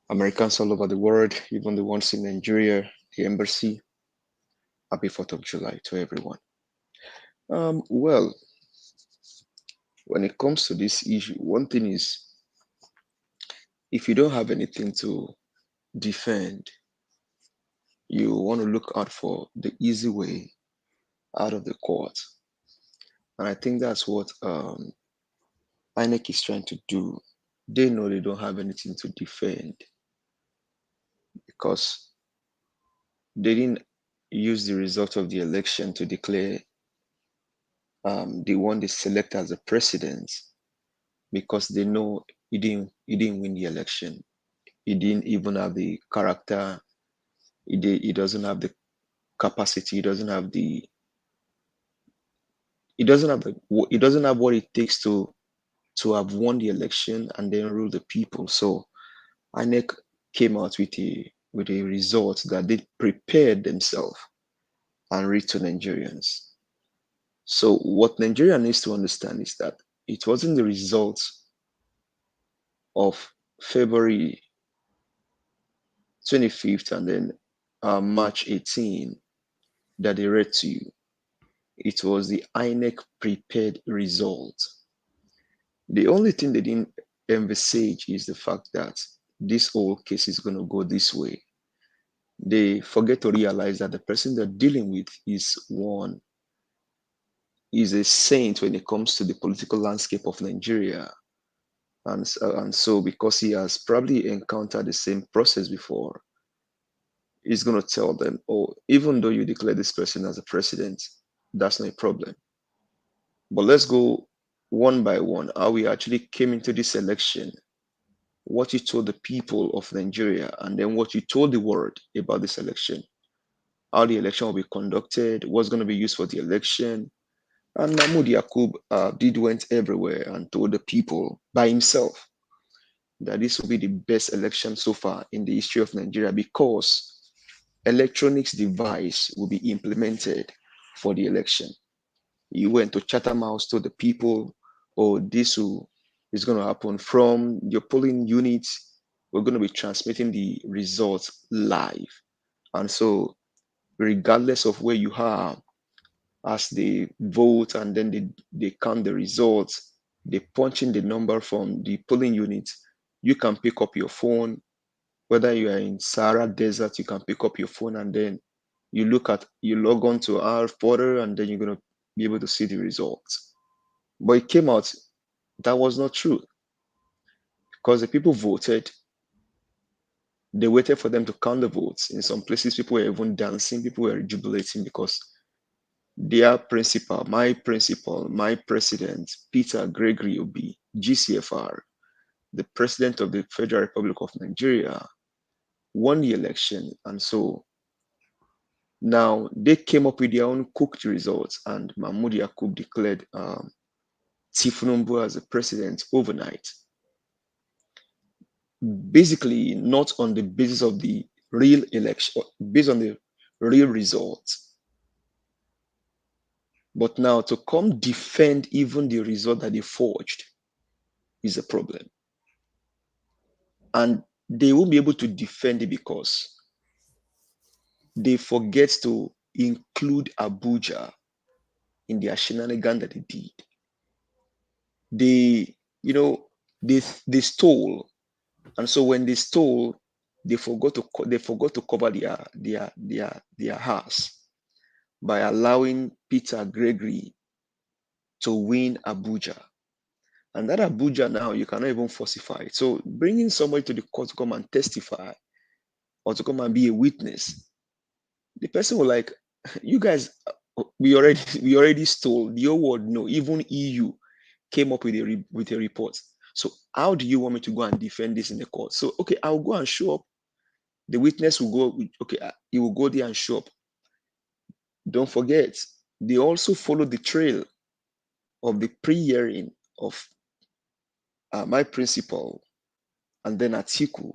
Speaker 12: Americans all over the world, even the ones in Nigeria, the embassy, happy 4th of July to everyone. Well, when it comes to this issue, one thing is, if you don't have anything to defend, you want to look out for the easy way out of the court. And I think that's what INEC is trying to do. They know they don't have anything to defend because they didn't use the result of the election to declare the one they select as the president, because they know he didn't win the election. He didn't even have the character. He doesn't have the capacity. He doesn't have what it takes to have won the election and then rule the people. So INEC came out with a result that they prepared themselves and read to Nigerians. So what Nigeria needs to understand is that it wasn't the results of February 25th and then March 18 that they read to you. It was the INEC prepared result. The only thing they didn't envisage is the fact that this whole case is going to go this way. They forget to realize that the person they're dealing with is a saint when it comes to the political landscape of Nigeria. And so because he has probably encountered the same process before, he's going to tell them, oh, even though you declare this person as a president, that's not a problem. But let's go one by one, how we actually came into this election, what you told the people of Nigeria, and then what you told the world about this election, how the election will be conducted, what's going to be used for the election. And Mahmoud Yakub went everywhere and told the people by himself that this will be the best election so far in the history of Nigeria, because electronics device will be implemented for the election. He went to Chatham House, told the people, oh, this is going to happen from your polling units. We're going to be transmitting the results live. And so regardless of where you are, as they vote and then they count the results, they punch in the number from the polling units, you can pick up your phone. Whether you are in Sahara Desert, you can pick up your phone and then you log on to our portal and then you're going to be able to see the results. But it came out that was not true, because the people voted. They waited for them to count the votes. In some places, people were even dancing, people were jubilating because their principal, my president, Peter Gregory Obi, GCFR, the president of the Federal Republic of Nigeria, won the election. And so now they came up with their own cooked results, and Mahmoud Yakub declared Tifnumbu as the president overnight. Basically, not on the basis of the real election, based on the real results. But now to come defend even the result that they forged is a problem. And they won't be able to defend it because they forget to include Abuja in their shenanigan that they did. They, they stole, and so when they stole, they forgot to cover their house by allowing Peter Gregory to win Abuja. And that Abuja now, you cannot even falsify it. So bringing somebody to the court to come and testify or to come and be a witness, the person will like, you guys, we already stole. The whole world know. Even EU came up with a report. So how do you want me to go and defend this in the court? So okay, I'll go and show up. The witness will go. Okay, he will go there and show up. Don't forget, they also followed the trail of the pre-hearing of my principal and then Atiku.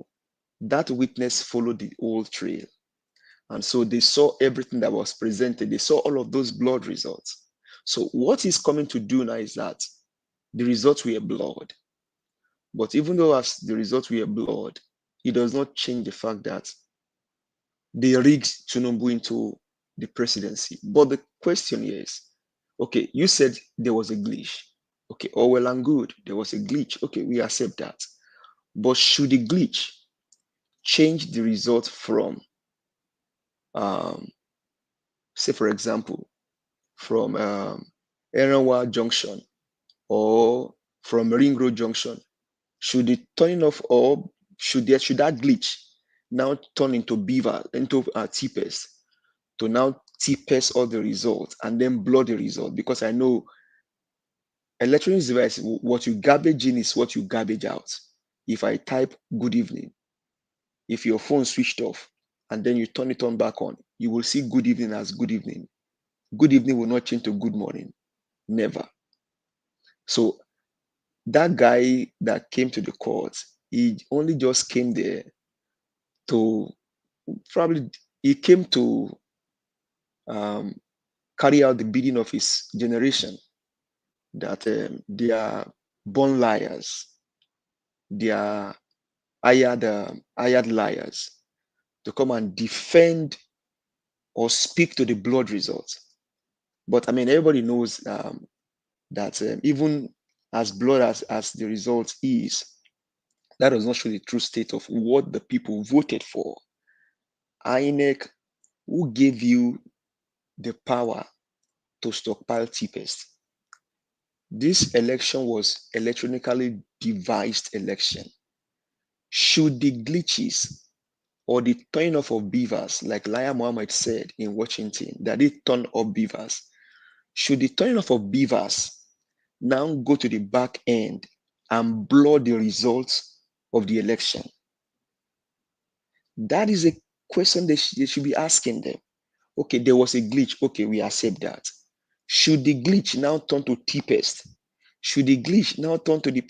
Speaker 12: That witness followed the old trail. And so they saw everything that was presented. They saw all of those blood results. So what he's coming to do now is that the results were blood. But even though as the results were blood, it does not change the fact that they rigged Tinubu into the presidency. But the question is, okay, you said there was a glitch. Okay, all well and good. There was a glitch. Okay, we accept that. But should the glitch change the result from, say for example, from Erenwa Junction or from Ring Road Junction, should the turning off or should that glitch now turn into TPS to now TPS all the results and then blur the result? Because I know electronic device, what you garbage in is what you garbage out. If I type good evening, if your phone switched off and then you turn it on back on, you will see good evening as good evening. Good evening will not change to good morning. Never. So that guy that came to the court, he only just came there to he came to carry out the bidding of his generation, that they are born liars, they are hired liars, to come and defend or speak to the blood results. But I mean, everybody knows that even as blood as the result is, that does not show the true state of what the people voted for. INEC, who gave you the power to stockpile cheapest? This election was electronically devised election. Should the glitches or the turn off of beavers, like Laya Mohammed said in Washington, that they turn off beavers, should the turning off of beavers now go to the back end and blur the results of the election? That is a question they should be asking them. Okay, there was a glitch. Okay, we accept that. Should the glitch now turn to TPest? Should the glitch now turn to the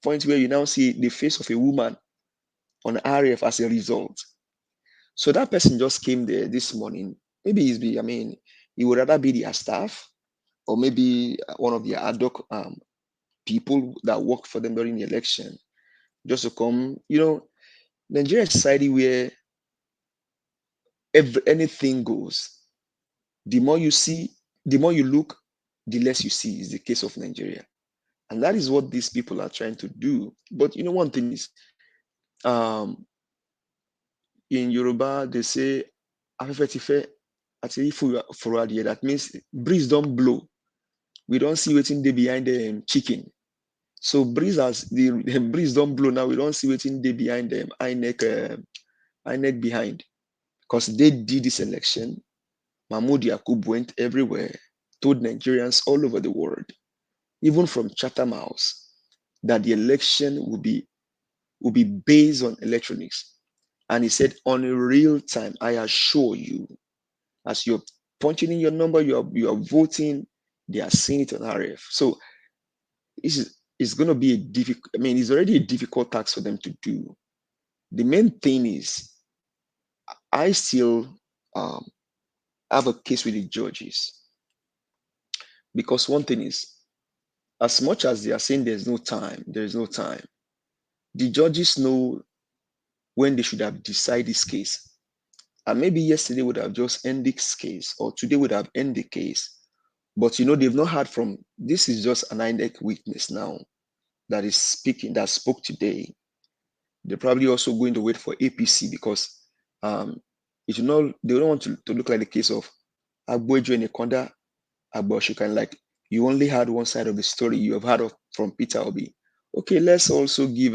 Speaker 12: point where you now see the face of a woman on RF as a result? So that person just came there this morning. Maybe he would rather be their staff, or maybe one of the ad hoc people that worked for them during the election, just to come. Nigeria society where anything goes. The more you see, the more you look, the less you see, is the case of Nigeria. And that is what these people are trying to do. But one thing is, in Yoruba, they say, that means breeze don't blow. We don't see waiting there behind the chicken. So breeze the breeze don't blow now. We don't see waiting there behind them. INEC behind, because they did this election Mahmoud Yakub went everywhere, told Nigerians all over the world, even from Chatham House, that the election will be based on electronics. And he said, on a real time, I assure you, as you're punching in your number, you are voting, they are seeing it on RF. So it's going to be a difficult, I mean, it's already a difficult task for them to do. The main thing is, I still have a case with the judges. Because one thing is, as much as they are saying there is no time, the judges know when they should have decided this case. And maybe yesterday would have just ended this case, or today would have ended the case. But they've not heard from, this is just an INEC witness now that is speaking, that spoke today. They're probably also going to wait for APC because they don't want to look like the case of Agbojo and Ekonda Agboshikan, like you only had one side of the story you have heard of from Peter Obi. Okay, let's also give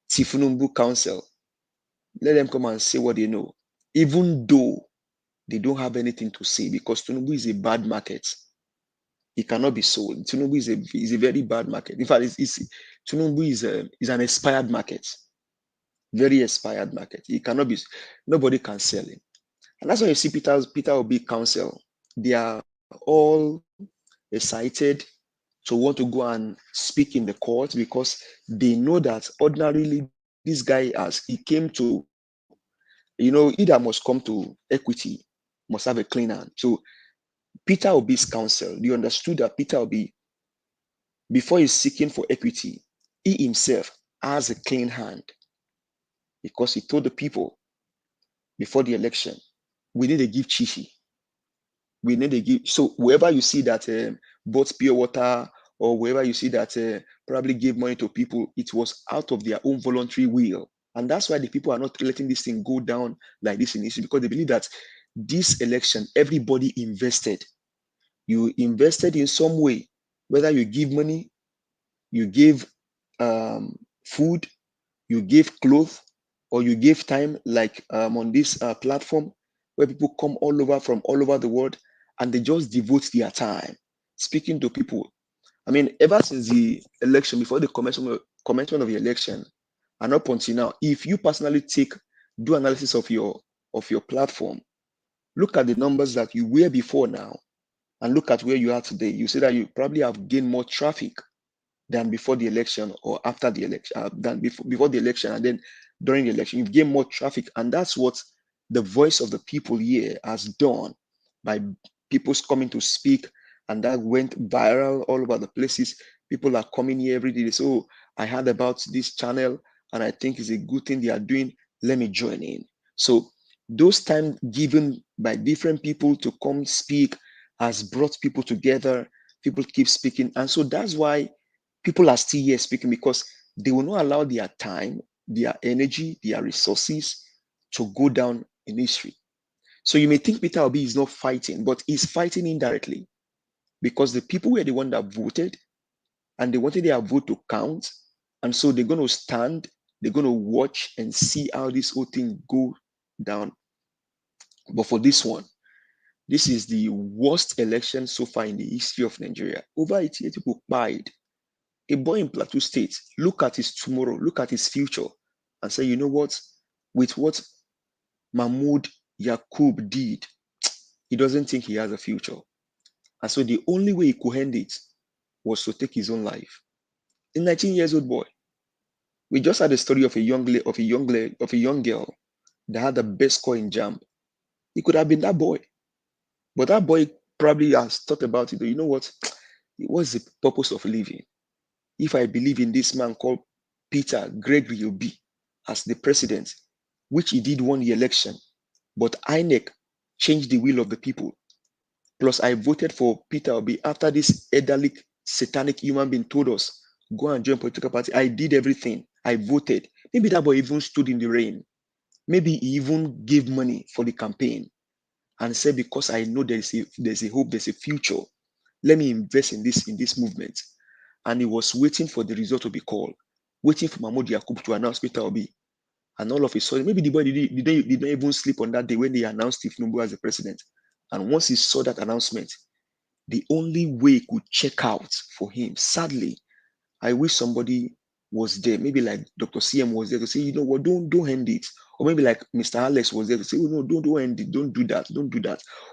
Speaker 12: Tifunumbu counsel. Let them come and say what they know, even though they don't have anything to say, because Tinubu is a bad market. It cannot be sold. Tinubu is a very bad market. In fact, Tinubu is an expired market, very expired market. It cannot be. Nobody can sell it, and that's why you see Peter Obi counsel. They are all excited to want to go and speak in the court because they know that ordinarily this guy, as he came to, either must come to equity, must have a clean hand. So Peter Obi's counsel, they understood that Peter Obi, before he's seeking for equity, he himself has a clean hand because he told the people before the election, we need to give Chichi. We need to give. So wherever you see that bought pure water, or wherever you see that probably gave money to people, it was out of their own voluntary will. And that's why the people are not letting this thing go down like this in history, because they believe that this election, everybody invested. You invested in some way, whether you give money, you give food, you give clothes, or you give time, like on this platform where people come from all over the world, and they just devote their time speaking to people. I mean, ever since the election, before the commencement of the election, and up until now, if you personally do analysis of your platform, look at the numbers that you were before now, and look at where you are today, you see that you probably have gained more traffic than before the election, or after the election, than before the election, and then during the election. You've gained more traffic, and that's what the voice of the people here has done by people coming to speak, and that went viral all over the places. People are coming here every day. They say, "Oh, I heard about this channel, and I think it's a good thing they are doing. Let me join in." So those time given by different people to come speak has brought people together. People keep speaking, and so that's why people are still here speaking, because they will not allow their time, their energy, their resources to go down in history. So you may think Peter Obi is not fighting, but he's fighting indirectly, because the people were the one that voted, and they wanted their vote to count. And so they're going to stand, they're going to watch and see how this whole thing go down. But for this one, this is the worst election so far in the history of Nigeria. Over 88 people died. A boy in Plateau State, look at his tomorrow, look at his future, and say, you know what? With what Mahmoud Yakub did, he doesn't think he has a future. And so the only way he could end it was to take his own life. A 19-year-old boy. We just had a story of a young girl that had the best score in JAMB. He could have been that boy. But that boy probably has thought about it. You know what? What's the purpose of living? If I believe in this man called Peter Gregory Obi as the president, which he did won the election, but INEC changed the will of the people. Plus, I voted for Peter Obi after this elderly, satanic human being told us, go and join political party. I did everything. I voted. Maybe that boy even stood in the rain. Maybe he even gave money for the campaign and said, because I know there's a hope, there's a future, let me invest in this movement. And he was waiting for the result to be called, waiting for Mahmoud Yakub to announce Peter Obi. And all of a sudden, maybe the boy did not even sleep on that day when they announced Tinubu as the president. And once he saw that announcement, the only way he could check out for him, sadly, I wish somebody was there, maybe like Dr. CM was there to say, you know what, don't end it. Or maybe like Mr. Alex was there to say, oh no, don't end it, don't do that.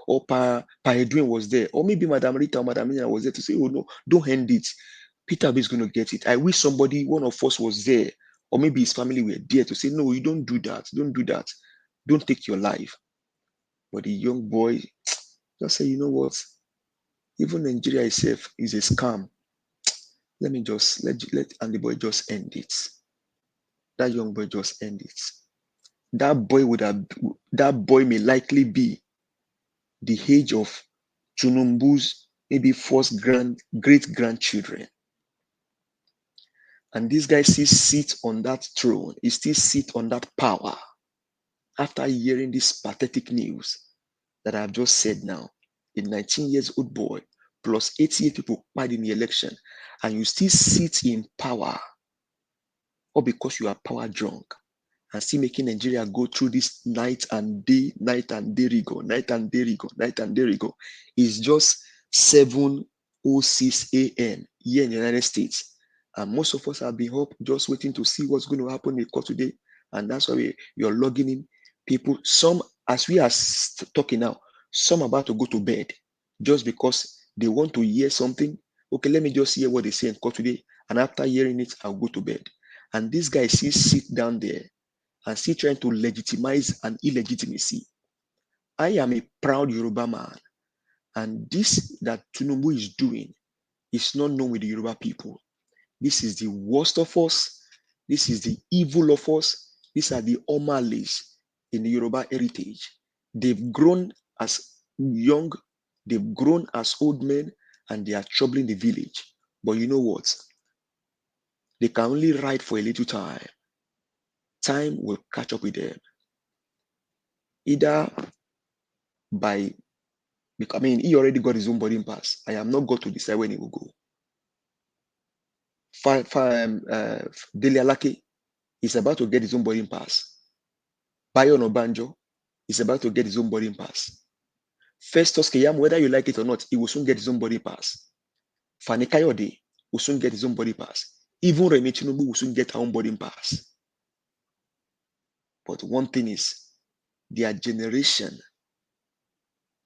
Speaker 12: Or Pa Edwin was there. Or maybe Madam Rita or Madam Nina was there to say, oh no, don't end it. Peter Obi is going to get it. I wish somebody, one of us was there, or maybe his family were there to say, no, you don't do that. Don't take your life. But the young boy just say, you know what? Even Nigeria itself is a scam. Let me just let and the boy just end it. That young boy just end it. That boy may likely be the age of Chunumbu's maybe first great grandchildren. And this guy still sits on that throne. He still sits on that power after hearing this pathetic news that I've just said now. A 19 years old boy plus 88 people died in the election, and you still sit in power, or because you are power drunk, and still making Nigeria go through this night and day rigor. It's just 7:06 a.m. here in the United States. And most of us have been up just waiting to see what's going to happen in the court today. And that's why you're logging in people. Some, as we are talking now, some are about to go to bed just because they want to hear something. Okay, let me just hear what they say in court today. And after hearing it, I'll go to bed. And this guy still sit down there and still trying to legitimize an illegitimacy. I am a proud Yoruba man. And this that Tinubu is doing is not known with the Yoruba people. This is the worst of us. This is the evil of us. These are the Omalis in the Yoruba heritage. They've grown as young, they've grown as old men, and they are troubling the village. But you know what? They can only ride for a little time. Time will catch up with them. Either by, I mean, he already got his own boarding pass. I am not going to decide when he will go. Dele Alake is about to get his own boarding pass. Bayo Obanjo is about to get his own boarding pass. Festus Keyam, whether you like it or not, he will soon get his own boarding pass. Fani Kayode will soon get his own boarding pass. Even Remi Tinubu will soon get her own boarding pass. But one thing is, their generation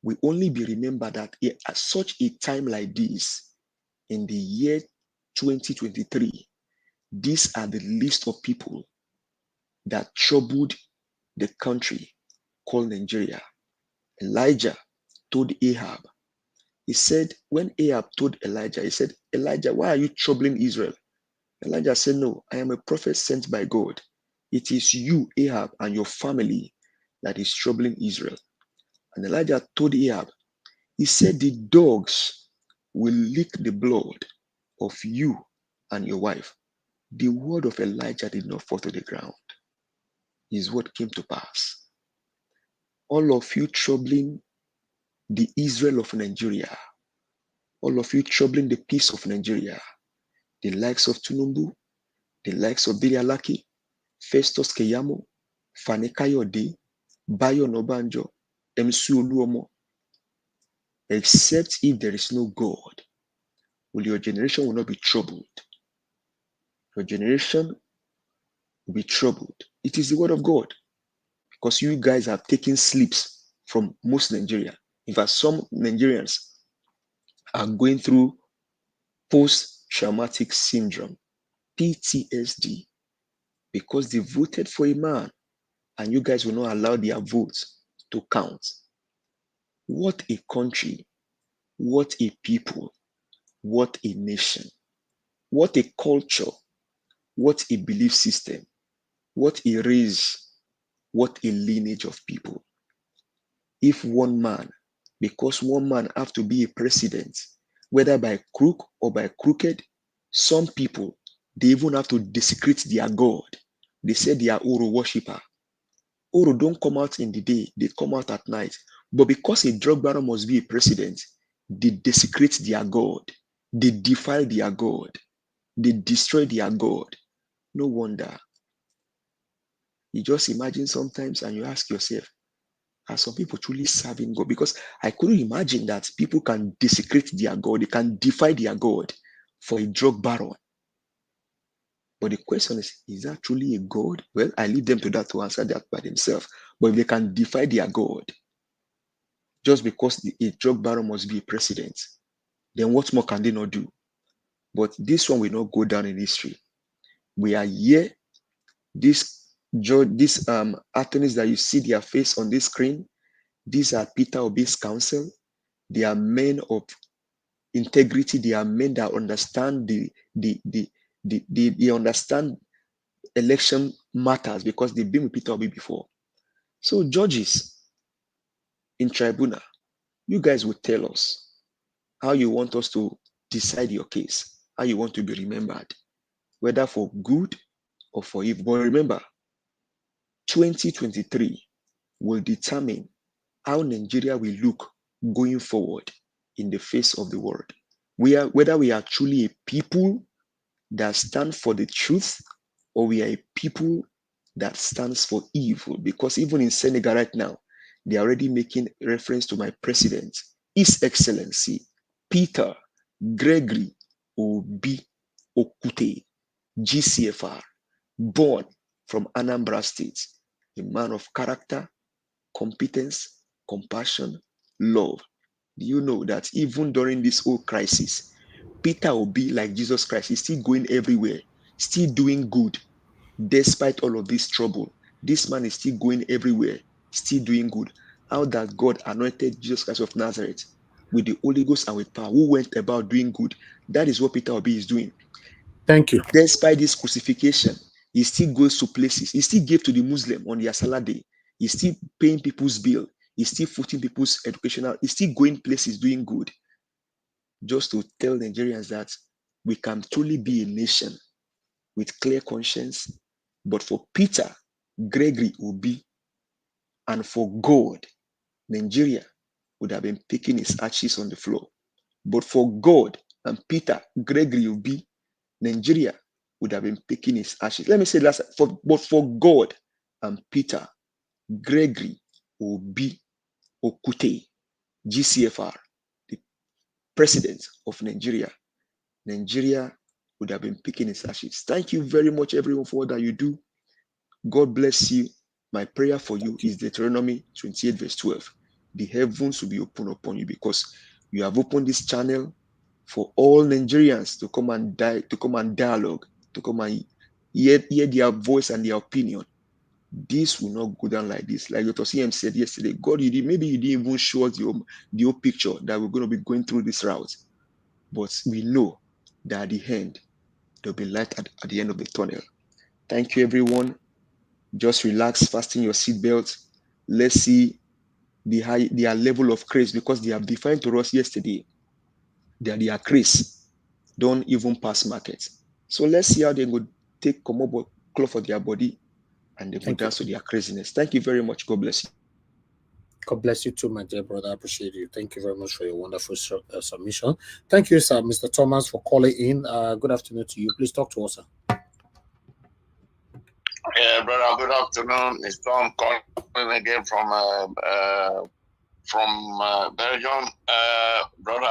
Speaker 12: will only be remembered at such a time like this, in the year 2023, these are the list of people that troubled the country called Nigeria. Elijah told Ahab, he said, when Ahab told Elijah, he said, Elijah, why are you troubling Israel? Elijah said, no, I am a prophet sent by God. It is you, Ahab, and your family that is troubling Israel. And Elijah told Ahab, he said, the dogs will lick the blood of you and your wife. The word of Elijah did not fall to the ground. His word came to pass. All of you troubling the Israel of Nigeria, all of you troubling the peace of Nigeria, the likes of Tinubu, the likes of Dele Alake, Festus Keyamo, Fani Kayode, Bayo Obanjo, MC Oluomo, except if there is no God, your generation will not be troubled. Your generation will be troubled. It is the word of God, because you guys have taken sleeps from most Nigeria. In fact, some Nigerians are going through post-traumatic syndrome, PTSD, because they voted for a man and you guys will not allow their votes to count. What a country, what a people, what a nation, what a culture, what a belief system, what a race, what a lineage of people. If one man, because one man have to be a president, whether by crook or by crooked, some people, they even have to desecrate their God. They say they are Oro worshiper. Oro don't come out in the day, they come out at night. But because a drug baron must be a president, they desecrate their God. They defile their God. They destroy their God. No wonder. You just imagine sometimes and you ask yourself, Are some people truly serving God? Because I couldn't imagine that people can desecrate their God, they can defy their God for a drug baron. But the question is that truly a God? Well, I leave them to that to answer that by themselves. But if they can defy their God just because a drug baron must be a president, then what more can they not do? But this one will not go down in history. We are here. These attorneys that you see their face on this screen, these are Peter Obi's counsel. They are men of integrity. They are men that understand they understand election matters because they've been with Peter Obi before. So judges in tribunal, you guys will tell us how you want us to decide your case, how you want to be remembered, whether for good or for evil. But remember, 2023 will determine how Nigeria will look going forward in the face of the world. Whether we are truly a people that stand for the truth or we are a people that stands for evil. Because even in Senegal right now, they are already making reference to my president, His Excellency Peter Gregory Obi Okute, GCFR, born from Anambra State, a man of character, competence, compassion, love. Do you know that even during this whole crisis, Peter Obi, like Jesus Christ, is still going everywhere, still doing good, despite all of this trouble. This man is still going everywhere, still doing good. How that God anointed Jesus Christ of Nazareth with the Holy Ghost and with power, who went about doing good. That is what Peter Obi is doing.
Speaker 1: Thank you.
Speaker 12: Despite this crucifixion, he still goes to places. He still gave to the Muslim on their Salah day. He's still paying people's bill. He's still footing people's educational. He's still going places doing good. Just to tell Nigerians that we can truly be a nation with clear conscience. But for Peter Gregory Obi and for God, Nigeria would have been picking his ashes on the floor. But for God and Peter Gregory Obi, Nigeria would have been picking his ashes. Let me say last, but for God and Peter Gregory Obi Okute, GCFR, the president of Nigeria, Nigeria would have been picking his ashes. Thank you very much, everyone, for all that you do. God bless you. My prayer for you is Deuteronomy 28, verse 12. The heavens will be opened upon you because you have opened this channel for all Nigerians to come and dialogue, to come and hear their voice and their opinion. This will not go down like this. Like Dr. CM said yesterday, God, maybe you didn't even show us the whole picture that we're going to be going through this route. But we know that at the end, there'll be light at the end of the tunnel. Thank you, everyone. Just relax, fasten your seatbelt. Let's see their level of grace, because they have defined to us yesterday that their grace don't even pass market. So let's see how they would take Komobo cloth for their body and they would dance to their craziness. Thank you very much. God bless you.
Speaker 1: God bless you too, my dear brother. I appreciate you. Thank you very much for your wonderful submission. Thank you, sir, Mr. Thomas, for calling in. Good afternoon to you. Please talk to us, sir.
Speaker 13: Yeah, brother, good afternoon. It's Tom calling again from Belgium. Brother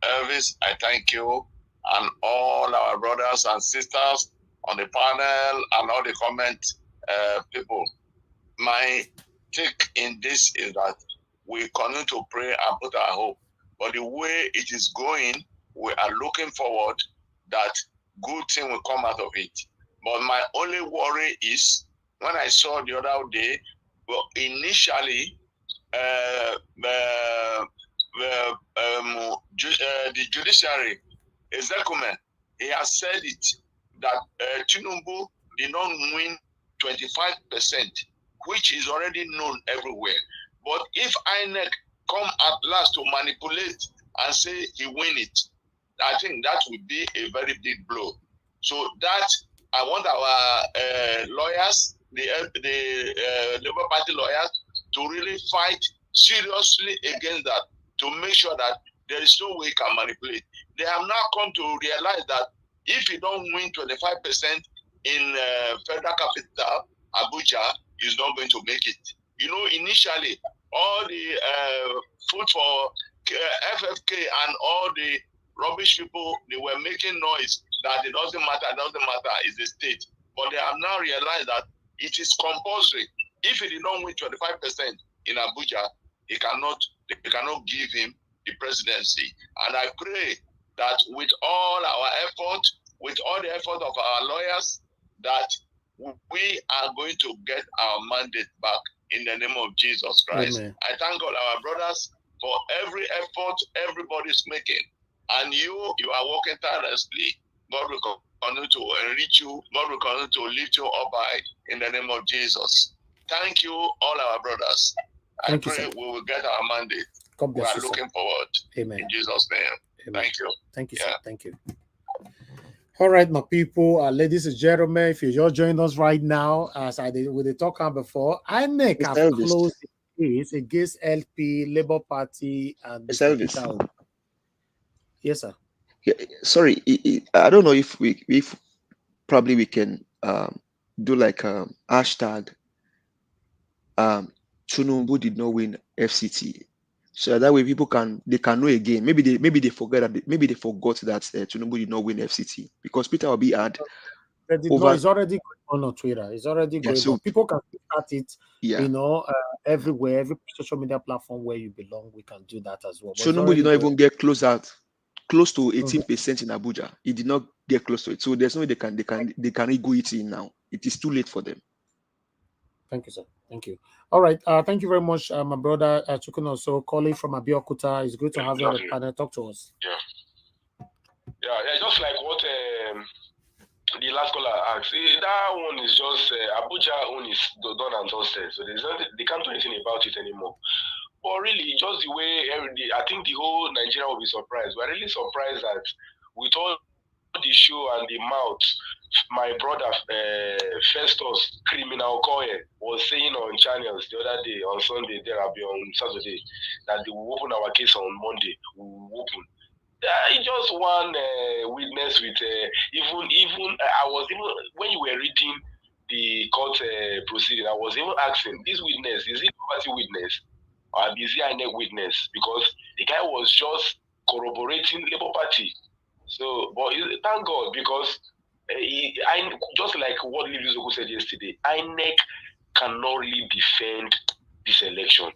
Speaker 13: Elvis, I thank you and all our brothers and sisters on the panel and all the comment people. My take in this is that we continue to pray and put our hope. But the way it is going, we are looking forward that good thing will come out of it. But my only worry is when I saw the other day, well, initially, the Judiciary executive, he has said it that Tinubu did not win 25%, which is already known everywhere. But if INEC come at last to manipulate and say he win it, I think that would be a very big blow. So that I want our lawyers, the Labour Party lawyers, to really fight seriously against that, to make sure that there is no way he can manipulate. They have now come to realize that if you don't win 25% in federal capital, Abuja, is not going to make it. You know, initially, all the food for FFK and all the rubbish people, they were making noise that it doesn't matter, it's the state. But they have now realized that it is compulsory. If he did not win 25% in Abuja, they cannot give him the presidency. And I pray that with all our effort, with all the effort of our lawyers, that we are going to get our mandate back in the name of Jesus Christ.
Speaker 1: Amen.
Speaker 13: I thank all our brothers for every effort everybody's making. And you are working tirelessly. God will continue to enrich you. God will continue to lift you up high in the name of Jesus. Thank you, all our brothers. I pray we will get our mandate.
Speaker 1: God bless
Speaker 13: we are
Speaker 1: you,
Speaker 13: looking forward.
Speaker 1: Amen.
Speaker 13: In Jesus' name.
Speaker 1: Amen.
Speaker 13: Thank you.
Speaker 1: Thank you, sir. Thank you. All right, my people, ladies and gentlemen, if you just joined us right now, as I did with the talk on before, INEC have closed the case against LP, Labour Party, and Mr. Peter Obi. Yes, sir.
Speaker 12: Yeah, sorry, I don't know if probably we can do like hashtag Tinubu did not win FCT, so that way people can know again. Maybe they forgot that Tinubu did not win FCT because Peter Obi had.
Speaker 1: It's already going on Twitter. It's already going on. People can start it.
Speaker 12: Yeah.
Speaker 1: Everywhere, every social media platform where you belong, we can do that as well.
Speaker 12: Tinubu did not even get close to 18% in Abuja. He did not get close to it. So there's no way they can go it in now. It is too late for them.
Speaker 1: Thank you, sir. Thank you. All right. Thank you very much, my brother Chukwuno. So calling from Abeokuta. It's good to have you on the panel. Talk to us.
Speaker 14: Yeah, just like what the last caller asked. That one is just Abuja own is done and dusted. So they can't do anything about it anymore. But really, just the way I think the whole Nigeria will be surprised. We're really surprised that with all the show and the mouth, my brother Festus Criminal Koye was saying on channels the other day, on Sunday, there will be on Saturday, that they will open our case on Monday. We will open. It's just one witness with even I was even when you were reading the court proceeding, I was even asking this witness, is it property witness or is it INEC witness? Because the guy was just corroborating Labour Party. So, but thank God, because I just like what Livio Zoku said yesterday, INEC cannot really defend this election,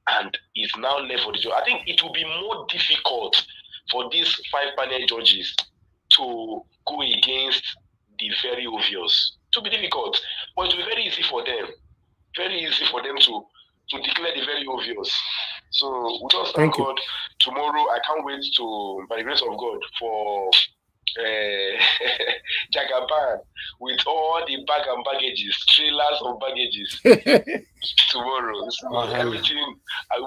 Speaker 14: and it's now left for the judge. I think it will be more difficult for these 5-panel judges to go against the very obvious. It will be difficult, but it will be very easy for them. Very easy for them to declare the very obvious. So we just thank God. Tomorrow, I can't wait to, by the grace of God, for Jagaban with all the bag and baggages, trailers of baggages tomorrow. So everything, I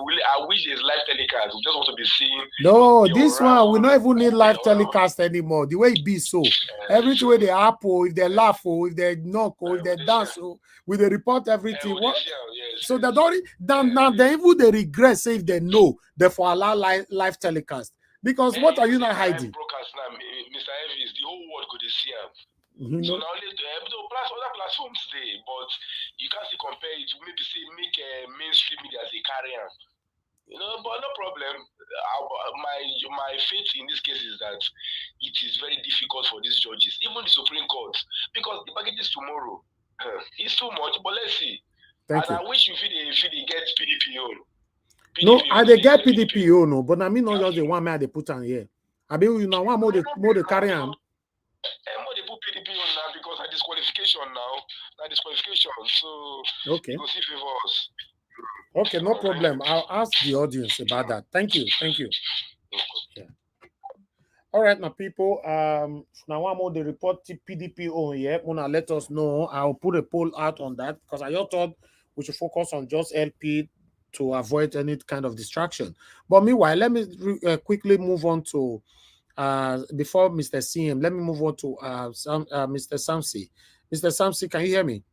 Speaker 14: wish it's live telecast. We just want to be seeing.
Speaker 1: No, this one we don't even need live telecast anymore. The way it be so, everything way they apple, if they laugh or if they knock or if they dance, or we they report everything. So they don't now they even they regret say if they know therefore allow live telecast. Because what are you not hiding?
Speaker 14: Broadcast now, Mr. Elvis, the whole world could see him. So now only other platforms today, but you can't see compare it. Maybe say make mainstream media as a carrier. But no problem. My faith in this case is that it is very difficult for these judges, even the Supreme Court, because the packages tomorrow is too much. But let's see. I wish if they get PDP on.
Speaker 1: No, they get PDP, no, but I mean not just the one man they put on here. I mean, one more they carry on.
Speaker 14: More they put PDP on now because of disqualification now. That disqualification. So
Speaker 1: okay.
Speaker 14: You will see favors.
Speaker 1: Okay, no problem. I'll ask the audience about that. Thank you. Yeah. All right, my people. Now one more they report PDP on here. Wanna let us know. I'll put a poll out on that because I just thought we should focus on just LP to avoid any kind of distraction. But meanwhile, let me quickly move on to before Mr. CM. Let me move on to Mr. Samsi. Mr. Samsi, can you hear me?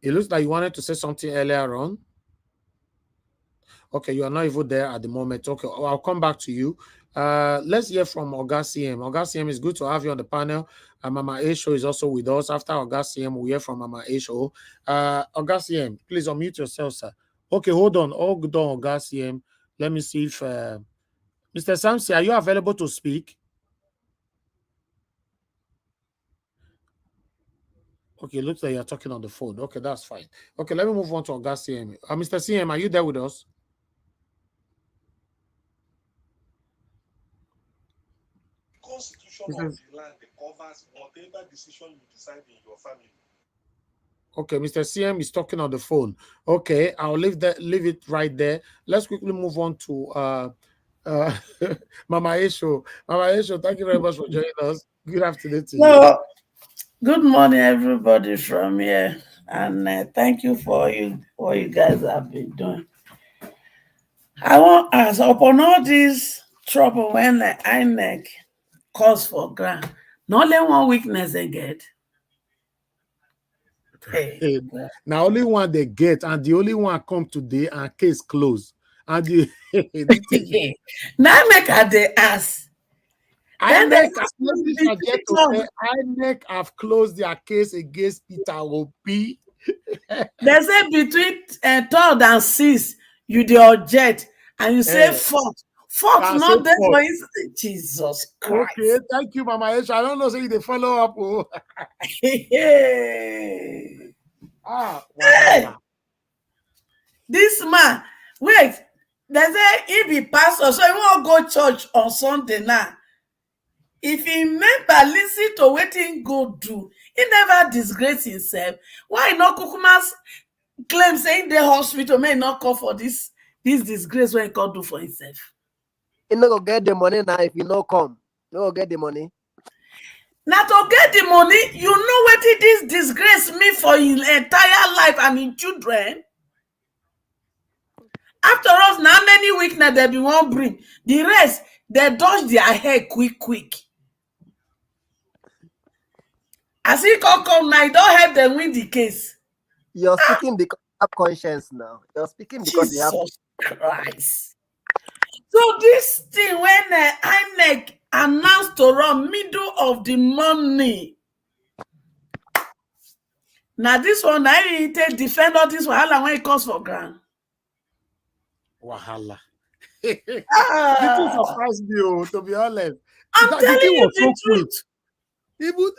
Speaker 1: It looks like you wanted to say something earlier on. Okay, you are not even there at the moment. Okay, I'll come back to you. Let's hear from Oga CM. Oga CM, it's good to have you on the panel. Mama Esho is also with us. After Augustine, we hear from Mama Esho. Augustine, please unmute yourself, sir. Okay, hold on, Augustine. Let me see if Mr. Samsi, are you available to speak? Okay, looks like you're talking on the phone. Okay, that's fine. Okay, let me move on to Augustine. Mr. CM, are you there with us?
Speaker 15: Constitution of the land covers whatever decision you decide in your family.
Speaker 1: Okay, Mr. CM is talking on the phone. Okay, I'll leave it right there. Let's quickly move on to Mama Esho. Mama Esho, thank you very much for joining us. Good afternoon to you.
Speaker 16: Good morning, everybody from here, and thank you for what you guys have been doing. I want to ask, upon all this trouble when the INEC calls for grant, not only one weakness they get.
Speaker 1: Hey, now only one they get, and the only one come today and case closed. And the
Speaker 16: now make her they ask.
Speaker 1: INEC have closed their case against Peter Obi.
Speaker 16: They say between 3rd and 6th, you the object, and you say 4th. 4th, not there for instance. Jesus Christ.
Speaker 1: Okay, thank you, Mama Esha. I don't know, say they follow up. Oh.
Speaker 16: Hey. This man, wait, they say he be pastor, so he won't go church on Sunday now. If he member listen to what he go do, he never disgrace himself. Why not Kukuma's claim saying the hospital may not call for this disgrace when he can't do for himself?
Speaker 2: He not go get the money now if you no come. No go get the money.
Speaker 16: Now to get the money, you know what it is disgrace me for his entire life and his children. After all, now many weakness they be won't bring. The rest, they dodge their hair quick. As he come now, don't help them win the case.
Speaker 2: You're speaking because you have conscience now. You're speaking because
Speaker 16: Jesus
Speaker 2: you have
Speaker 16: Christ. So this thing when INEC announced to run middle of the morning. Now this one, I take defend all this wahala when it comes for ground.
Speaker 1: Wahala. The thing surprised me, to be honest.
Speaker 16: I'm telling you the truth.
Speaker 1: Even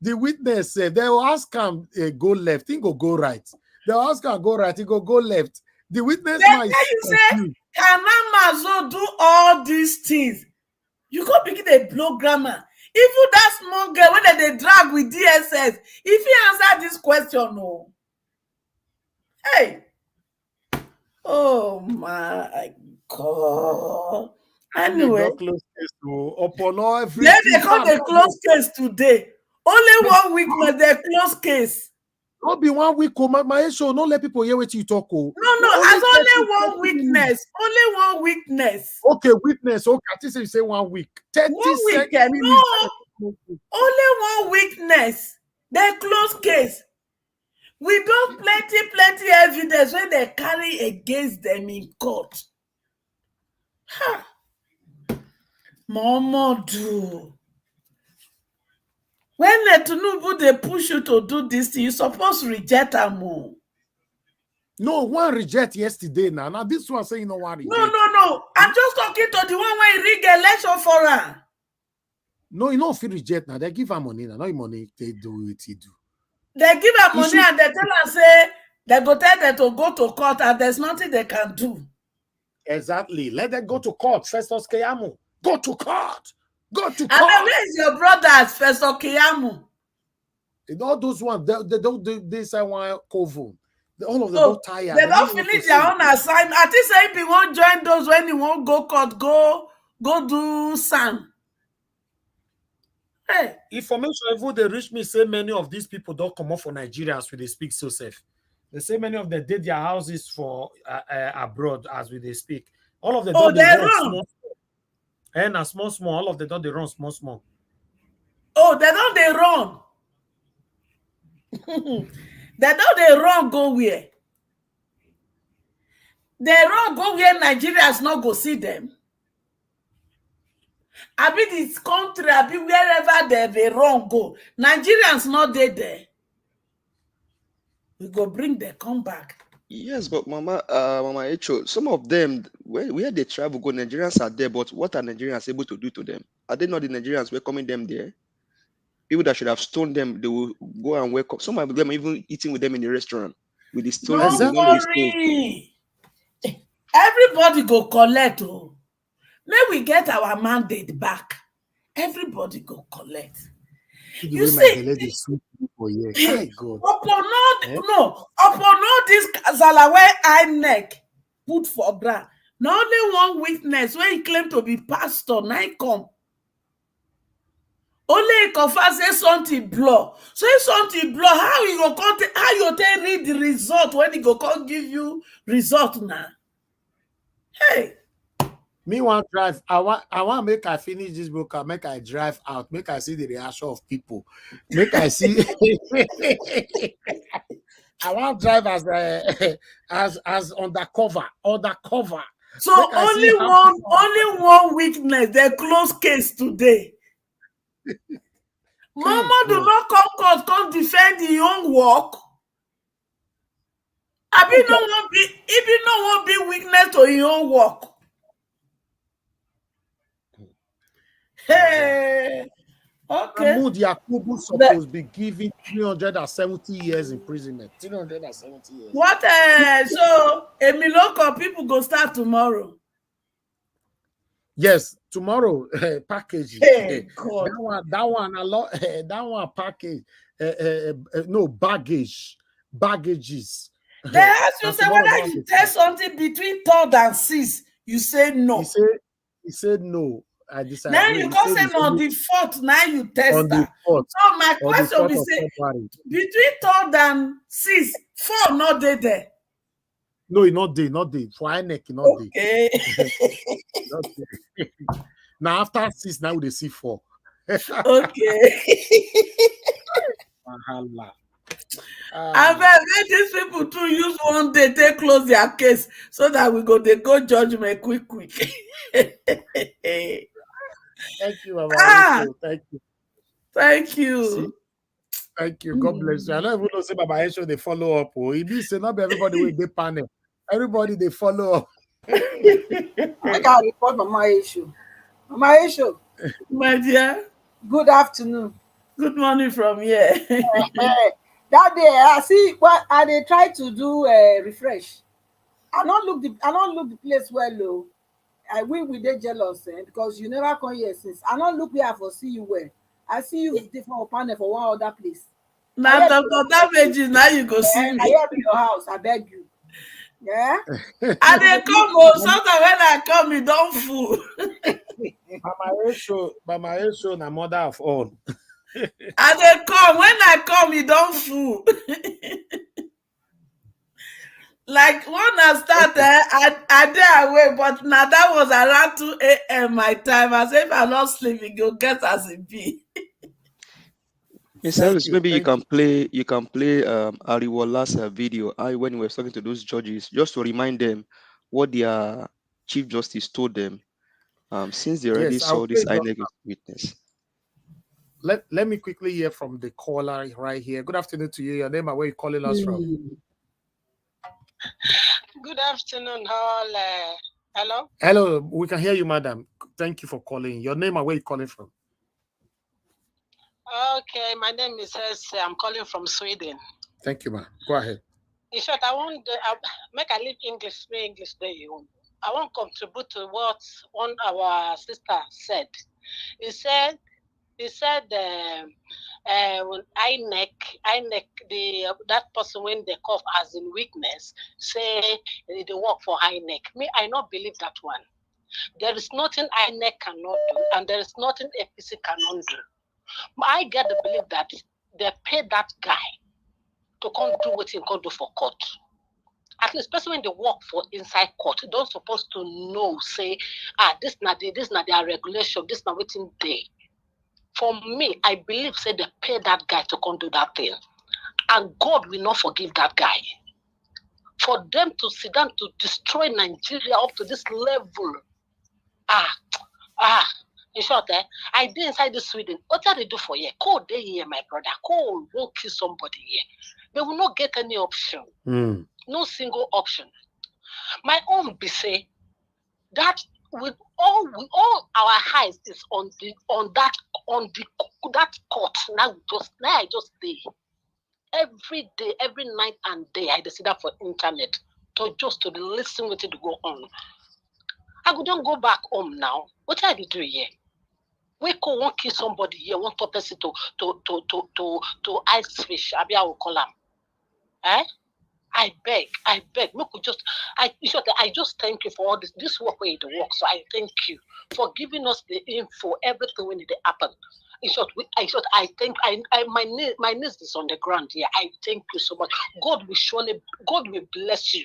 Speaker 1: the witness said they will ask him go left, he go right. They will ask him go right, he go left. The witness
Speaker 16: man you say, can Amazon do all these things? You go begin a blow grammar. Even that small girl when they drag with DSS, if he answer this question, no. Hey. Oh my God. Anyway,
Speaker 1: close case upon all everything.
Speaker 16: Then they call the close case today. Only 1 week was the close case.
Speaker 1: Not be 1 week. My show, don't let people hear what you talk.
Speaker 16: No, as only 1 weakness. Only 1 weakness.
Speaker 1: Okay, witness. Okay, I think you say 1 week. 30
Speaker 16: seconds. No, only 1 weakness. The close case. We don't plenty evidence when they carry against them in court. Mama do. When the Tinubu they push you to do this thing, you supposed to reject them more.
Speaker 1: No, one reject yesterday now. Now this one saying no one reject.
Speaker 16: No. I'm just talking to the one when rig election for her.
Speaker 1: No, you know if you reject now, they give her money now. Not money, they do what he do.
Speaker 16: They give her money and they tell her say they go tell them to go to court and there's nothing they can do.
Speaker 1: Exactly. Let them go to court. Festus Keyamo. Go to court. Go to court.
Speaker 16: And then where is your brothers, Festus Keyamo?
Speaker 1: All those ones, they say one coven. All of them don't tire.
Speaker 16: They don't finish their own assignment. I think say if he won't join those when he won't go court, go do Sam. Hey.
Speaker 1: Information even they reach me say many of these people don't come up for Nigeria as we they speak so safe. They say many of them did their houses for abroad as we they speak. All of them
Speaker 16: they run
Speaker 1: small. And small, all of them don't they run small.
Speaker 16: Oh, they don't they run. They don't they run go where? They run go where Nigerians not go see them. I be this country, I be wherever they wrong go. Nigerians not there. We go bring them come back.
Speaker 12: Yes, but Mama Echo, some of them, where they travel, go, Nigerians are there, but what are Nigerians able to do to them? Are they not the Nigerians welcoming them there? People that should have stoned them, they will go and welcome. Some of them even eating with them in the restaurant with the stones.
Speaker 16: Don't worry. Everybody go collect. Oh. May we get our mandate back. Everybody go collect. You see, upon all this Kazala where INEC put for ground, not only one witness where he claimed to be pastor, now come. Only confess say something blow. Say something blow. How you go how you take read the result when he go come give you result now? Hey.
Speaker 1: Me want drive. I want make I finish this book. I make I drive out. Make I see the reaction of people. Make I see. I want drive as undercover.
Speaker 16: So only one weakness. They close case today. Mama do not come court, come defend your own work. I be no one be weakness to your own work. Hey, okay.
Speaker 1: Mahmoud Yakubu supposed to be given 370 years imprisonment. 370 years.
Speaker 16: What? So Emiloko people go start tomorrow.
Speaker 1: Yes, tomorrow package.
Speaker 16: Hey, God.
Speaker 1: That one a lot. That one package. No baggages.
Speaker 16: They ask you say whether you test something between 3rd and 6th. You say no.
Speaker 1: He said no. I decided.
Speaker 16: Now you come say on the 4th. Now you test that. So my question is say between 3rd and 6th, 4 not there.
Speaker 1: No, it's not there. For INEC, not
Speaker 16: okay.
Speaker 1: There. Now after 6, now they see 4.
Speaker 16: Okay. I bet these people to use one day they close their case so that we go judgment quick.
Speaker 1: Thank you, Mama.
Speaker 16: Thank you.
Speaker 1: See? Thank you. God bless you. I don't even know say Baba Esho they follow up. Oh, it means not everybody with the panel. Everybody they follow up.
Speaker 8: I got to report Mama Esho. Mama Esho.
Speaker 16: My dear.
Speaker 8: Good afternoon.
Speaker 16: Good morning from here.
Speaker 8: That day I see what they try to do refresh. I don't look the place well low. I will be there jealous because you never come here since. I don't look where for see you well. I see you different panel for one other place.
Speaker 16: Now Dr. Damages, now you go see me.
Speaker 8: I have your house, I beg you. Yeah.
Speaker 16: And they come home, sometimes when I come, you don't fool.
Speaker 1: Mama Esho, na mother of all.
Speaker 16: And they come, when I come, you don't fool. Like when I started, I did away, but now that was around 2 a.m. my time. I said, if I'm not sleeping, you'll get as it be.
Speaker 12: Miss Ellis, maybe you can play Ariwola's video when he was talking to those judges, just to remind them what their Chief Justice told them, since they already saw this INEC witness.
Speaker 1: Let me quickly hear from the caller right here. Good afternoon to you. Your name and where you calling us from?
Speaker 17: Good afternoon, all. Hello?
Speaker 1: Hello, we can hear you, madam. Thank you for calling. Your name and where you calling from?
Speaker 17: Okay, my name is Hesse. I'm calling from Sweden.
Speaker 1: Thank you, ma'am. Go ahead.
Speaker 17: In short, I want to make a little English there. I want to contribute to what one of our sister said. He said when INEC that person when they call as in weakness say they work for INEC. Me, I not believe that one. There is nothing INEC cannot do, and there is nothing APC cannot do. I get the belief that they pay that guy to come do what he can do for court. At least, especially when they work for inside court, they don't supposed to know, say, this not their regulation, this not waiting day. For me, I believe, say, they pay that guy to come do that thing. And God will not forgive that guy. For them to sit down to destroy Nigeria up to this level, In short, I did inside the Sweden. What did they do for you? Code they here, my brother. Code won't kill somebody here. They will not get any option. No single option. My own be say that with all our eyes is on that court. Now I just stay every day, every night and day. I decide that for internet to listen what it go on. I couldn't go back home now. What I do here? We could want kill somebody here, want to person to ice fish. I will call them. I beg. We could just I just thank you for all this work where it work. So I thank you for giving us the info, everything when it happen. In short, I thank my niece is on the ground here. I thank you so much. God will bless you.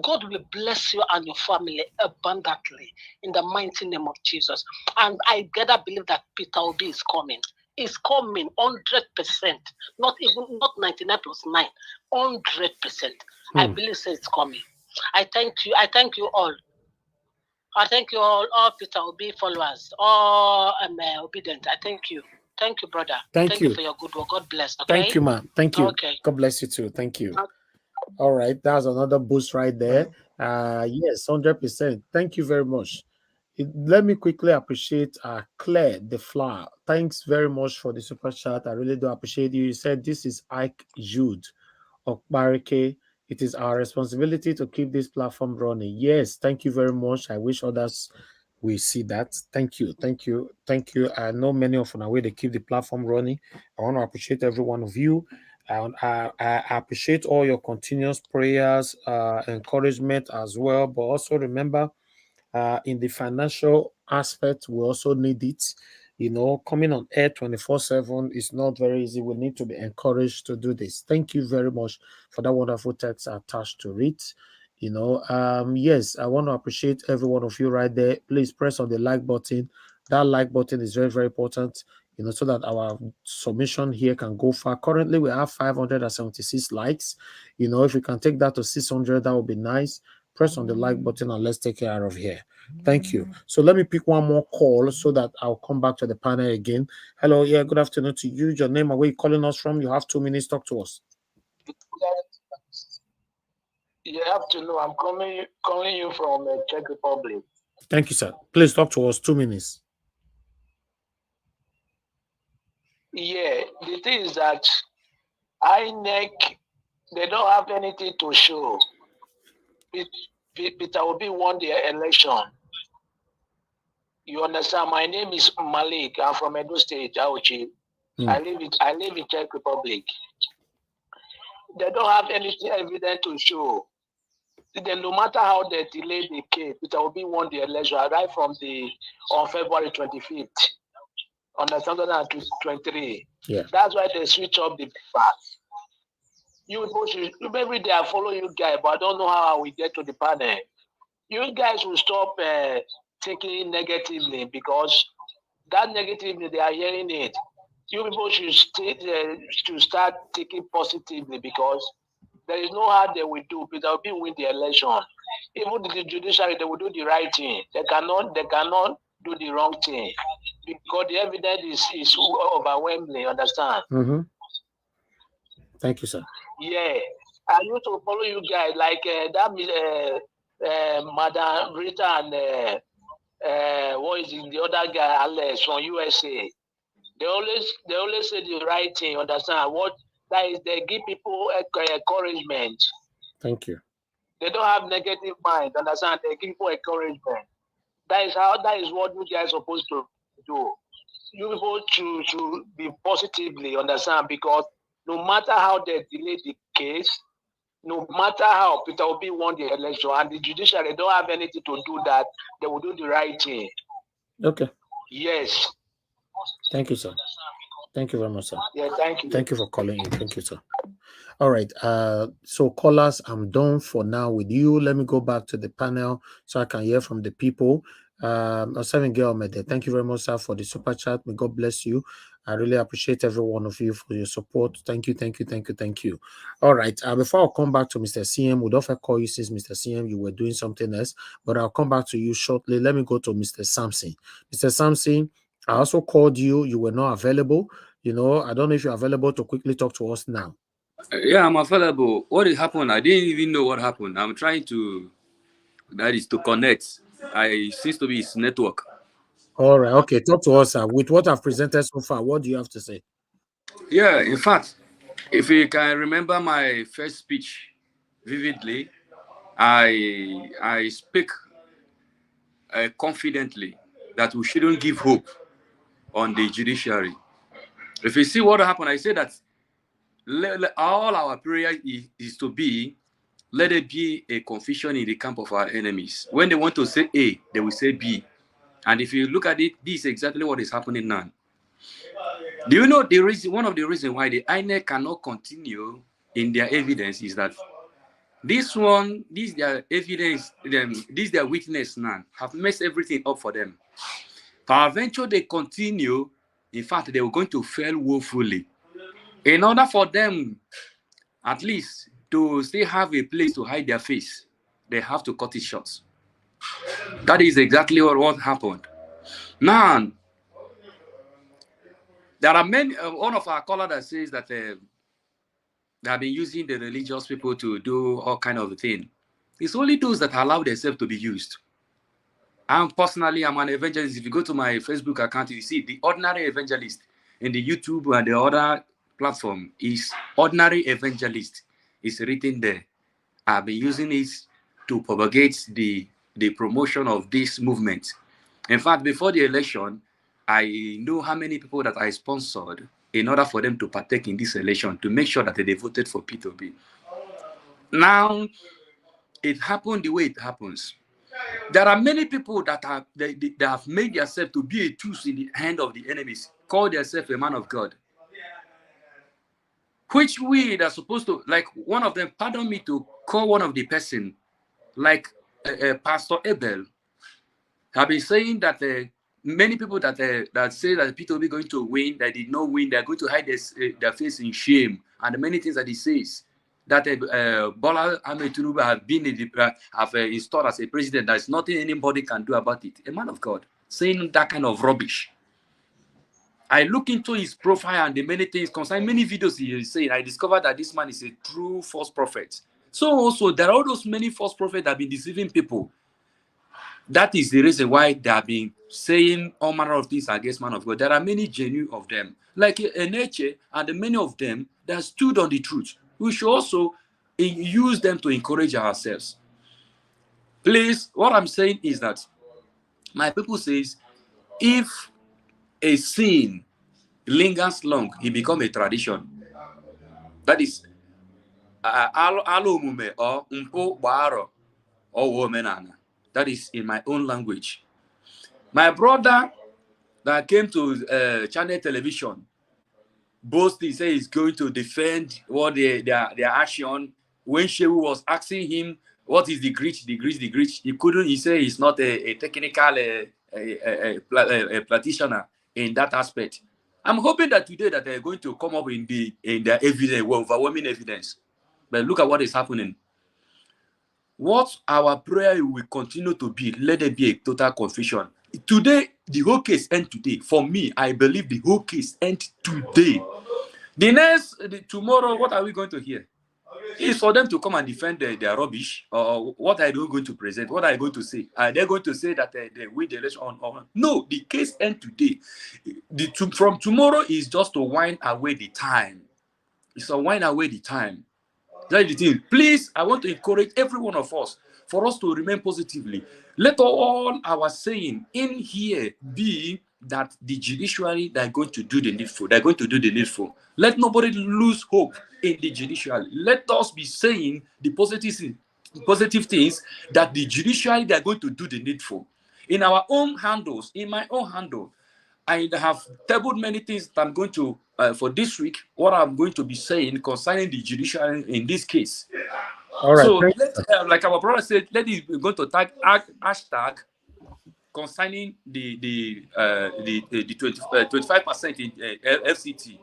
Speaker 17: God will bless you and your family abundantly in the mighty name of Jesus. And I gotta believe that Peter Obi is coming. Is coming 100%, not 99 plus 9, 100%. I believe it's coming. I thank you all. I thank you all Peter Obi followers, all obedient. I thank you. Thank you, brother. Thank you for your good work. God bless. Okay?
Speaker 1: Thank you, ma'am. Thank you.
Speaker 17: Okay.
Speaker 1: God bless you too. Thank you. All right, that's another boost right there. Yes, 100%. Thank you very much. Let me quickly appreciate Claire the Flower. Thanks very much for the super chat. I really do appreciate you. You said this is Ike Jude of Barricade. It is our responsibility to keep this platform running. Yes, thank you very much. I wish others will see that. Thank you. I know many of you are way to keep the platform running. I want to appreciate every one of you. And I appreciate all your continuous prayers, encouragement as well. But also remember, in the financial aspect, we also need it. Coming on air 24/7 is not very easy. We need to be encouraged to do this. Thank you very much for that wonderful text attached to it. Yes, I want to appreciate every one of you right there. Please press on the like button. That like button is very, very important, so that our submission here can go far. Currently, we have 576 likes. If we can take that to 600, that would be nice. Press on the like button and let's take care of here. Thank you. So let me pick one more call so that I'll come back to the panel again. Hello, yeah, good afternoon to you. Your name and where you calling us from? You have 2 minutes. Talk to us.
Speaker 18: You have to know I'm calling you from Czech Republic.
Speaker 1: Thank you, sir. Please talk to us. 2 minutes.
Speaker 18: Yeah, the thing is that INEC, they don't have anything to show. Peter Obi won the election. You understand? My name is Malik. I'm from Edo State, Auchi. I live in Czech Republic. They don't have anything evident to show. Then no matter how they delay the case, Peter Obi won the election right from on February 25th. On the 2023.
Speaker 1: Yeah.
Speaker 18: That's why they switch up the path. Maybe they follow you guys, but I don't know how we get to the panel. You guys will stop thinking negatively, because that negatively they are hearing it. You people should start thinking positively, because there is no how they will do. Peter Obi win the election. Even the judiciary, they will do the right thing. They cannot do the wrong thing, because the evidence is overwhelming. Understand?
Speaker 1: Mm-hmm. Thank you, sir.
Speaker 18: Yeah, I used to follow you guys like that. Madam Rita and what is it, the other guy, Alex from USA. They always say the right thing. Understand? What that is? They give people encouragement.
Speaker 1: Thank you.
Speaker 18: They don't have negative mind. Understand? They give people encouragement. That is what you guys are supposed to do. You people to be positively, understand? Because no matter how they delay the case, no matter how Peter Obi won the election, and the judiciary don't have anything to do that, they will do the right thing.
Speaker 1: Okay.
Speaker 18: Yes.
Speaker 1: Thank you, sir. Thank you very much, sir.
Speaker 18: Yeah, thank you.
Speaker 1: Thank you for calling in. Thank you, sir. All right. So callers, I'm done for now with you. Let me go back to the panel so I can hear from the people. Thank you very much, sir, for the super chat. May God bless you. I really appreciate every one of you for your support. Thank you, thank you, thank you, thank you. All right. Before I come back to Mr. CM, would often call you since Mr. CM, you were doing something else, but I'll come back to you shortly. Let me go to Mr. Sampson. Mr. Sampson, I also called you. You were not available. You know, I don't know if you're available to quickly talk to us now.
Speaker 4: Yeah, I'm available. What happened? I didn't even know what happened. I'm trying to, that is to connect. I seems to be his network.
Speaker 1: All right. Okay. Talk to us, sir. With what I've presented so far, what do you have to say?
Speaker 4: Yeah, in fact, if you can remember my first speech vividly, I speak confidently that we shouldn't give hope on the judiciary. If you see what happened, I say that all our prayer is to be, let it be a confusion in the camp of our enemies. When they want to say A, they will say B. And if you look at it, this is exactly what is happening now. Do you know the reason? One of the reasons why the INEC cannot continue in their evidence is that this their evidence, this their witness now have messed everything up for them. Peradventure they continue, in fact, they were going to fail woefully. In order for them, at least, to still have a place to hide their face, they have to cut it short. That is exactly what happened. Now, there are many, one of our callers that says that they have been using the religious people to do all kind of thing. It's only those that allow themselves to be used. I'm an evangelist. If you go to my Facebook account, you see the ordinary evangelist in the YouTube and the other platform is ordinary evangelist. It's written there. I've been using it to propagate the promotion of this movement. In fact, before the election, I know how many people that I sponsored in order for them to partake in this election to make sure that they voted for Peter Obi. Now, it happened the way it happens. There are many people that have made themselves to be a tool in the hand of the enemies, call themselves a man of God. Which we are supposed to, like one of them, pardon me to call one of the person, like Pastor Abel, have been saying that many people that say that Peter Obi going to win, that did not win, they're going to hide their face in shame, and the many things that he says. That Bola Ahmed Tinubu have been installed as a president. There's nothing anybody can do about it. A man of God saying that kind of rubbish. I look into his profile and the many things concerning many videos he is saying. I discovered that this man is a true false prophet. So also there are all those many false prophets that have been deceiving people. That is the reason why they have been saying all manner of things against man of God. There are many genuine of them, like INEC, and many of them that stood on the truth. We should also use them to encourage ourselves. Please, what I'm saying is that my people says, if a sin lingers long, it becomes a tradition. That is alumume or mpo baro or womenana. That is in my own language. My brother that came to channel television boasting, say he's going to defend what their action. When Shehu was asking him what is the glitch, he couldn't. He said he's not a technical practitioner in that aspect. I'm hoping that today that they're going to come up in their evidence, overwhelming evidence. But look at what is happening. What our prayer will continue to be, let it be a total confusion. Today, the whole case ends today. For me, I believe the whole case ends today. Tomorrow, what are we going to hear? It's for them to come and defend their rubbish. Or what are they going to present? What are they going to say? Are they going to say that they win the election on? No, the case ends today. From tomorrow is just to wind away the time. It's to wind away the time. That's the thing. Please, I want to encourage every one of us for us to remain positively. Let all our saying in here be that the judiciary, they're going to do the needful. They're going to do the needful. Let nobody lose hope in the judiciary. Let us be saying the positive things that the judiciary, they're going to do the needful. In our own handles, in my own handle, I have tabled many things that I'm going to, for this week, what I'm going to be saying concerning the judiciary in this case.
Speaker 1: All right.
Speaker 4: So, like our brother said, we're going to tag hashtag concerning the 25% in FCT.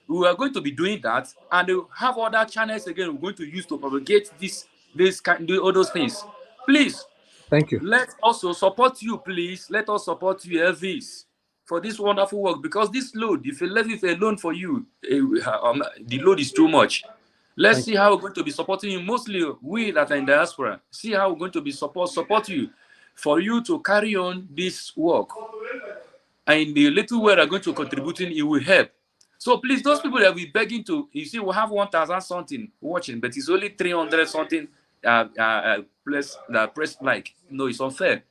Speaker 4: We are going to be doing that, and we have other channels again we're going to use to propagate all those things. Please,
Speaker 1: thank you.
Speaker 4: let's also support you, please. Let us support you, Elvis, for this wonderful work, because this load, if you leave it alone for you, the load is too much. Let's see how we're going to be supporting you. Mostly we that are in diaspora, see how we're going to be support you for you to carry on this work. And the little we are going to contributing, it will help. So please, those people that we begging to, you see, we have 1,000 something watching, but it's only 300 something press like. No, it's unfair.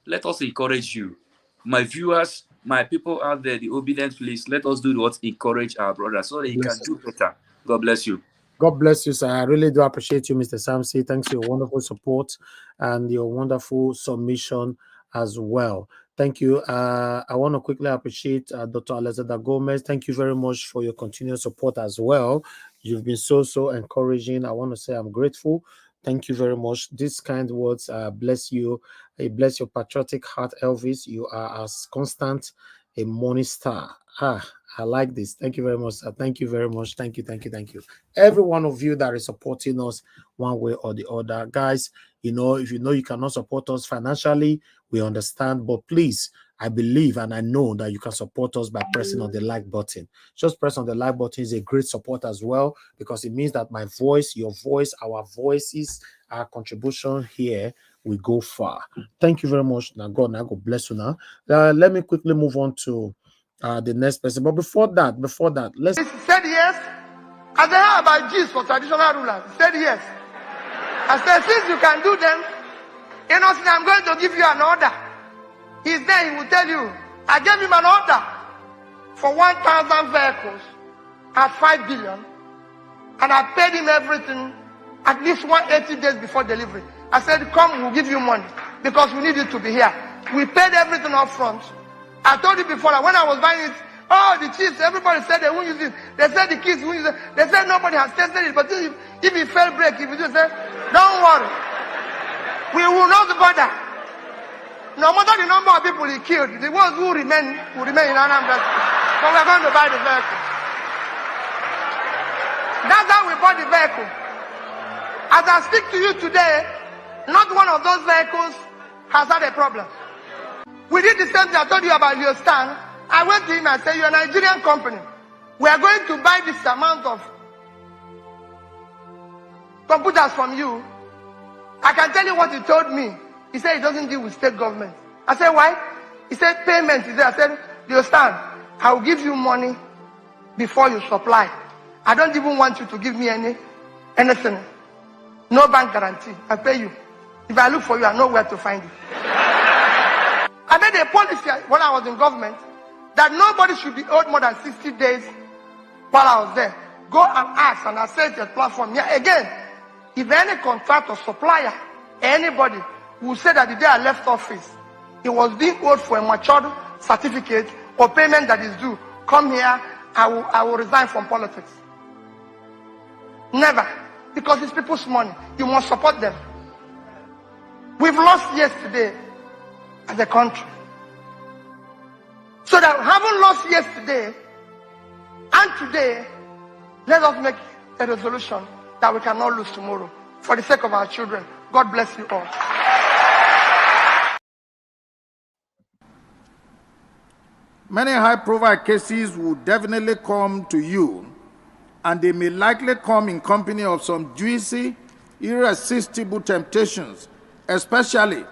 Speaker 4: Let us encourage you. My viewers, my people out there, the obedient, please, let us do what encourage our brother so that he can do better. God bless you.
Speaker 1: God bless you, sir. I really do appreciate you, Mr. Samsi. Thanks for your wonderful support and your wonderful submission as well. Thank you. I want to quickly appreciate Dr. Alexander Gomez. Thank you very much for your continued support as well. You've been so encouraging. I want to say I'm grateful. Thank you very much. These kind words bless you. Bless your patriotic heart, Elvis. You are as constant a morning star. I like this. Thank you very much. Thank you very much. Thank you. Every one of you that is supporting us one way or the other. Guys, if you know you cannot support us financially, we understand. But please, I believe and I know that you can support us by pressing on the like button. Just press on the like button is a great support as well, because it means that my voice, your voice, our voices, our contribution here will go far. Thank you very much. Now God bless you now. Let me quickly move on to the next person. But before that, let's.
Speaker 19: He said yes. I said, how about G's for traditional rulers? He said yes. I said, since you can do them, I'm going to give you an order. He's there, he will tell you. I gave him an order for 1,000 vehicles at 5 billion. And I paid him everything at least 180 days before delivery. I said, come, we'll give you money because we need you to be here. We paid everything up front. I told you before that when I was buying it, the chiefs, everybody said they won't use it. They said the kids won't use it. They said nobody has tested it. But if it fail break, if you just say, don't worry. We will not bother. No matter the number of people he killed, the ones who remain will remain in Anambra. But we're going to buy the vehicle. That's how we bought the vehicle. As I speak to you today, not one of those vehicles has had a problem. We did the same thing I told you about your stand. I went to him and said, you're a Nigerian company. We are going to buy this amount of computers from you. I can tell you what he told me. He said he doesn't deal with state government. I said, why? He said, payment is there. I said, you understand? I will give you money before you supply. I don't even want you to give me anything. No bank guarantee. I pay you. If I look for you, I know where to find you. I made a policy when I was in government that nobody should be owed more than 60 days while I was there. Go and ask and assess your platform. Yeah, again, if any contractor, supplier, anybody who said that the day I left office, he was being owed for a matured certificate or payment that is due, come here, I will resign from politics. Never. Because it's people's money. You must support them. We've lost yesterday as a country. So that having lost yesterday and today, let us make a resolution that we cannot lose tomorrow for the sake of our children. God bless you all.
Speaker 20: Many high-profile cases will definitely come to you, and they may likely come in company of some juicy, irresistible temptations, especially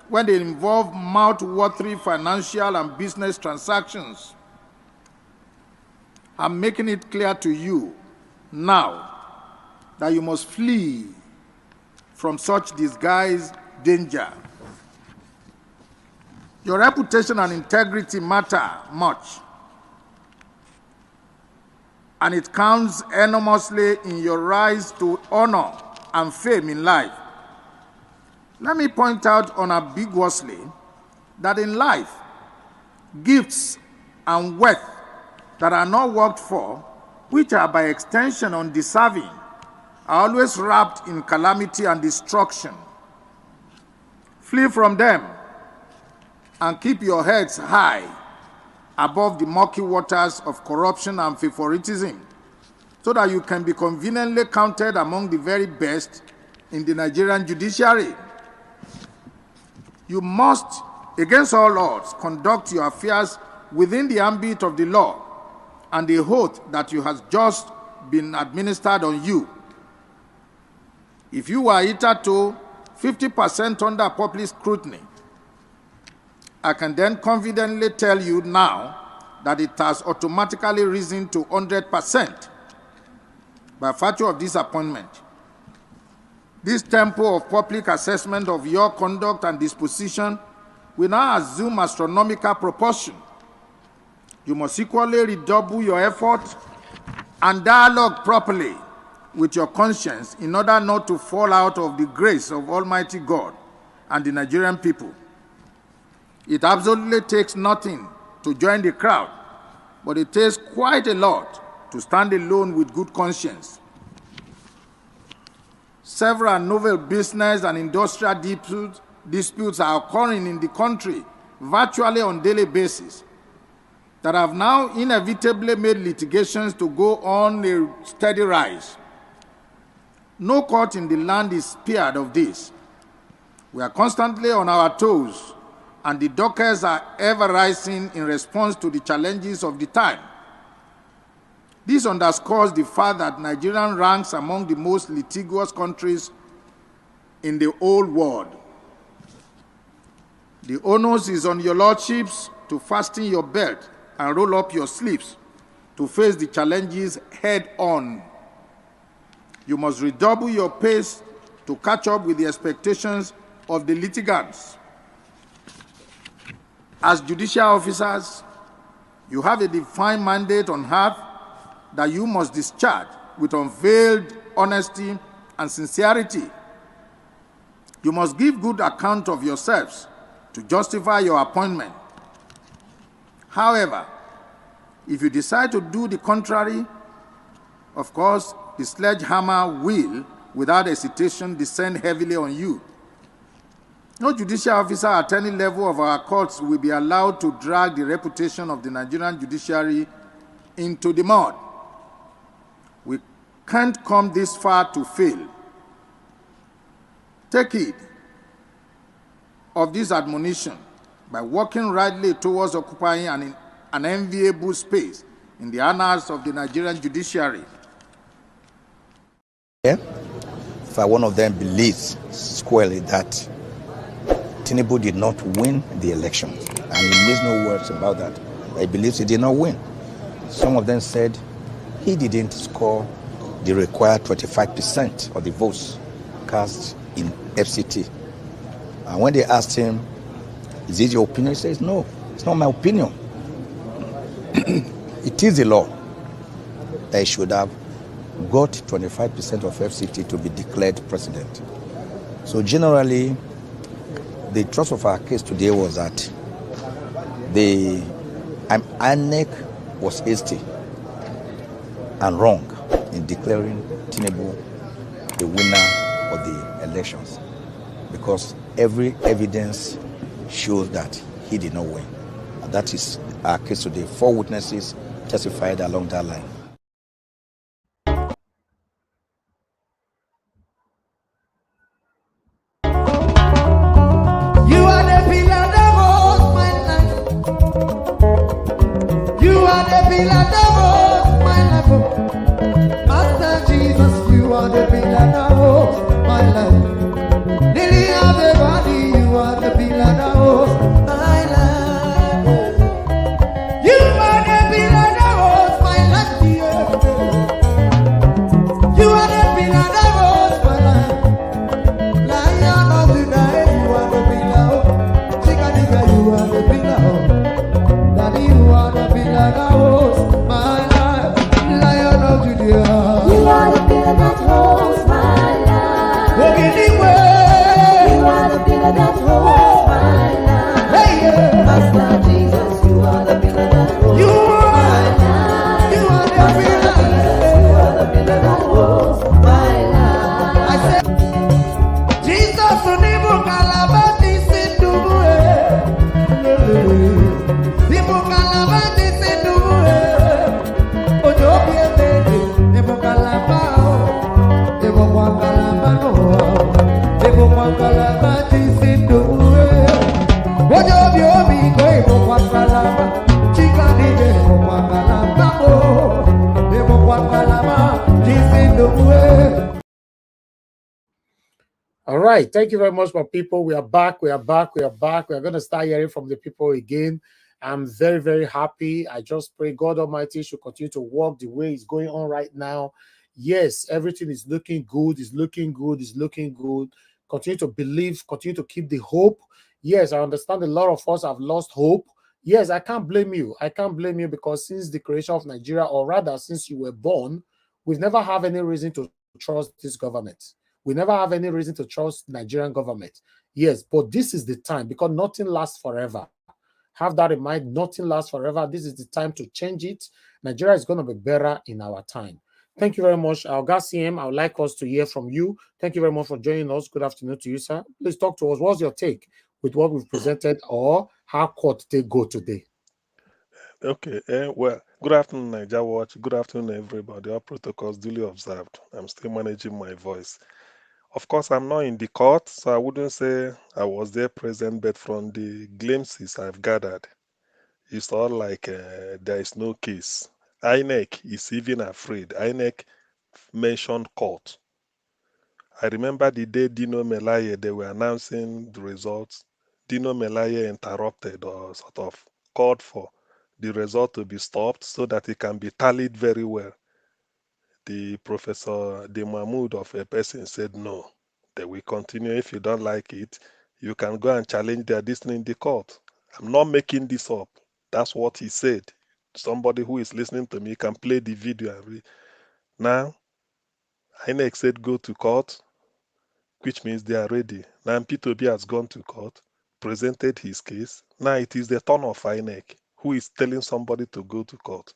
Speaker 20: when they involve mouth-watering financial and business transactions. I'm making it clear to you now that you must flee from such disguised danger. Your reputation and integrity matter much, and it counts enormously in your rise to honor and fame in life. Let me point out unambiguously that in life, gifts and wealth that are not worked for, which are by extension undeserving, are always wrapped in calamity and destruction. Flee from them. and keep your heads high above the murky waters of corruption and favoritism, so that you can be conveniently counted among the very best in the Nigerian judiciary. You must, against all odds, conduct your affairs within the ambit of the law and the oath that you has just been administered on you. If you were hitherto 50% under public scrutiny, I can then confidently tell you now that it has automatically risen to 100% by virtue of this appointment. This tempo of public assessment of your conduct and disposition will now assume astronomical proportion. You must equally redouble your effort and dialogue properly with your conscience in order not to fall out of the grace of Almighty God and the Nigerian people. It absolutely takes nothing to join the crowd, but it takes quite a lot to stand alone with good conscience. Several novel business and industrial disputes are occurring in the country virtually on a daily basis that have now inevitably made litigations to go on a steady rise. No court in the land is spared of this. We are constantly on our toes, and the dockets are ever rising in response to the challenges of the time. This underscores the fact that Nigeria ranks among the most litigious countries in the whole world. The onus is on your lordships to fasten your belt and roll up your sleeves to face the challenges head on. You must redouble your pace to catch up with the expectations of the litigants. As judicial officers, you have a defined mandate on earth that you must discharge with unveiled honesty and sincerity. You must give good account of yourselves to justify your appointment. However, if you decide to do the contrary, of course, the sledgehammer will, without hesitation, descend heavily on you. No judicial officer at any level of our courts will be allowed to drag the reputation of the Nigerian judiciary into the mud. We can't come this far to fail. Take heed of this admonition by working rightly towards occupying an enviable space in the annals of the Nigerian judiciary.
Speaker 21: Yeah? If one of them believes squarely that Tinubu did not win the election, and he makes no words about that, he believes he did not win. Some of them said he didn't score the required 25% of the votes cast in FCT. And when they asked him, is it your opinion? He says, no, it's not my opinion. It is the law that he should have got 25% of FCT to be declared president. So generally, the thrust of our case today was that the INEC was hasty and wrong in declaring Tinubu the winner of the elections, because every evidence shows that he did not win. And that is our case today. 4 witnesses testified along that line.
Speaker 22: You are the pillar that holds my life. You are the pillar that holds my life. Master Jesus, you are the pillar that holds my life. Lily of the valley, you are the pillar that holds my life. You are the pillar that holds my life. You are the pillar that holds my life. Lion of the night, you are the pillar. Chica, you are the pillar. Daddy, you are the pillar that holds my life. Lion of the
Speaker 1: All right. Thank you very much, my people. We are back. We are back. We are back. We are going to start hearing from the people again. I'm very, very happy. I just pray God Almighty should continue to work the way it's going on right now. Yes, everything is looking good. It's looking good. It's looking good. Continue to believe. Continue to keep the hope. Yes, I understand a lot of us have lost hope. Yes, I can't blame you. I can't blame you because since the creation of Nigeria, or rather since you were born, we've never had any reason to trust this government. We never have any reason to trust Nigerian government. Yes, but this is the time because nothing lasts forever. Have that in mind. Nothing lasts forever. This is the time to change it. Nigeria is going to be better in our time. Thank you very much. Our CM, I would like us to hear from you. Thank you very much for joining us. Good afternoon to you, sir. Please talk to us. What's your take with what we've presented or how court they go today?
Speaker 3: Okay, well, good afternoon, Niger Watch. Good afternoon, everybody. All protocols duly observed. I'm still managing my voice. Of course, I'm not in the court, so I wouldn't say I was there present, but from the glimpses I've gathered, it's all like there is no case. INEC is even afraid. INEC mentioned court. I remember the day Dino Melaye, they were announcing the results. Dino Melaye interrupted or sort of called for the result to be stopped so that it can be tallied very well. The professor, the Mahmoud of a person said no. They will continue. If you don't like it, you can go and challenge their destiny in the court. I'm not making this up. That's what he said. Somebody who is listening to me can play the video and read. Now, INEC said go to court, which means they are ready. Now, Peter Obi has gone to court, presented his case. Now it is the turn of INEC, who is telling somebody to go to court.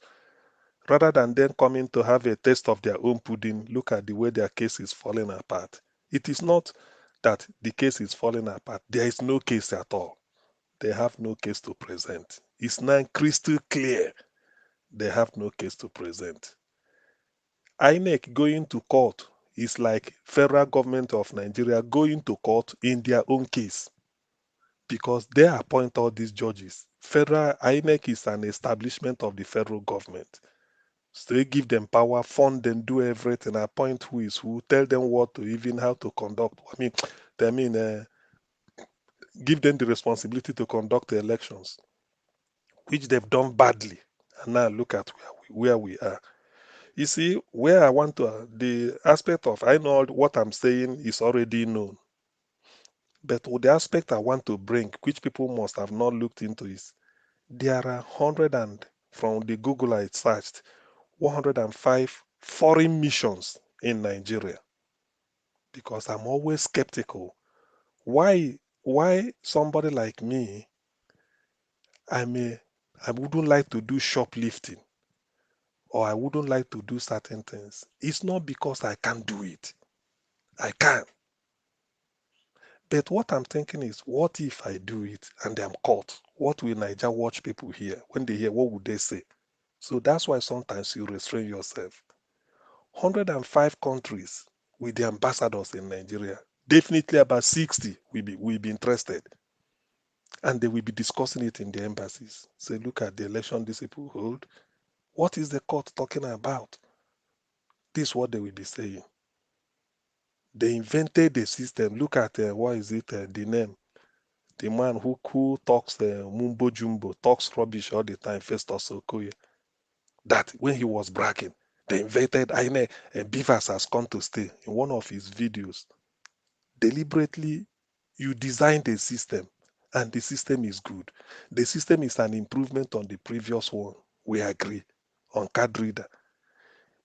Speaker 3: Rather than them coming to have a taste of their own pudding, look at the way their case is falling apart. It is not that the case is falling apart. There is no case at all. They have no case to present. It's now crystal clear. They have no case to present. INEC going to court is like federal government of Nigeria going to court in their own case because they appoint all these judges. Federal INEC is an establishment of the federal government. So they give them power, fund them, do everything, appoint who is who, tell them what to even how to conduct. Give them the responsibility to conduct the elections, which they've done badly. And now look at where we are. You see, where I want to, the aspect of, I know what I'm saying is already known. But with the aspect I want to bring, which people must have not looked into, is there are 100 and, from the Google I searched, 105 foreign missions in Nigeria. Because I'm always skeptical. Why somebody like me, I wouldn't like to do shoplifting or I wouldn't like to do certain things. It's not because I can't do it. I can. But what I'm thinking is, what if I do it and I'm caught? What will Niger Watch people hear? When they hear, what would they say? So that's why sometimes you restrain yourself. 105 countries with the ambassadors in Nigeria. Definitely about 60 will be interested. And they will be discussing it in the embassies. Say, look at the election these people hold. What is the court talking about? This is what they will be saying. They invented the system. Look at, what is it, the name? The man who talks mumbo jumbo, talks rubbish all the time, Festus Okoye. That when he was bragging, they invented INEC and Beavers has come to stay. In one of his videos, deliberately, you designed a system and the system is good. The system is an improvement on the previous one. We agree on card reader.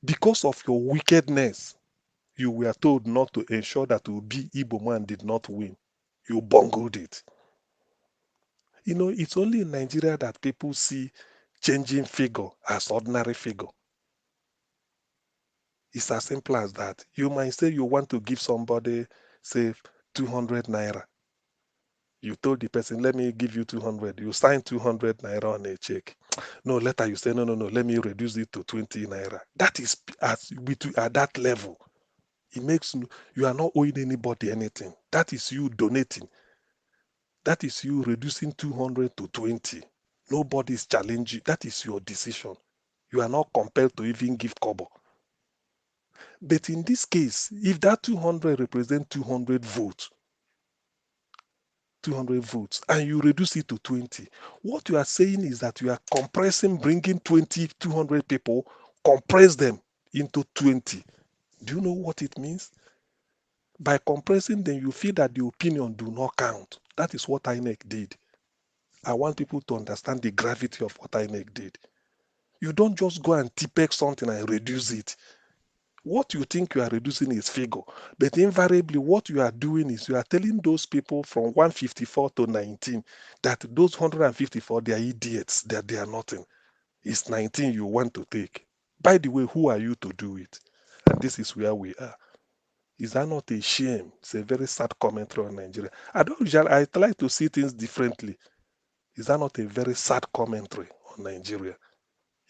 Speaker 3: Because of your wickedness, you were told not to ensure that Obi Igbo man did not win. You bungled it. You know, it's only in Nigeria that people see changing figure as ordinary figure. It's as simple as that. You might say you want to give somebody, say, 200 naira. You told the person, let me give you 200. You sign 200 naira on a check. No, later you say, no, let me reduce it to 20 naira. That is at that level. It makes you are not owing anybody anything. That is you donating. That is you reducing 200 to 20. Nobody is challenging. That is your decision. You are not compelled to even give kobo. But in this case, if that 200 represent 200 votes, and you reduce it to 20, what you are saying is that you are compressing, bringing 200 people, compress them into 20. Do you know what it means? By compressing them, you feel that the opinion do not count. That is what INEC did. I want people to understand the gravity of what INEC did. You don't just go and TPEG something and reduce it. What you think you are reducing is figure. But invariably, what you are doing is you are telling those people from 154 to 19 that those 154, they are idiots, that they are nothing. It's 19 you want to take. By the way, who are you to do it? And this is where we are. Is that not a shame? It's a very sad commentary on Nigeria. I try to see things differently. Is that not a very sad commentary on Nigeria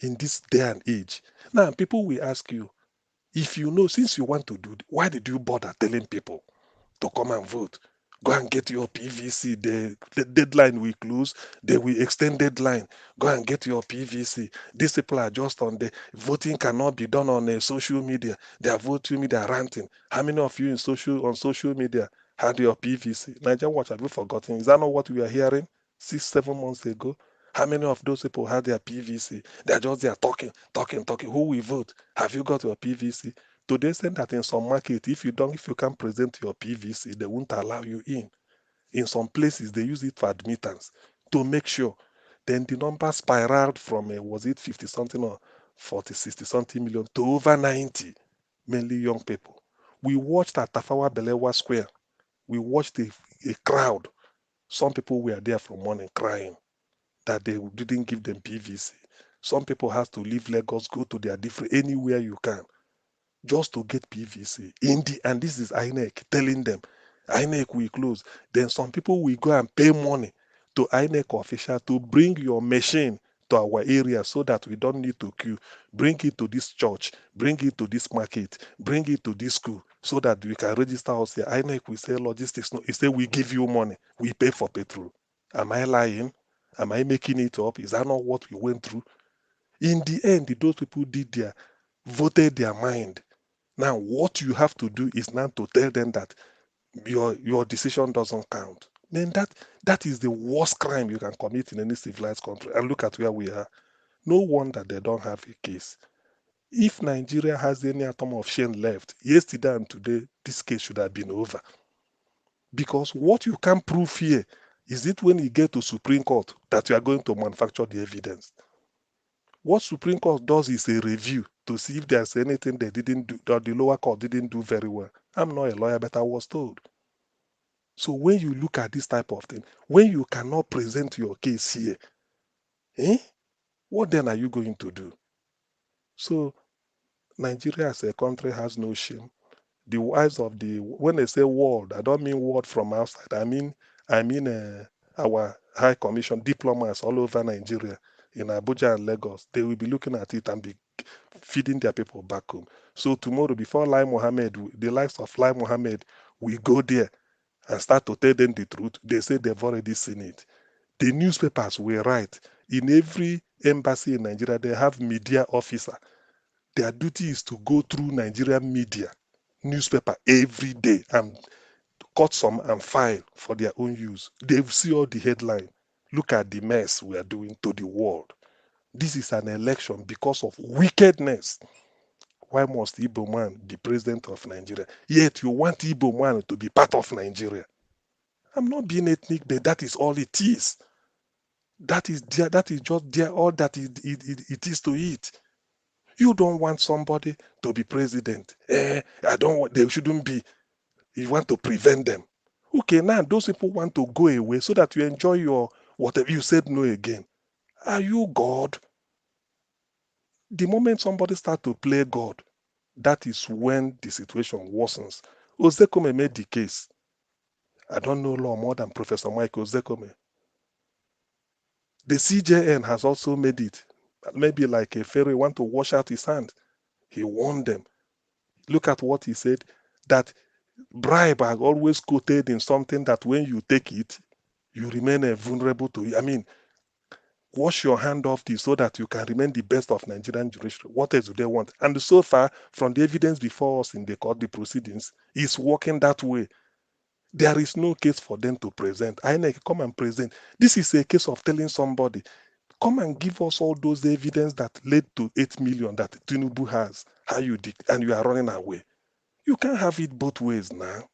Speaker 3: in this day and age? Now, people will ask you, if you know, since you want to do it, why did you bother telling people to come and vote? Go and get your PVC. The deadline will close. They will extend deadline. Go and get your PVC. These people are just on the voting cannot be done on social media. They are voting media ranting. How many of you on social media had your PVC? Nigeria Watch, have you forgotten? Is that not what we are hearing 6-7 months ago? How many of those people had their PVC? They're just there talking. Who will vote? Have you got your PVC? To the extent that in some market, if you can't present your PVC, they won't allow you in. In some places, they use it for admittance to make sure. Then the number spiraled from, was it 50 something or 40, 60 something million to over 90, mainly young people. We watched at Tafawa Balewa Square. We watched a crowd. Some people were there from morning crying that they didn't give them PVC. Some people have to leave Lagos, go to their different, anywhere you can, just to get PVC. And this is INEC telling them, INEC will close. Then some people will go and pay money to INEC official to bring your machine to our area so that we don't need to queue. Bring it to this church, bring it to this market, bring it to this school so that we can register us here. INEC will say logistics. No, he say we give you money, we pay for petrol. Am I lying? Am I making it up? Is that not what we went through? In the end, those people voted their mind. Now, what you have to do is now to tell them that your decision doesn't count. Then that is the worst crime you can commit in any civilized country. And look at where we are. No wonder they don't have a case. If Nigeria has any atom of shame left, yesterday and today, this case should have been over. Because what you can prove here is it when you get to Supreme Court that you are going to manufacture the evidence. What Supreme Court does is a review to see if there's anything they didn't do, that the lower court didn't do very well. I'm not a lawyer, but I was told. So when you look at this type of thing, when you cannot present your case here, what then are you going to do? So Nigeria as a country has no shame. The wives of when they say world, I don't mean world from outside. I mean our high commission diplomats all over Nigeria, in Abuja and Lagos. They will be looking at it and be feeding their people back home. So tomorrow, before the likes of Lai Mohammed, we go there and start to tell them the truth. They say they've already seen it. The newspapers will write. In every embassy in Nigeria, they have media officer. Their duty is to go through Nigerian media, newspaper every day and cut some and file for their own use. They see all the headline. Look at the mess we are doing to the world. This is an election because of wickedness. Why must Igbo man be president of Nigeria? Yet you want Igbo man to be part of Nigeria. I'm not being ethnic, but that is all it is. That is just all that it is to it. You don't want somebody to be president. They shouldn't be. You want to prevent them. Okay, now those people want to go away so that you enjoy your whatever you said no again. Are you God? The moment somebody starts to play God, that is when the situation worsens. Ozekome made the case. I don't know law more than Professor Mike Ozekome. The CJN has also made it. Maybe like a Pharaoh want to wash out his hand. He warned them. Look at what he said, that bribe are always quoted in something that when you take it, you remain vulnerable to it. I mean, Wash your hand off this so that you can remain the best of Nigerian judiciary. What else do they want? And so far, from the evidence before us in the court, the proceedings, is working that way. There is no case for them to present. INEC, come and present. This is a case of telling somebody, come and give us all those evidence that led to 8 million that Tinubu has, how you did, and you are running away. You can't have it both ways now.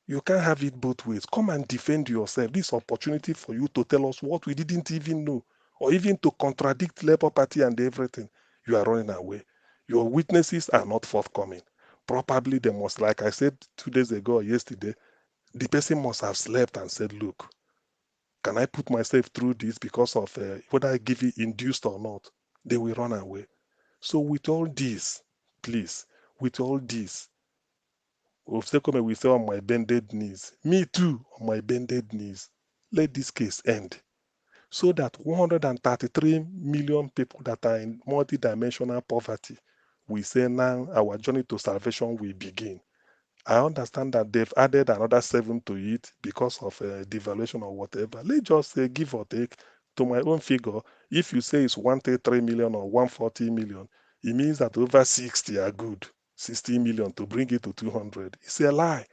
Speaker 3: You can't have it both ways. Come and defend yourself. This opportunity for you to tell us what we didn't even know, or even to contradict Labour Party and everything. You are running away. Your witnesses are not forthcoming. Probably they must, like I said 2 days ago or yesterday, the person must have slept and said, look, can I put myself through this because of whether I give it induced or not? They will run away. So with all this, please, with all this, Ofsekome will say on my bended knees, me too on my bended knees, let this case end. So that 133 million people that are in multidimensional poverty, we say now our journey to salvation will begin. I understand that they've added another 7 to it because of devaluation or whatever. Let's just say, give or take, to my own figure, if you say it's 133 million or 140 million, it means that over 60 are good. 60 million to bring it to 200. It's a lie.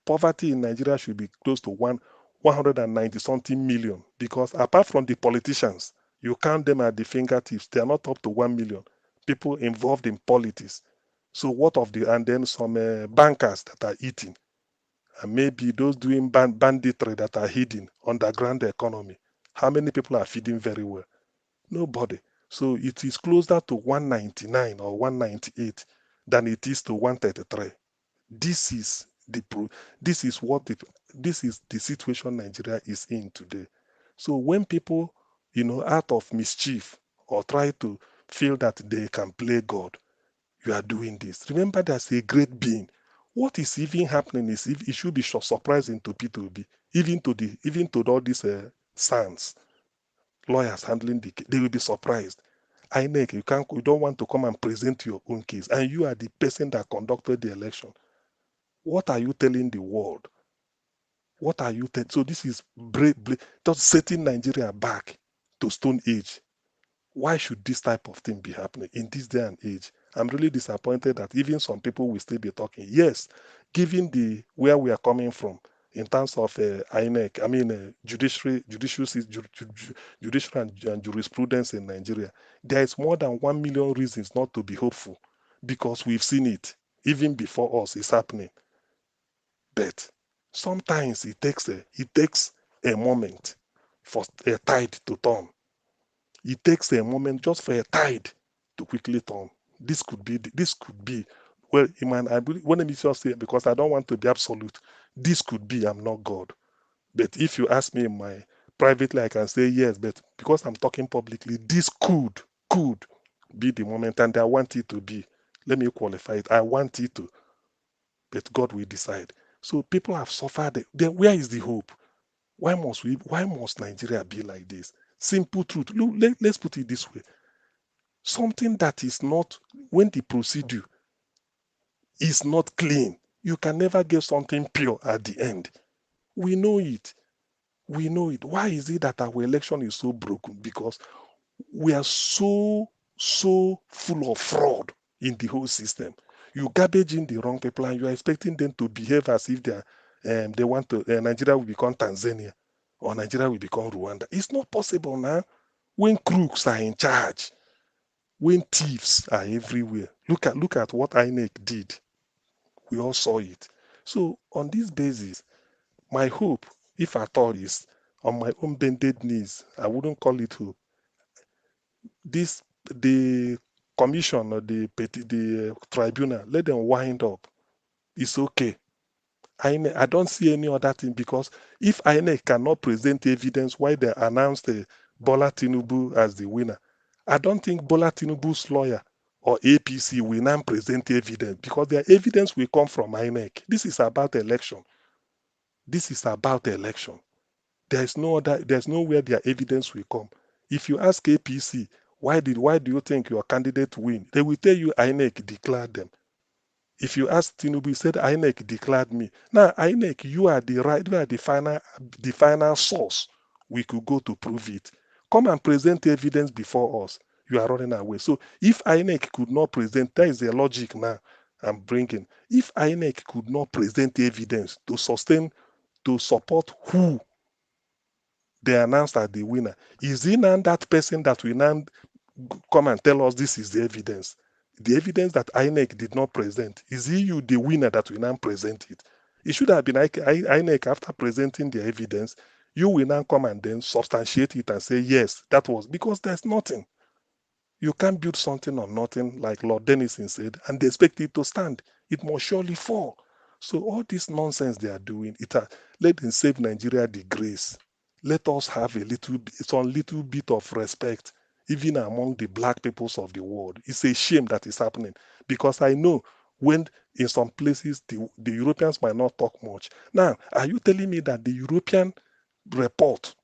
Speaker 3: Poverty in Nigeria should be close to 190 something million, because apart from the politicians, you count them at the fingertips, they are not up to 1 million people involved in politics. So what of the, and then some bankers that are eating, and maybe those doing banditry that are hidden underground economy. How many people are feeding very well? Nobody. So it is closer to 199 or 198 than it is to 133. This is this is what this is the situation Nigeria is in today. So when people, out of mischief or try to feel that they can play God, you are doing this. Remember, there's a great being. What is even happening is, if it should be surprising to Peter Obi, even to all these sons, lawyers handling the case, they will be surprised. INEC, you don't want to come and present your own case, and you are the person that conducted the election. What are you telling the world? What are you telling? So this is just setting Nigeria back to Stone Age. Why should this type of thing be happening in this day and age? I'm really disappointed that even some people will still be talking. Yes, given where we are coming from in terms of INEC, I mean judicial and jurisprudence in Nigeria, there is more than 1 million reasons not to be hopeful, because we've seen it even before us. It's happening. But sometimes it takes a moment for a tide to turn. It takes a moment just for a tide to quickly turn. This could be. Well, I believe, when I just say, because I don't want to be absolute, this could be. I'm not God. But if you ask me privately, I can say yes. But because I'm talking publicly, this could be the moment, and I want it to be. Let me qualify it. I want it to, but God will decide. So people have suffered. Then where is the hope? Why must Nigeria be like this? Simple truth. Look, let's put it this way. Something that is not, when the procedure is not clean, you can never get something pure at the end. We know it. We know it. Why is it that our election is so broken? Because we are so full of fraud in the whole system. You garbage in the wrong people and you are expecting them to behave as if they want to, Nigeria will become Tanzania or Nigeria will become Rwanda. It's not possible now. When crooks are in charge, when thieves are everywhere. Look at what INEC did. We all saw it. So on this basis, my hope, if at all, is on my own bended knees. I wouldn't call it hope. The commission or the tribunal, let them wind up. It's okay. I don't see any other thing, because if INEC cannot present evidence why they announced Bola Tinubu as the winner, I don't think Bola Tinubu's lawyer or APC will now present evidence, because their evidence will come from INEC. This is about election. This is about election. There's nowhere their evidence will come. If you ask APC, why do you think your candidate win? They will tell you INEC declared them. If you ask Tinubu, he said INEC declared me. Now INEC, you are the final source we could go to prove it. Come and present evidence before us. You are running away. So if INEC could not present, that is the logic now I'm bringing. If INEC could not present evidence to sustain, to support who they announced as the winner, is it now that person that will now come and tell us this is the evidence? The evidence that INEC did not present, is it you, the winner, that will now present it? It should have been INEC after presenting the evidence. You will now come and then substantiate it and say, yes, that was, because there's nothing. You can't build something on nothing, like Lord Denison said, and expect it to stand. It must surely fall. So all this nonsense they are doing, let them save Nigeria the grace. Let us have some little bit of respect, even among the black peoples of the world. It's a shame that is happening, because I know when in some places the Europeans might not talk much. Now, are you telling me that the European report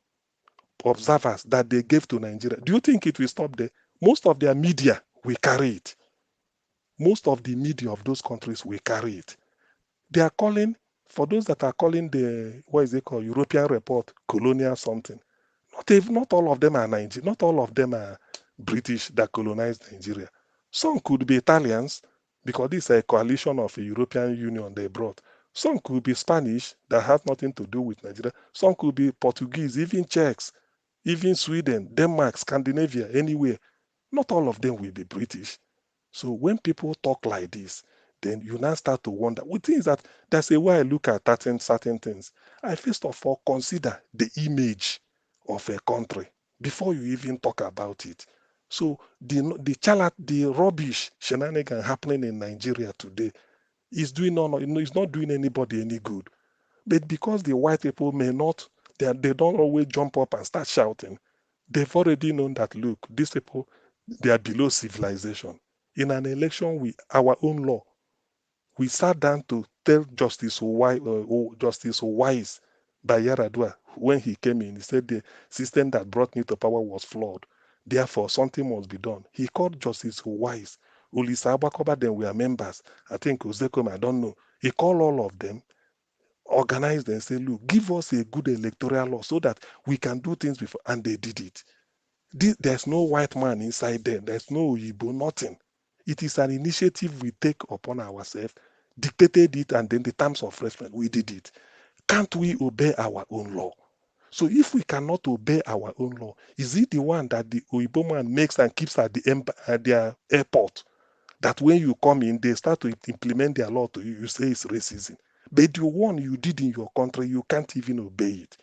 Speaker 3: observers that they gave to Nigeria, do you think it will stop there? Most of their media will carry it. Most of the media of those countries will carry it. They are calling, for those that are calling the, what is it called, European report, colonial something. Not all of them are Nigerian. Not all of them are British that colonized Nigeria. Some could be Italians, because this is a coalition of a European Union they brought. Some could be Spanish that have nothing to do with Nigeria. Some could be Portuguese, even Czechs, even Sweden, Denmark, Scandinavia, anywhere. Not all of them will be British. So when people talk like this, then you now start to wonder. One thing is that there's a way I look at certain things. I first of all consider the image of a country before you even talk about it. So the rubbish shenanigan happening in Nigeria today is it's not doing anybody any good. But because the white people may not, they don't always jump up and start shouting. They've already known that, look, these people, they are below civilization. In an election, our own law, we sat down to tell Justice Wise by Yaradua when he came in. He said the system that brought me to power was flawed. Therefore, something must be done. He called Justice Wise. Ulisa Abakoba, then we are members. I think Uzekom, I don't know. He called all of them, organized and say, look, give us a good electoral law so that we can do things before. And they did it. There's no white man inside there. There's no Igbo, nothing. It is an initiative we take upon ourselves, dictated it, and then the terms of reference, we did it. Can't we obey our own law? So if we cannot obey our own law, is it the one that the Oyibo man makes and keeps at their airport, that when you come in, they start to implement their law to you, you say it's racism? But the one you did in your country, you can't even obey it.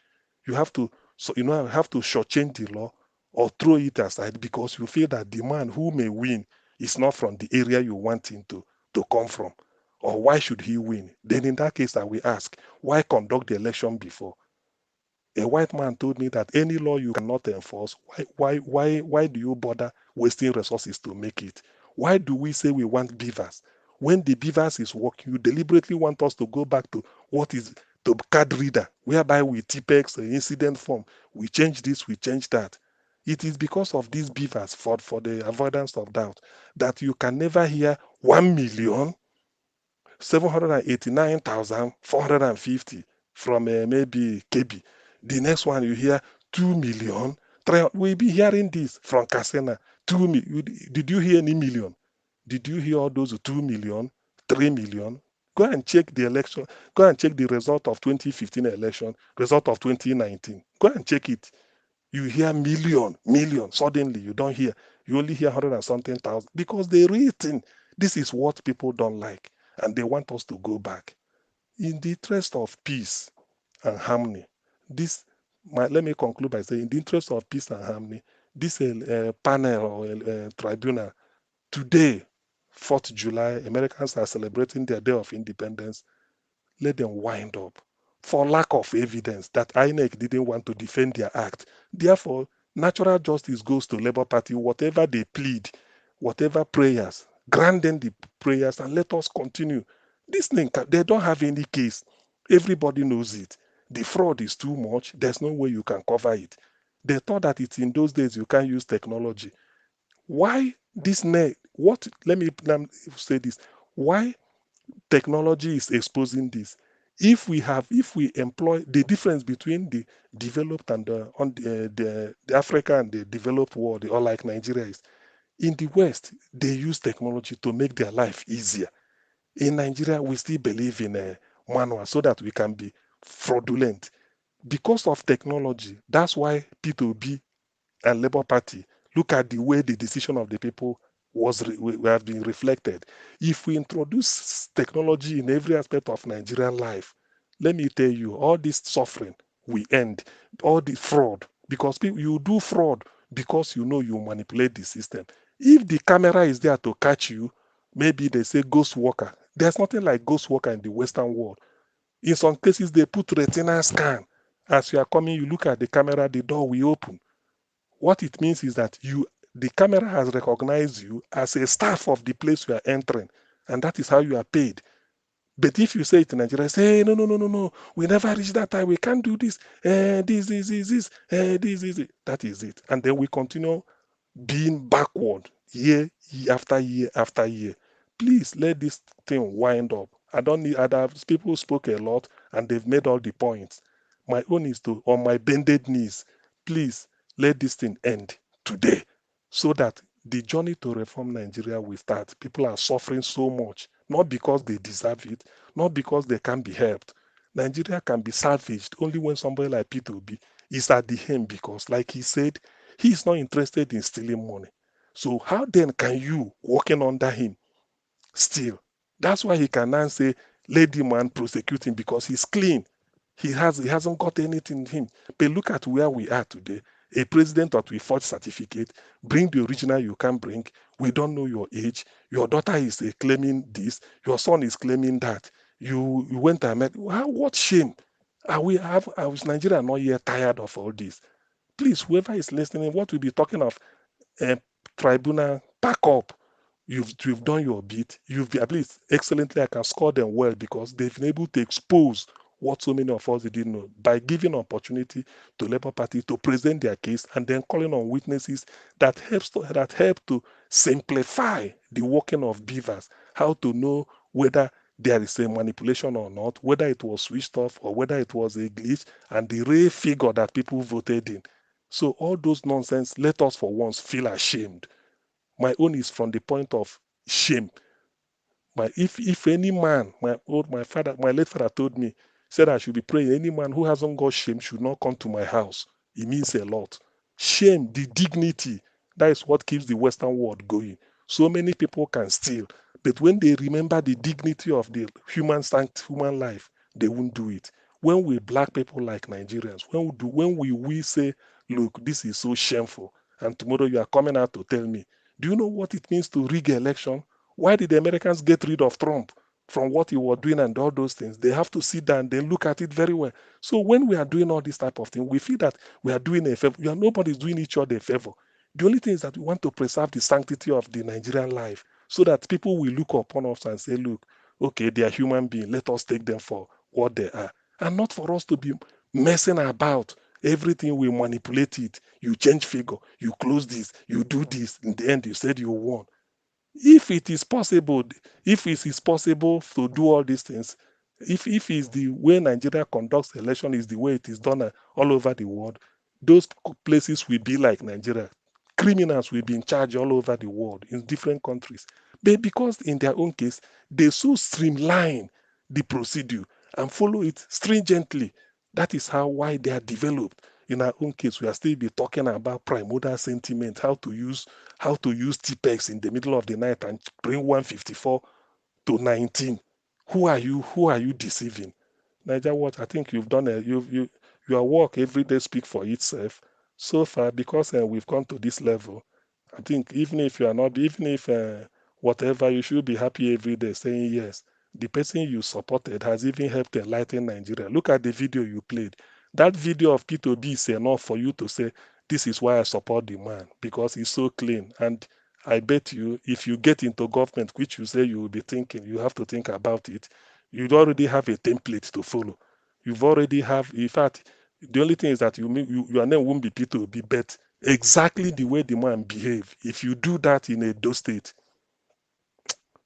Speaker 3: You have to, have to shortchange the law or throw it aside because you feel that the man who may win is not from the area you want him to come from. Or why should he win? Then in that case, I will ask, why conduct the election before? A white man told me that any law you cannot enforce, why do you bother wasting resources to make it? Why do we say we want beavers? When the beavers is working, you deliberately want us to go back to what is the card reader, whereby we TPEX, incident form, we change this, we change that. It is because of these beavers, for the avoidance of doubt, that you can never hear 1,789,450 from maybe KB. The next one you hear 2 million. We'll be hearing this from Kasena. 2 million. Did you hear any million? Did you hear all those 2 million, 3 million? Go and check the election. Go and check the result of 2015 election, result of 2019. Go and check it. You hear million. Suddenly you don't hear. You only hear 100 and something thousand because the real thing, this is what people don't like, and they want us to go back. In the interest of peace and harmony, let me conclude by saying, in the interest of peace and harmony, this panel or tribunal, today, 4th July, Americans are celebrating their Day of Independence. Let them wind up for lack of evidence that INEC didn't want to defend their act. Therefore, natural justice goes to Labour Party, whatever they plead, whatever prayers, grant them the prayers and let us continue. This thing, they don't have any case. Everybody knows it. The fraud is too much. There's no way you can cover it. They thought that it's in those days you can't use technology. Why this net? Let me say this. Why technology is exposing this? If we employ the difference between the developed and the Africa and the developed world, or like Nigeria is, in the West, they use technology to make their life easier. In Nigeria, we still believe in a manual so that we can be fraudulent. Because of technology, that's why Peter Obi and Labour Party look at the way the decision of the people have been reflected. If we introduce technology in every aspect of Nigerian life, let me tell you, all this suffering will end, all the fraud, because you do fraud because you know you manipulate the system. If the camera is there to catch you, maybe they say ghost worker. There's nothing like ghost worker in the Western world. In some cases, they put retina scan. As you are coming, you look at the camera, the door will open. What it means is that the camera has recognized you as a staff of the place you are entering, and that is how you are paid. But if you say it in Nigeria, say, hey, no, we never reach that time, we can't do this, this, that is it. And then we continue being backward year after year after year. Please let this thing wind up. I don't need other people spoke a lot and they've made all the points. My own is to, on my bended knees, please let this thing end today so that the journey to reform Nigeria will start. People are suffering so much, not because they deserve it, not because they can be helped. Nigeria can be salvaged only when somebody like Peter Obi is at the helm, because, like he said, he is not interested in stealing money. So how then can you, working under him, steal? That's why he can now say, let the man prosecute him because he's clean. He hasn't got anything in him. But look at where we are today. A president that we forge certificate, bring the original you can bring. We don't know your age. Your daughter is claiming this. Your son is claiming that. You went to America. What shame? Is Nigeria not yet tired of all this? Please, whoever is listening, what we'll be talking of, tribunal, pack up. You've done your bit. You've been, at least excellently. I can score them well because they've been able to expose what so many of us didn't know by giving opportunity to Labour Party to present their case and then calling on witnesses that help to simplify the working of beavers, how to know whether there is a manipulation or not, whether it was switched off or whether it was a glitch, and the real figure that people voted in. So all those nonsense, let us for once feel ashamed. My own is from the point of shame. If any man, my late father told me, said I should be praying, any man who hasn't got shame should not come to my house. It means a lot. Shame, the dignity, that is what keeps the Western world going. So many people can steal, but when they remember the dignity of the human life, they won't do it. When we black people like Nigerians, when we say, look, this is so shameful, and tomorrow you are coming out to tell me, do you know what it means to rig election? Why did the Americans get rid of Trump from what he was doing and all those things? They have to sit down and then look at it very well. So when we are doing all this type of thing, we feel that we are doing a favor. Nobody's doing each other a favor. The only thing is that we want to preserve the sanctity of the Nigerian life so that people will look upon us and say, look, okay, they are human beings. Let us take them for what they are. And not for us to be messing about. Everything we manipulate it. You change figure. You close this. You do this. In the end, you said you won. If it is possible to do all these things, if is the way Nigeria conducts election is the way it is done all over the world, those places will be like Nigeria. Criminals will be in charge all over the world in different countries. But because in their own case, they so streamline the procedure and follow it stringently. That is why they are developed. In our own case, we are still be talking about primordial sentiment, how to use TPEX in the middle of the night and bring 154 to 19. Who are you deceiving? Niger, what I think you've done your work every day speak for itself. So far, because we've gone to this level, I think even if you are not, even if whatever, you should be happy every day saying yes. The person you supported has even helped enlighten Nigeria. Look at the video you played. That video of Peter Obi is enough for you to say, this is why I support the man, because he's so clean. And I bet you, if you get into government, which you say you will be thinking, you have to think about it, you'd already have a template to follow. You've already have, in fact, the only thing is that your name won't be Peter Obi, but exactly the way the man behave. If you do that in a Edo state,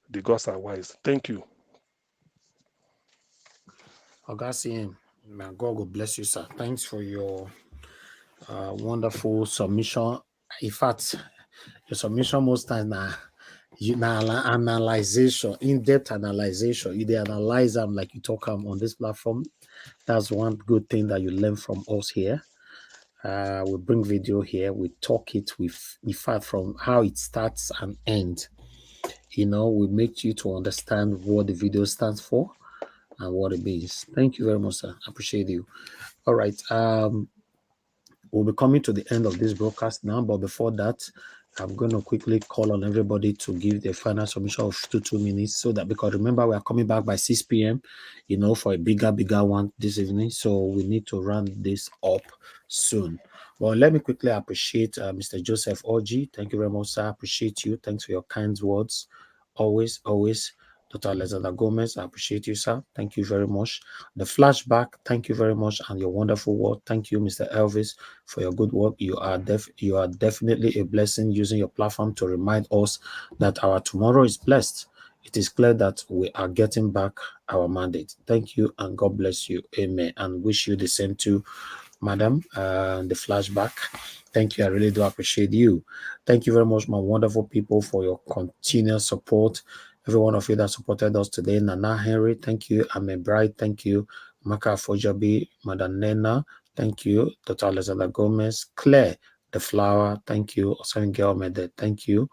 Speaker 3: the gods are wise. Thank you.
Speaker 1: Augustine, may God will bless you, sir. Thanks for your wonderful submission. In fact, your submission most times now, analyzation, in-depth analyzation. You analyze them like you talk on this platform. That's one good thing that you learn from us here. We bring video here. We talk it with, in fact, from how it starts and ends. We make you to understand what the video stands for and what it means. Thank you very much, sir. I appreciate you. All right. We'll be coming to the end of this broadcast now, but before that, I'm going to quickly call on everybody to give their final submission of 2 minutes, so that, because remember, we are coming back by 6 p.m., for a bigger one this evening. So we need to run this up soon. Well, let me quickly appreciate Mr. Joseph Oji. Thank you very much, sir. I appreciate you. Thanks for your kind words. Always. Dr. Alexander Gomez, I appreciate you, sir. Thank you very much. The flashback, thank you very much, and your wonderful word. Thank you, Mr. Elvis, for your good work. You are definitely a blessing, using your platform to remind us that our tomorrow is blessed. It is clear that we are getting back our mandate. Thank you, and God bless you. Amen. And wish you the same too, madam. The flashback. Thank you. I really do appreciate you. Thank you very much, my wonderful people, for your continuous support. Every one of you that supported us today. Nana Henry, thank you. Ame Bright, thank you. Maka Fojabi, Madam Nena, thank you. Dr. Alexander Gomez, Claire, The Flower, thank you. Osan Girl Mede, thank you.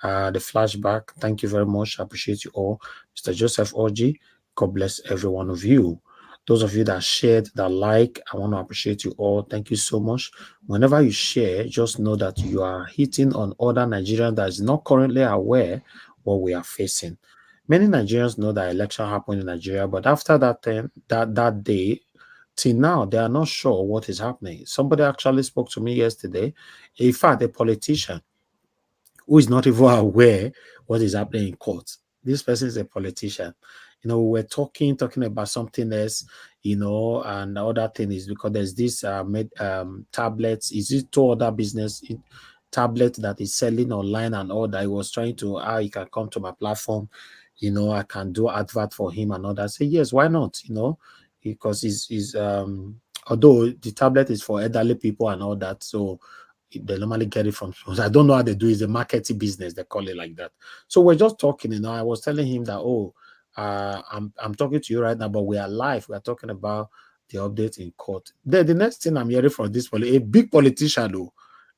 Speaker 1: The flashback, thank you very much. I appreciate you all. Mr. Joseph Oji, God bless every one of you. Those of you that shared, that like, I want to appreciate you all. Thank you so much. Whenever you share, just know that you are hitting on other Nigerians that is not currently aware what we are facing. Many Nigerians know that election happened in Nigeria, but after that day, till now, they are not sure what is happening. Somebody actually spoke to me yesterday, in fact, a politician who is not even aware what is happening in court. This person is a politician. We were talking about something else, and the other thing is because there's this tablets. Is it 2 other business tablet that is selling online and all that? He was trying to, how he can come to my platform, I can do advert for him and all that. I say, yes, why not? Because he's although the tablet is for elderly people and all that, so they normally get it from, I don't know how they do it. It's a marketing business, they call it like that. So we're just talking, I was telling him that, I'm talking to you right now, but we are live. We are talking about the update in court. Then the next thing I'm hearing from this a big politician, though,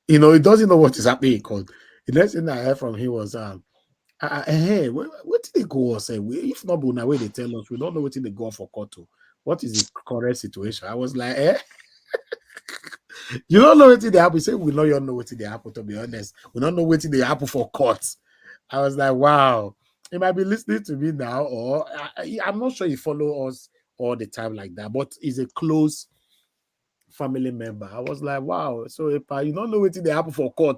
Speaker 1: he doesn't know what is happening in court. The next thing I heard from him was, hey, what did they go or say? If not, but now way they tell us, we don't know what they go for court to. What is the correct situation? I was like, you don't know what they happen. Say, we know you don't know what they happen, to be honest. We don't know what they happen for court. I was like, wow. He might be listening to me now, or I'm not sure he follows us all the time like that, but he's a close family member. I was like, wow. So if you don't know what they happen for court,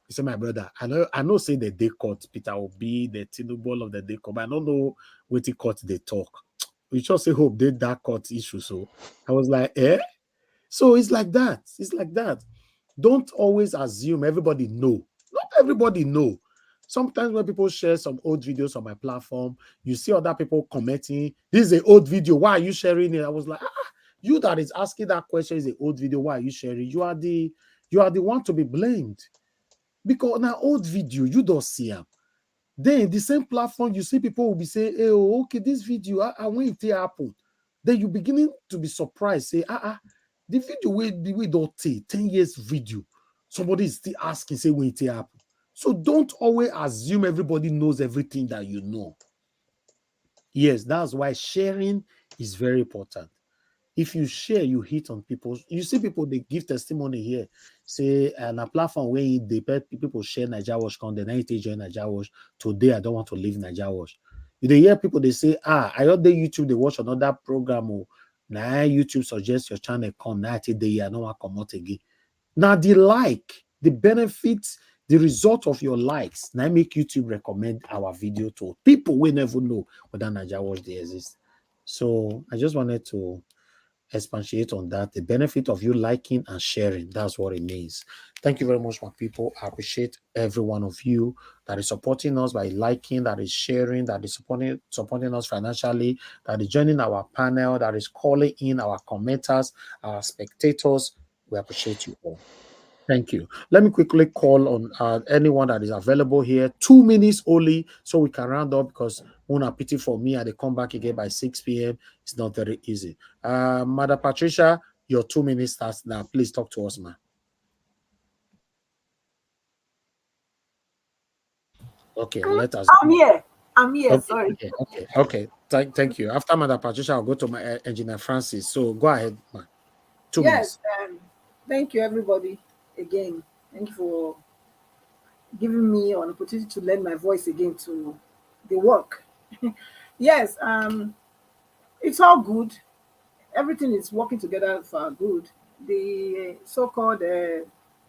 Speaker 1: he said, my brother, I know say the day court, Peter Obi, the Tinubu of the day court, but I don't know what the court they talk. We just say hope they that court issue. So I was like, So it's like that. It's like that. Don't always assume everybody know. Not everybody know. Sometimes when people share some old videos on my platform, you see other people commenting, this is an old video, why are you sharing it? I was like, you that is asking that question is an old video, why are you sharing? You are the one to be blamed. Because now old video, you don't see them. Then the same platform, you see people will be saying, hey, okay, this video, I went to happen. Then you beginning to be surprised, say, the video we don't take 10 years video. Somebody is still asking, say, when it happen. So don't always assume everybody knows everything that you know. Yes, that's why sharing is very important. If you share, you hit on people. You see people, they give testimony here. Say, on a platform where they people share Nigeria Watch content, I join Nigeria Watch. Today, I don't want to leave Nigeria Watch. You hear people, they say, I heard the YouTube, they watch another program. Now YouTube suggests your channel come. Now I don't want to come out again. Now the benefits, the result of your likes, now make YouTube recommend our video to people we never know whether Nigeria Watch they exist. So I just wanted to expatiate on that. The benefit of you liking and sharing, that's what it means. Thank you very much, my people. I appreciate every one of you that is supporting us by liking, that is sharing, that is supporting us financially, that is joining our panel, that is calling in our commenters, our spectators. We appreciate you all. Thank you. Let me quickly call on anyone that is available here. 2 minutes only, so we can round up, because una pity for me, and they come back again by 6 p.m. It's not very easy. Mother Patricia, your 2 minutes starts now. Please talk to us, man. Okay, let us.
Speaker 8: I'm here.
Speaker 1: Okay,
Speaker 8: Sorry.
Speaker 1: okay. Thank you. After Mother Patricia, I'll go to my engineer Francis. So go ahead, man. 2 minutes.
Speaker 8: Thank you, everybody. Again, thank you for giving me an opportunity to lend my voice again to the work. Yes, it's all good. Everything is working together for good. The so-called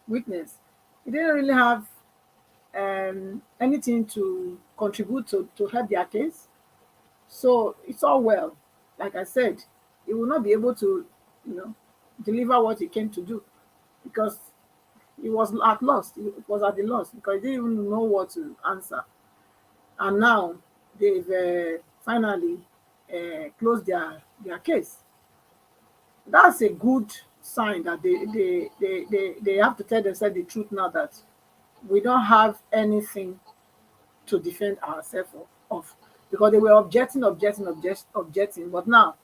Speaker 8: witness, he didn't really have anything to contribute to help their case. So it's all well. Like I said, he will not be able to, deliver what he came to do, because he was at loss. He was at the loss because he didn't even know what to answer. And now they've finally closed their case. That's a good sign that they have to tell themselves the truth now, that we don't have anything to defend ourselves of, because they were objecting, but now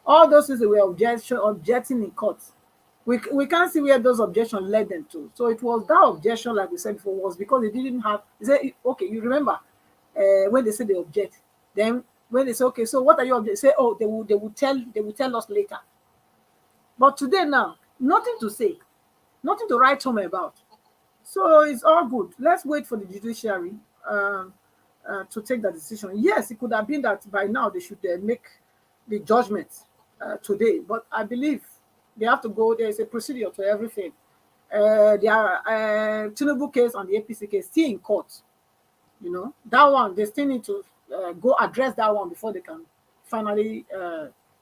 Speaker 8: all those things they were objecting in court, we can't see where those objections led them to. So it was that objection, like we said before, was because they didn't have. They say, okay, you remember when they say they object, then when they say, okay, so what are you objecting? Say, oh, they will tell us later. But today now, nothing to say, nothing to write home about. So it's all good. Let's wait for the judiciary to take that decision. Yes, it could have been that by now they should make the judgment today, but I believe they have to go. There is a procedure to everything. Their Tinubu case and the APC case still in court. That one, they still need to go address that one before they can finally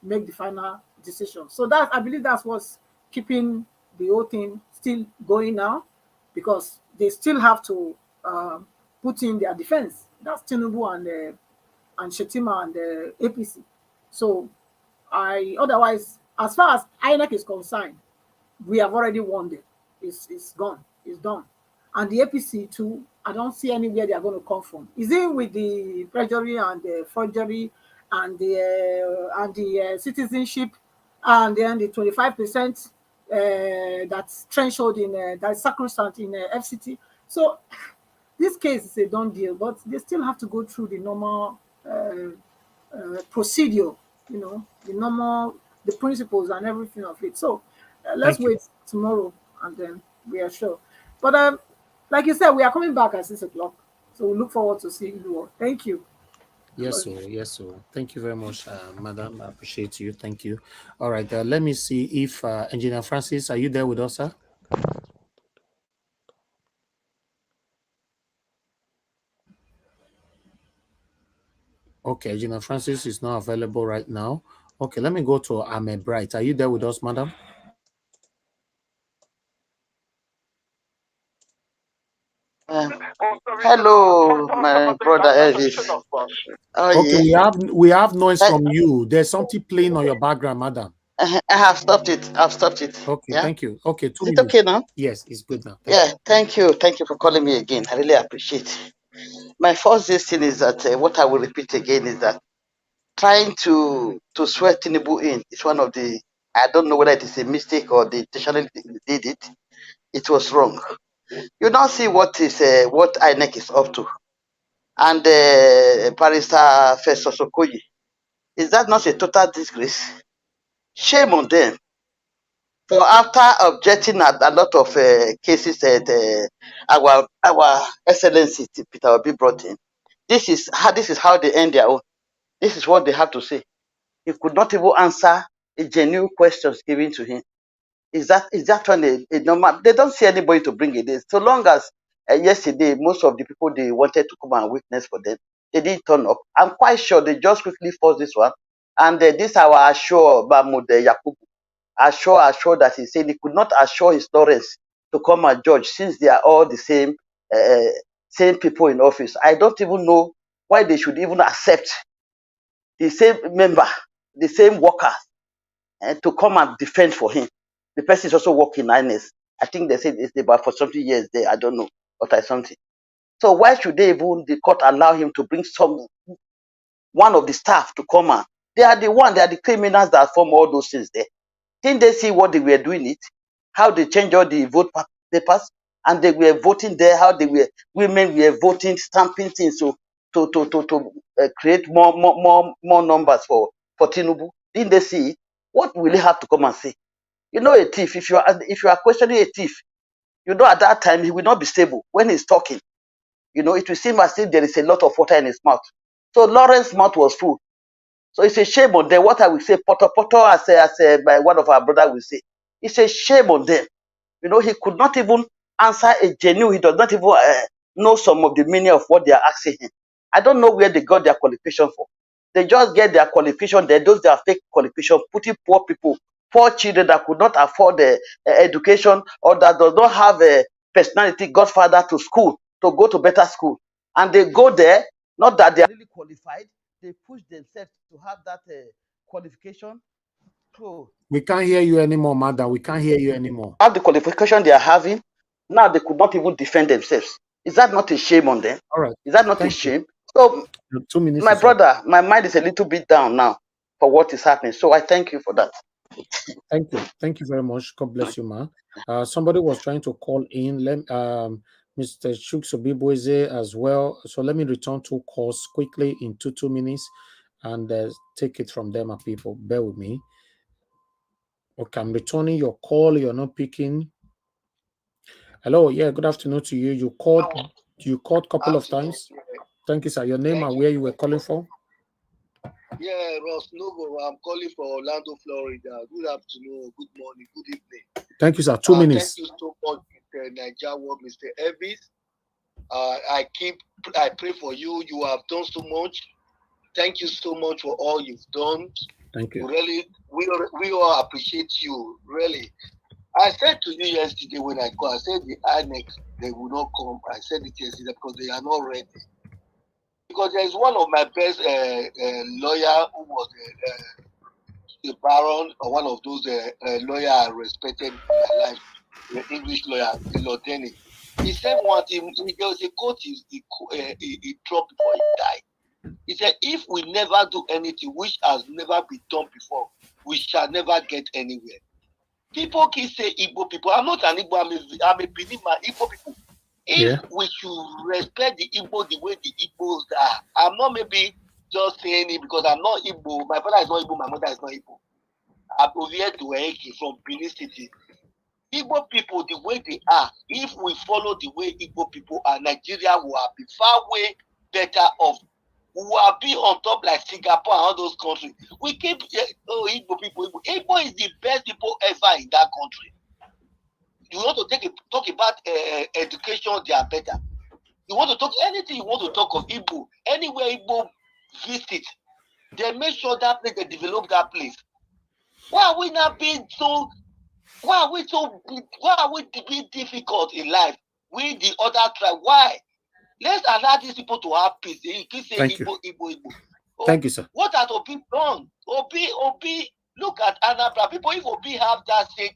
Speaker 8: make the final decision. So that, I believe, that's what's keeping the whole thing still going now, because they still have to put in their defense. That's Tinubu and Shetima and the APC. So otherwise, as far as INEC is concerned, we have already won them. It's gone. It's done. And the APC too, I don't see anywhere they are going to come from. Is it with the perjury and the forgery and the citizenship, and then the 25% that's threshold in that's sacrosanct in FCT? So this case is a done deal, but they still have to go through the normal procedure, the principles and everything of it. So let's wait tomorrow, and then we are sure. But like you said, we are coming back at 6 o'clock, so we look forward to seeing you all. Thank you.
Speaker 1: Yes, sir. Yes, sir. Thank you very much, madam. I appreciate you. Thank you. All right. Let me see if Engineer Francis, are you there with us, sir? Okay, Engineer Francis is not available right now. Okay, let me go to Ahmed Bright. Are you there with us, madam?
Speaker 7: Hello, my brother Elvis.
Speaker 1: Okay, we have noise from you. There's something playing on your background, madam.
Speaker 7: I have stopped it. I've stopped it.
Speaker 1: Okay, thank you. Okay, 2
Speaker 7: Is it
Speaker 1: minutes.
Speaker 7: okay now?
Speaker 1: Yes, it's good now.
Speaker 7: Thank you. Thank you for calling me again. I really appreciate it. My first thing is that what I will repeat again is that trying to swear Tinubu in is one of the, I don't know whether it is a mistake or the Judiciary did it. It was wrong. You now see what INEC is up to. And Barrister Festus Okoye, is that not a total disgrace? Shame on them. For after objecting at a lot of cases that our Excellency Peter Obi brought in, this is how they end their own. This is what they have to say. He could not even answer a genuine questions given to him. Is that one a normal? They don't see anybody to bring it in. So long as yesterday, most of the people they wanted to come and witness for them, they didn't turn up. I'm quite sure they just quickly forced this one. And this our Ashur Mahmoud Yakubu. assure that he said he could not assure his Lawrence to come and judge since they are all the same people in office. I don't even know why they should even accept the same member, the same worker, to come and defend for him. The person is also working in INEC. I think they said it's about for 20 years there. I don't know, but I something. So why should they even the court allow him to bring one of the staff to come and they are the criminals that form all those things there. Didn't they see what they were doing it? How they changed all the vote papers and they were voting there, how women were voting, stamping things to create more numbers for Tinubu. Didn't they see it? What will they have to come and say? You know, a thief, if you are questioning a thief, you know at that time he will not be stable when he's talking. You know, it will seem as if there is a lot of water in his mouth. So Lawrence's mouth was full. So it's a shame on them. What I will say, poto, as by one of our brothers will say, it's a shame on them. You know, he could not even answer a genuine. He does not even know some of the meaning of what they are asking him. I don't know where they got their qualification for. They just get their qualification. Those their fake qualification, putting poor people, poor children that could not afford education or that does not have a personality, godfather to school, to go to better school. And they go there, not that they are really qualified. They push themselves to have that qualification. So
Speaker 1: we can't hear you anymore, madam. We can't hear you anymore.
Speaker 7: have the qualification they are having. Now they could not even defend themselves. Is that not a shame on them?
Speaker 1: All right.
Speaker 7: Is that not a shame? So,
Speaker 1: 2 minutes.
Speaker 7: my brother, my mind is a little bit down now for what is happening. So I thank you for that.
Speaker 1: Thank you. Thank you very much. God bless you, ma. Somebody was trying to call in. Mr. Chuksobibweze as well. So let me return 2 calls quickly in 2 minutes and take it from them, people. Bear with me. Okay, I'm returning your call. You're not picking. Hello. Yeah, good afternoon to you. You called a couple of times. Thank you, sir. Your name and where you were calling from?
Speaker 5: Yeah, Ross Novo. I'm calling for Orlando, Florida. Good afternoon, good morning, good evening.
Speaker 1: Thank you, sir. 2 minutes.
Speaker 5: Thank you so much, Mr. Niger World, Mr. Elvis. I pray for you. You have done so much. Thank you so much for all you've done.
Speaker 1: Thank you.
Speaker 5: Really, we all appreciate you. Really. I said to you yesterday when I called, I said the INEC, they will not come. I said it yesterday because they are not ready. Because there's one of my best lawyer who was the baron or one of those lawyers I respected in my life, the English lawyer, Lord Denny. He said one thing, there was a quote he dropped before he died. He said, if we never do anything which has never been done before, we shall never get anywhere. People keep saying Igbo people. I'm not an Igbo, I'm a Benin man, Igbo people. If we should respect the Igbo the way the Igbos are, I'm not maybe just saying it because I'm not Igbo. My father is not Igbo, my mother is not Igbo. I'm Oviye Duweke from Benin City. Igbo people, the way they are, if we follow the way Igbo people are, Nigeria will be far way better off. We will be on top like Singapore and all those countries. We keep, Igbo people. Igbo is the best people ever in that country. You want to talk about education, they are better. You want to talk anything you want to talk of Igbo, anywhere Igbo visit, they make sure that place, they develop that place. Why are we not being so? Why are we being difficult in life? We the other tribe. Why? Let's allow these people to have peace. You keep saying Igbo. Oh,
Speaker 1: thank you, sir.
Speaker 5: What has Obi done? Obi, look at Anambra. People, if Obi have that same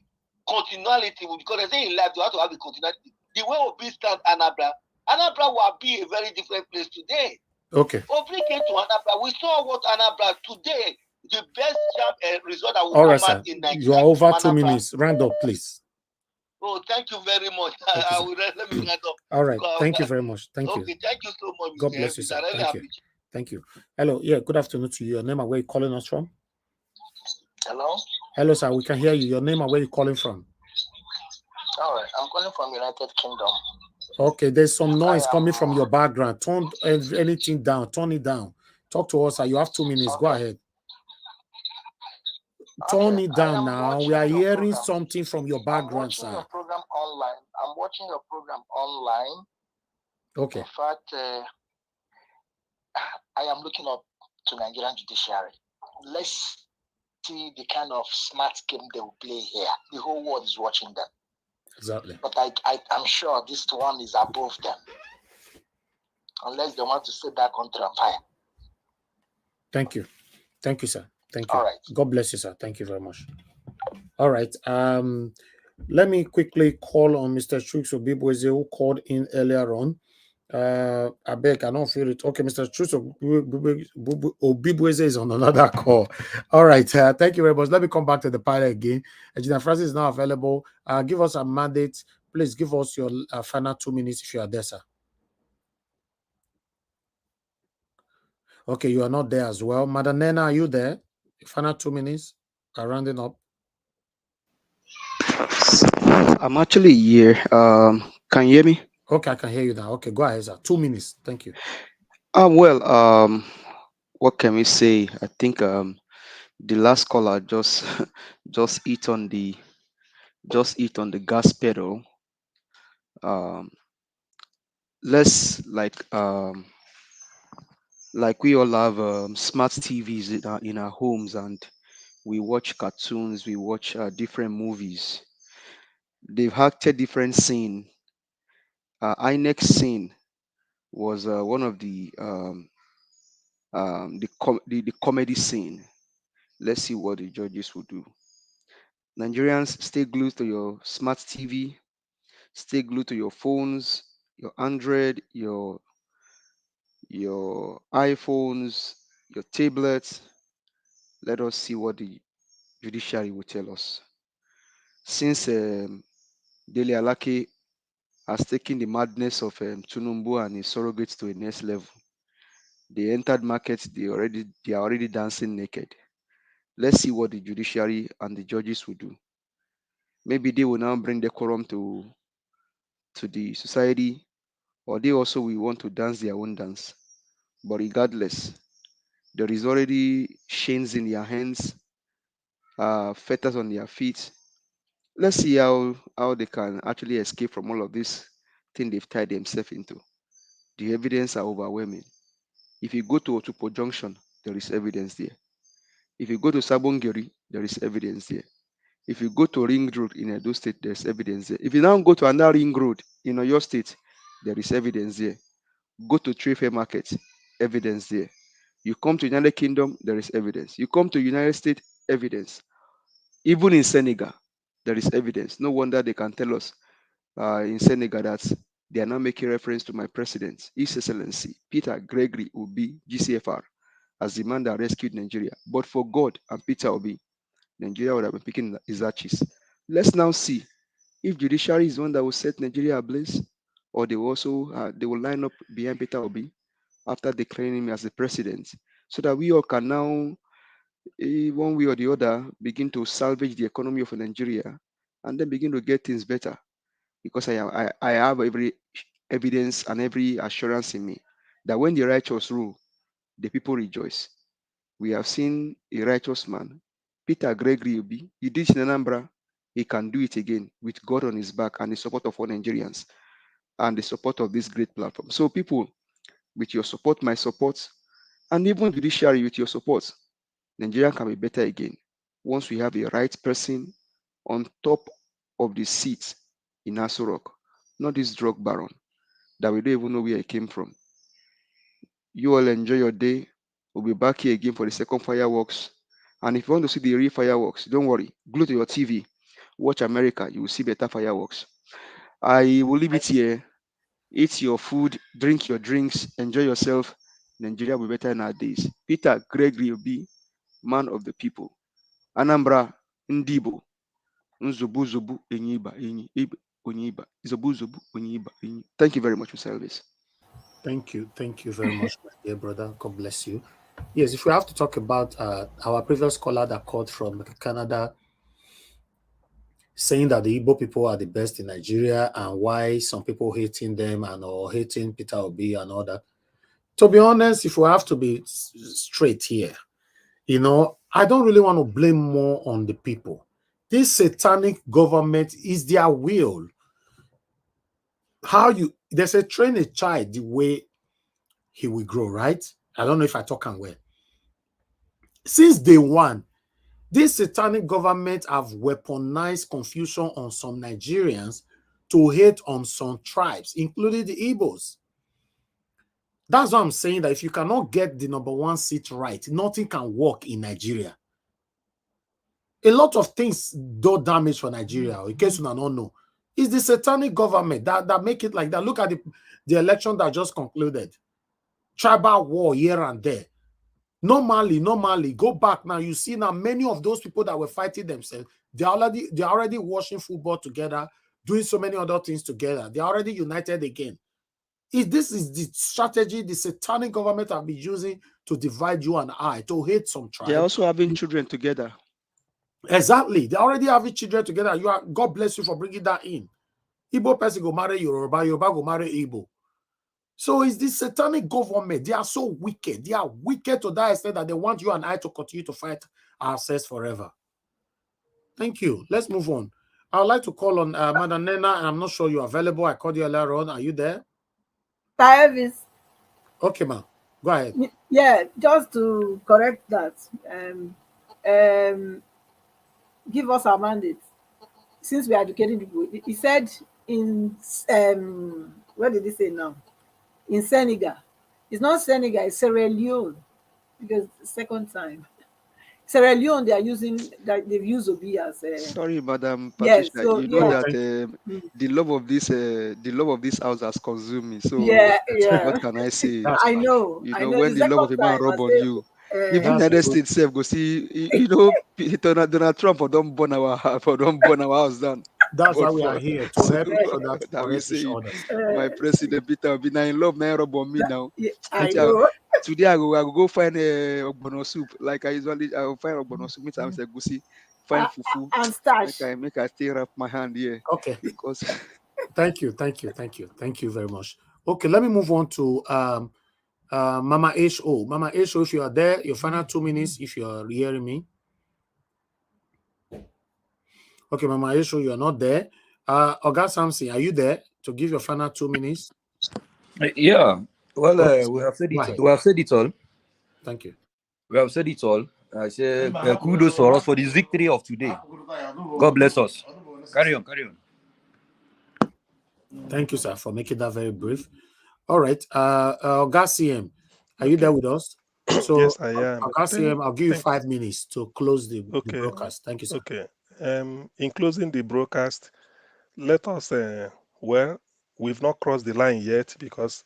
Speaker 5: continuity, because they say in life you have to have a continuity. The way Obi stand Anambra will be a very different place today.
Speaker 1: Okay.
Speaker 5: Obi came to Anambra. We saw what Anambra today, the best result that will
Speaker 1: All right,
Speaker 5: come
Speaker 1: sir.
Speaker 5: out in Nigeria.
Speaker 1: You are over 2 minutes. Round up, please.
Speaker 5: Oh, thank you very much. Let me round up.
Speaker 1: All right. Thank you very much. Thank you.
Speaker 5: Okay, thank you so much.
Speaker 1: God bless you, sir. Thank you. Hello. Yeah, good afternoon to you. Your name and where you calling us from?
Speaker 18: Hello?
Speaker 1: Hello, sir. We can hear you. Your name and where you calling from?
Speaker 18: All right. I'm calling from United Kingdom.
Speaker 1: Okay, there's some noise coming from your background. Turn anything down. Turn it down. Talk to us, sir. You have 2 minutes. Okay. Go ahead. Turn it down now. We are hearing something from your background, sir.
Speaker 18: I'm watching your program online. I'm watching your program online.
Speaker 1: Okay.
Speaker 18: In fact, I am looking up to Nigerian Judiciary. Let's
Speaker 10: see the kind of smart game they will play here. The whole world is watching them.
Speaker 1: Exactly.
Speaker 10: But I'm sure this one is above them. Unless they want to set that country on fire.
Speaker 1: Thank you. Thank you, sir. Thank you.
Speaker 10: All right.
Speaker 1: God bless you, sir. Thank you very much. All right. Let me quickly call on Mr. Chuks Obibweze, who called in earlier on. I beg, I don't feel it. Okay, Mr. Chuks Obibweze is on another call. All right. Thank you very much. Let me come back to the panel again. Engineer Francis is now available. Give us a mandate. Please give us your final 2 minutes if you are there, sir. Okay, you are not there as well. Madam Nena, are you there? Final 2 minutes. Rounding up.
Speaker 6: I'm actually here. Can you hear me?
Speaker 1: Okay, I can hear you now. Okay, go ahead, sir. 2 minutes. Thank you.
Speaker 6: What can we say? I think the last caller just just hit on the gas pedal. Let's like we all have smart TVs in our homes, and we watch cartoons, we watch different movies. They've acted different scene. INEC scene was one of the comedy scene. Let's see what the judges will do. Nigerians, stay glued to your smart TV, stay glued to your phones, your Android, your iPhones, your tablets. Let us see what the judiciary will tell us. Since Dele Alake has taken the madness of Tunumbu and his surrogates to a next level, they entered markets. They are already dancing naked. Let's see what the judiciary and the judges will do. Maybe they will now bring decorum to the society, or they also will want to dance their own dance. But regardless, there is already chains in their hands, fetters on their feet. Let's see how they can actually escape from all of this thing they've tied themselves into. The evidence are overwhelming. If you go to Otupo Junction, there is evidence there. If you go to Sabongeri, there is evidence there. If you go to Ring Road in Edo State, there's evidence there. If you now go to another Ring Road in Oyo State, there is evidence there. Go to Trefe Market, evidence there. You come to United Kingdom, there is evidence. You come to United States, evidence. Even in Senegal, there is evidence. No wonder they can tell us in Senegal that they are now making reference to my president, His Excellency Peter Gregory Obi, GCFR, as the man that rescued Nigeria. But for God and Peter Obi, Nigeria would have been picking his arches. Let's now see if judiciary is one that will set Nigeria ablaze, or they will also they will line up behind Peter Obi after declaring him as the president, so that we all can now, one way or the other, begin to salvage the economy of Nigeria and then begin to get things better. Because I have every evidence and every assurance in me that when the righteous rule, the people rejoice. We have seen a righteous man, Peter Gregory Obi. He did in Anambra. He can do it again with God on his back and the support of all Nigerians and the support of this great platform. So people, with your support, my support, and even judiciary with your support, Nigeria can be better again once we have a right person on top of the seat in Aso Rock, not this drug baron that we don't even know where he came from. You all enjoy your day. We'll be back here again for the second fireworks. And if you want to see the real fireworks, don't worry. Glue to your TV. Watch America. You will see better fireworks. I will leave it here. Eat your food, drink your drinks, enjoy yourself. Nigeria will be better nowadays. Peter Gregory Obi, man of the people. Anambra, Ndibo. Nzubu Zubu, Enyiba, Onyiba. Zubu Zubu, Onyiba. Thank you very much for service.
Speaker 1: Thank you. Thank you very much, my dear brother. God bless you. Yes, if we have to talk about our previous caller that called from Canada, saying that the Igbo people are the best in Nigeria and why some people hating them and or hating Peter Obi and all that. To be honest, if we have to be straight here, I don't really want to blame more on the people. This satanic government is their will. They say train a child the way he will grow, right? I don't know if I talk and well. Since day one, This satanic government have weaponized confusion on some Nigerians to hate on some tribes, including the Igbos. That's why I'm saying that if you cannot get the #1 seat right, nothing can work in Nigeria. A lot of things do damage for Nigeria, in case you don't know. It's the satanic government that make it like that. Look at the election that just concluded. Tribal war here and there. Normally, go back now. You see now many of those people that were fighting themselves, they're already watching football together, doing so many other things together. They're already united again. This is the strategy the satanic government have been using to divide you and I, to hate some tribes.
Speaker 6: They're also having children together.
Speaker 1: Exactly. They already having children together. God bless you for bringing that in. Igbo person go marry Yoruba, Yoruba go marry Igbo. So it's this satanic government. They are so wicked. They are wicked to that extent that they want you and I to continue to fight ourselves forever. Thank you. Let's move on. I would like to call on Madam Nena. I'm not sure you're available. I called you earlier on. Are you there?
Speaker 8: Tavis.
Speaker 1: Okay, ma'am. Go ahead.
Speaker 8: Yeah, just to correct that. Give us our mandate. Since we are educating people, he said in what did he say now? In Senegal. It's not Senegal, it's Sierra Leone. Because the second time. Sierra Leone, they are using that they've used Obi as
Speaker 6: Sorry, Madam
Speaker 8: yes,
Speaker 6: Patricia.
Speaker 8: so
Speaker 6: You know that the love of this house has consumed me. So what can I say?
Speaker 8: I know.
Speaker 6: When the love of a man rub on you, even United States self go see. Donald Trump for don't burn our house down.
Speaker 1: That's why we are here to help each other to
Speaker 6: that we
Speaker 1: correct each
Speaker 6: say
Speaker 1: other.
Speaker 6: my president Peter Obi now in love now rub on me now.
Speaker 8: I know.
Speaker 6: Today I will go find ogbono soup like I usually I will find ogbono soup. Meet I say goosey, find fufu
Speaker 8: and starch.
Speaker 6: Make I stay wrap my hand here.
Speaker 1: Okay.
Speaker 6: Because
Speaker 1: Thank you very much. Okay, let me move on to Mama H.O. Mama H.O., if you are there, your final 2 minutes, if you're hearing me. Okay, Mama H.O., you are not there. Oga Samson, are you there to give your final 2 minutes?
Speaker 4: Yeah. Well, we have said it. We have said it all.
Speaker 1: Thank you.
Speaker 4: We have said it all. I say kudos for us for this victory of today. God bless us. Carry on.
Speaker 1: Thank you, sir, for making that very brief. All right. Oga CM, are you there with us? So,
Speaker 3: yes, I am.
Speaker 1: Oga CM, I'll give you 5 minutes to close the broadcast. Thank you, sir.
Speaker 3: Okay. In closing the broadcast, let us, we've not crossed the line yet because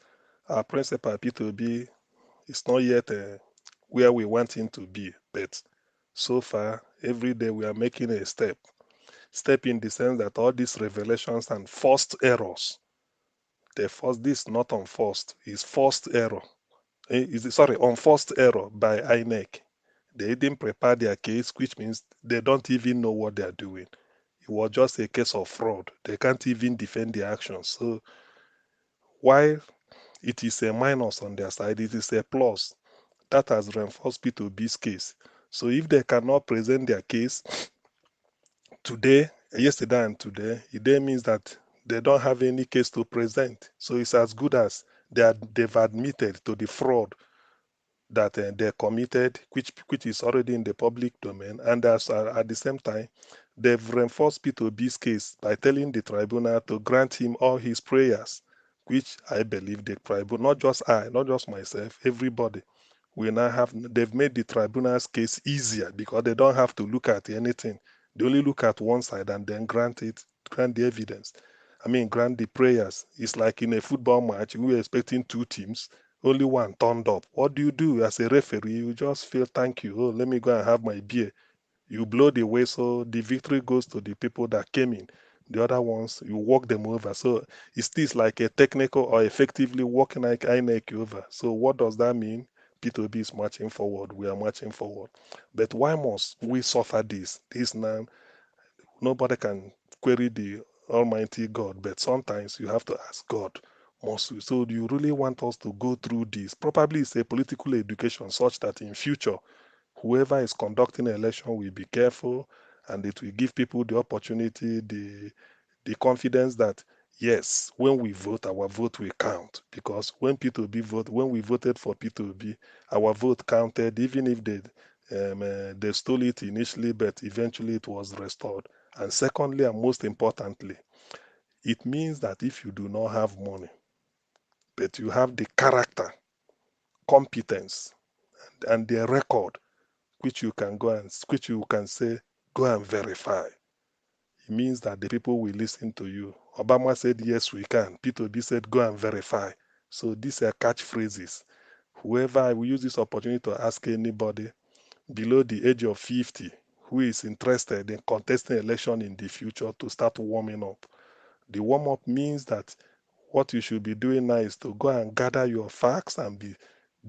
Speaker 3: our principal, Peter Obi, is not yet where we want him to be. But so far, every day we are making a step in the sense that all these revelations and forced errors, this not unforced, is forced error. Unforced error by INEC. They didn't prepare their case, which means they don't even know what they're doing. It was just a case of fraud. They can't even defend their actions. So while it is a minus on their side, it is a plus. That has reinforced P2B's case. So if they cannot present their case yesterday and today, it then means that they don't have any case to present. So it's as good as they've admitted to the fraud that they committed, which is already in the public domain, and at the same time, they've reinforced P2B's case by telling the tribunal to grant him all his prayers, which I believe the tribunal, not just myself, everybody, they've made the tribunal's case easier because they don't have to look at anything. They only look at one side and then grant the evidence. Grant the prayers. It's like in a football match, we were expecting 2 teams. Only one turned up. What do you do as a referee? You just feel thank you. Oh, let me go and have my beer. You blow the whistle. The victory goes to the people that came in. The other ones, you walk them over. So it's this like a technical or effectively walking like INEC over. So what does that mean? P2B is marching forward. We are marching forward. But why must we suffer this? This now, nobody can query the Almighty God. But sometimes you have to ask God. So do you really want us to go through this? Probably it's a political education such that in future, whoever is conducting an election will be careful and it will give people the opportunity, the confidence that, yes, when we vote, our vote will count. Because when we voted for P2B, our vote counted, even if they stole it initially, but eventually it was restored. And secondly, and most importantly, it means that if you do not have money, but you have the character, competence, and the record, which you can say, go and verify. It means that the people will listen to you. Obama said, yes, we can. Peter Obi said, go and verify. So these are catchphrases. I will use this opportunity to ask anybody below the age of 50 who is interested in contesting election in the future to start warming up. The warm-up means that what you should be doing now is to go and gather your facts and be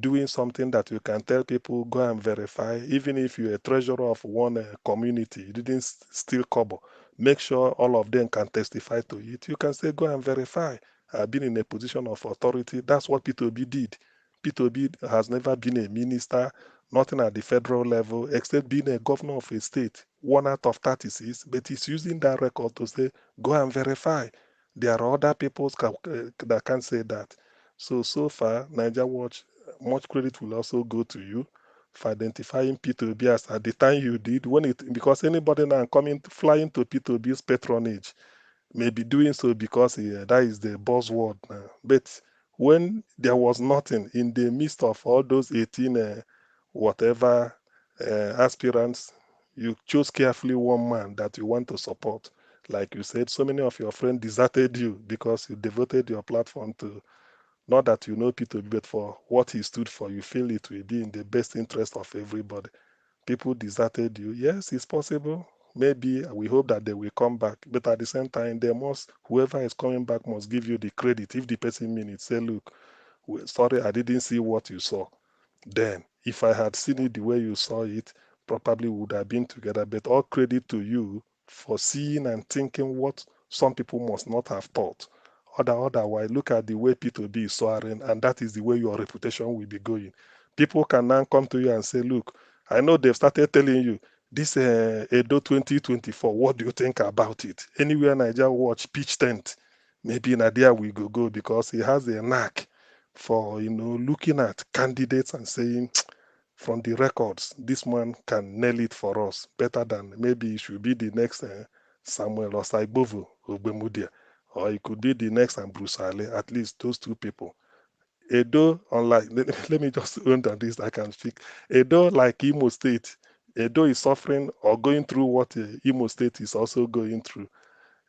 Speaker 3: doing something that you can tell people, go and verify. Even if you're a treasurer of one community, you didn't steal kobo, make sure all of them can testify to it. You can say, go and verify. I've been in a position of authority. That's what Peter Obi did. Peter Obi has never been a minister, nothing at the federal level, except being a governor of a state, 1 out of 36, but he's using that record to say, go and verify. There are other people that can say that. So far, Niger Watch, much credit will also go to you for identifying Peter Obi as at the time you did, because anybody now flying to Peter Obi's patronage may be doing so because that is the buzzword now. But when there was nothing in the midst of all those 18 aspirants, you chose carefully one man that you want to support. Like you said, so many of your friends deserted you because you devoted your platform to, not that you know Peter Obi, but for what he stood for. You feel it will be in the best interest of everybody. People deserted you. Yes, it's possible. Maybe we hope that they will come back. But at the same time, whoever is coming back must give you the credit. If the person means it, say, look, sorry, I didn't see what you saw. Then, if I had seen it the way you saw it, probably would have been together. But all credit to you for seeing and thinking what some people must not have thought. Otherwise, look at the way Peter Obi is soaring, and that is the way your reputation will be going. People can now come to you and say, look, I know they've started telling you, this Edo 2024, what do you think about it? Anywhere Niger Watch pitch tent, maybe Nadia will go because he has a knack for looking at candidates and saying, from the records, this man can nail it for us better than maybe he should be the next Samuel Osaibovo Ogbemudia, or he could be the next Bruce Ale, at least those two people. Edo, unlike, let me just own that this I can speak. Edo, like Imo State, Edo is suffering or going through what Imo State is also going through.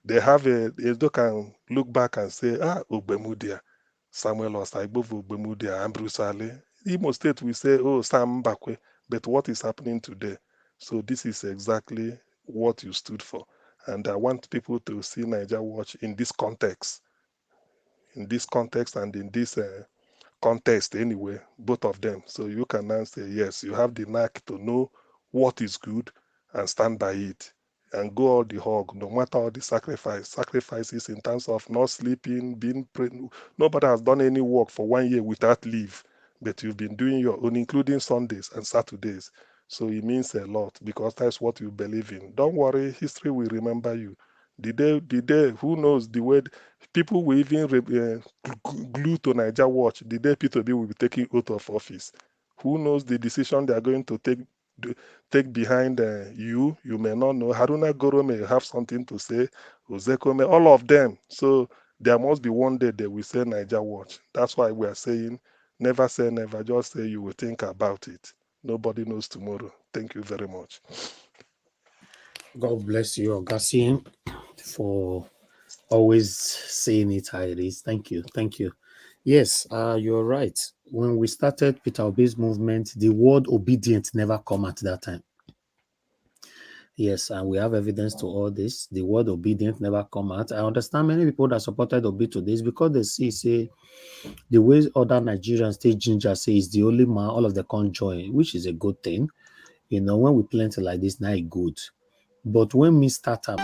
Speaker 3: They have Edo can look back and say, Ogbemudia, Samuel Osaibovo Ogbemudia, and Bruce Ale. Imo State will say, oh, Sam Mbakwe, but what is happening today? So this is exactly what you stood for. And I want people to see Niger Watch in this context. In this context and in this contest anyway, both of them. So you can now say, yes, you have the knack to know what is good and stand by it and go all the hog, no matter all the sacrifices in terms of not sleeping, being praying. Nobody has done any work for 1 year without leave, but you've been doing your own, including Sundays and Saturdays. So it means a lot because that's what you believe in. Don't worry, history will remember you. The day, who knows the way people will even glue to Niger Watch the day Peter Obi will be taking oath of office. Who knows the decision they are going to take behind you? You may not know. Haruna Goro may have something to say. Ozeko may, all of them. So there must be one day they will say Niger Watch. That's why we are saying never say never. Just say you will think about it. Nobody knows tomorrow. Thank you very much.
Speaker 1: God bless you, Augustine, for always saying it how it is. Thank you. Thank you. Yes, you're right. When we started Peter Obi's movement, the word obedient never come at that time. Yes, and we have evidence to all this. The word obedient never come out. I understand many people that supported Obi to this because they say the way other Nigerians take ginger say is the only man, all of them can't join, which is a good thing. When we plenty like this, now it's good. But when me start up,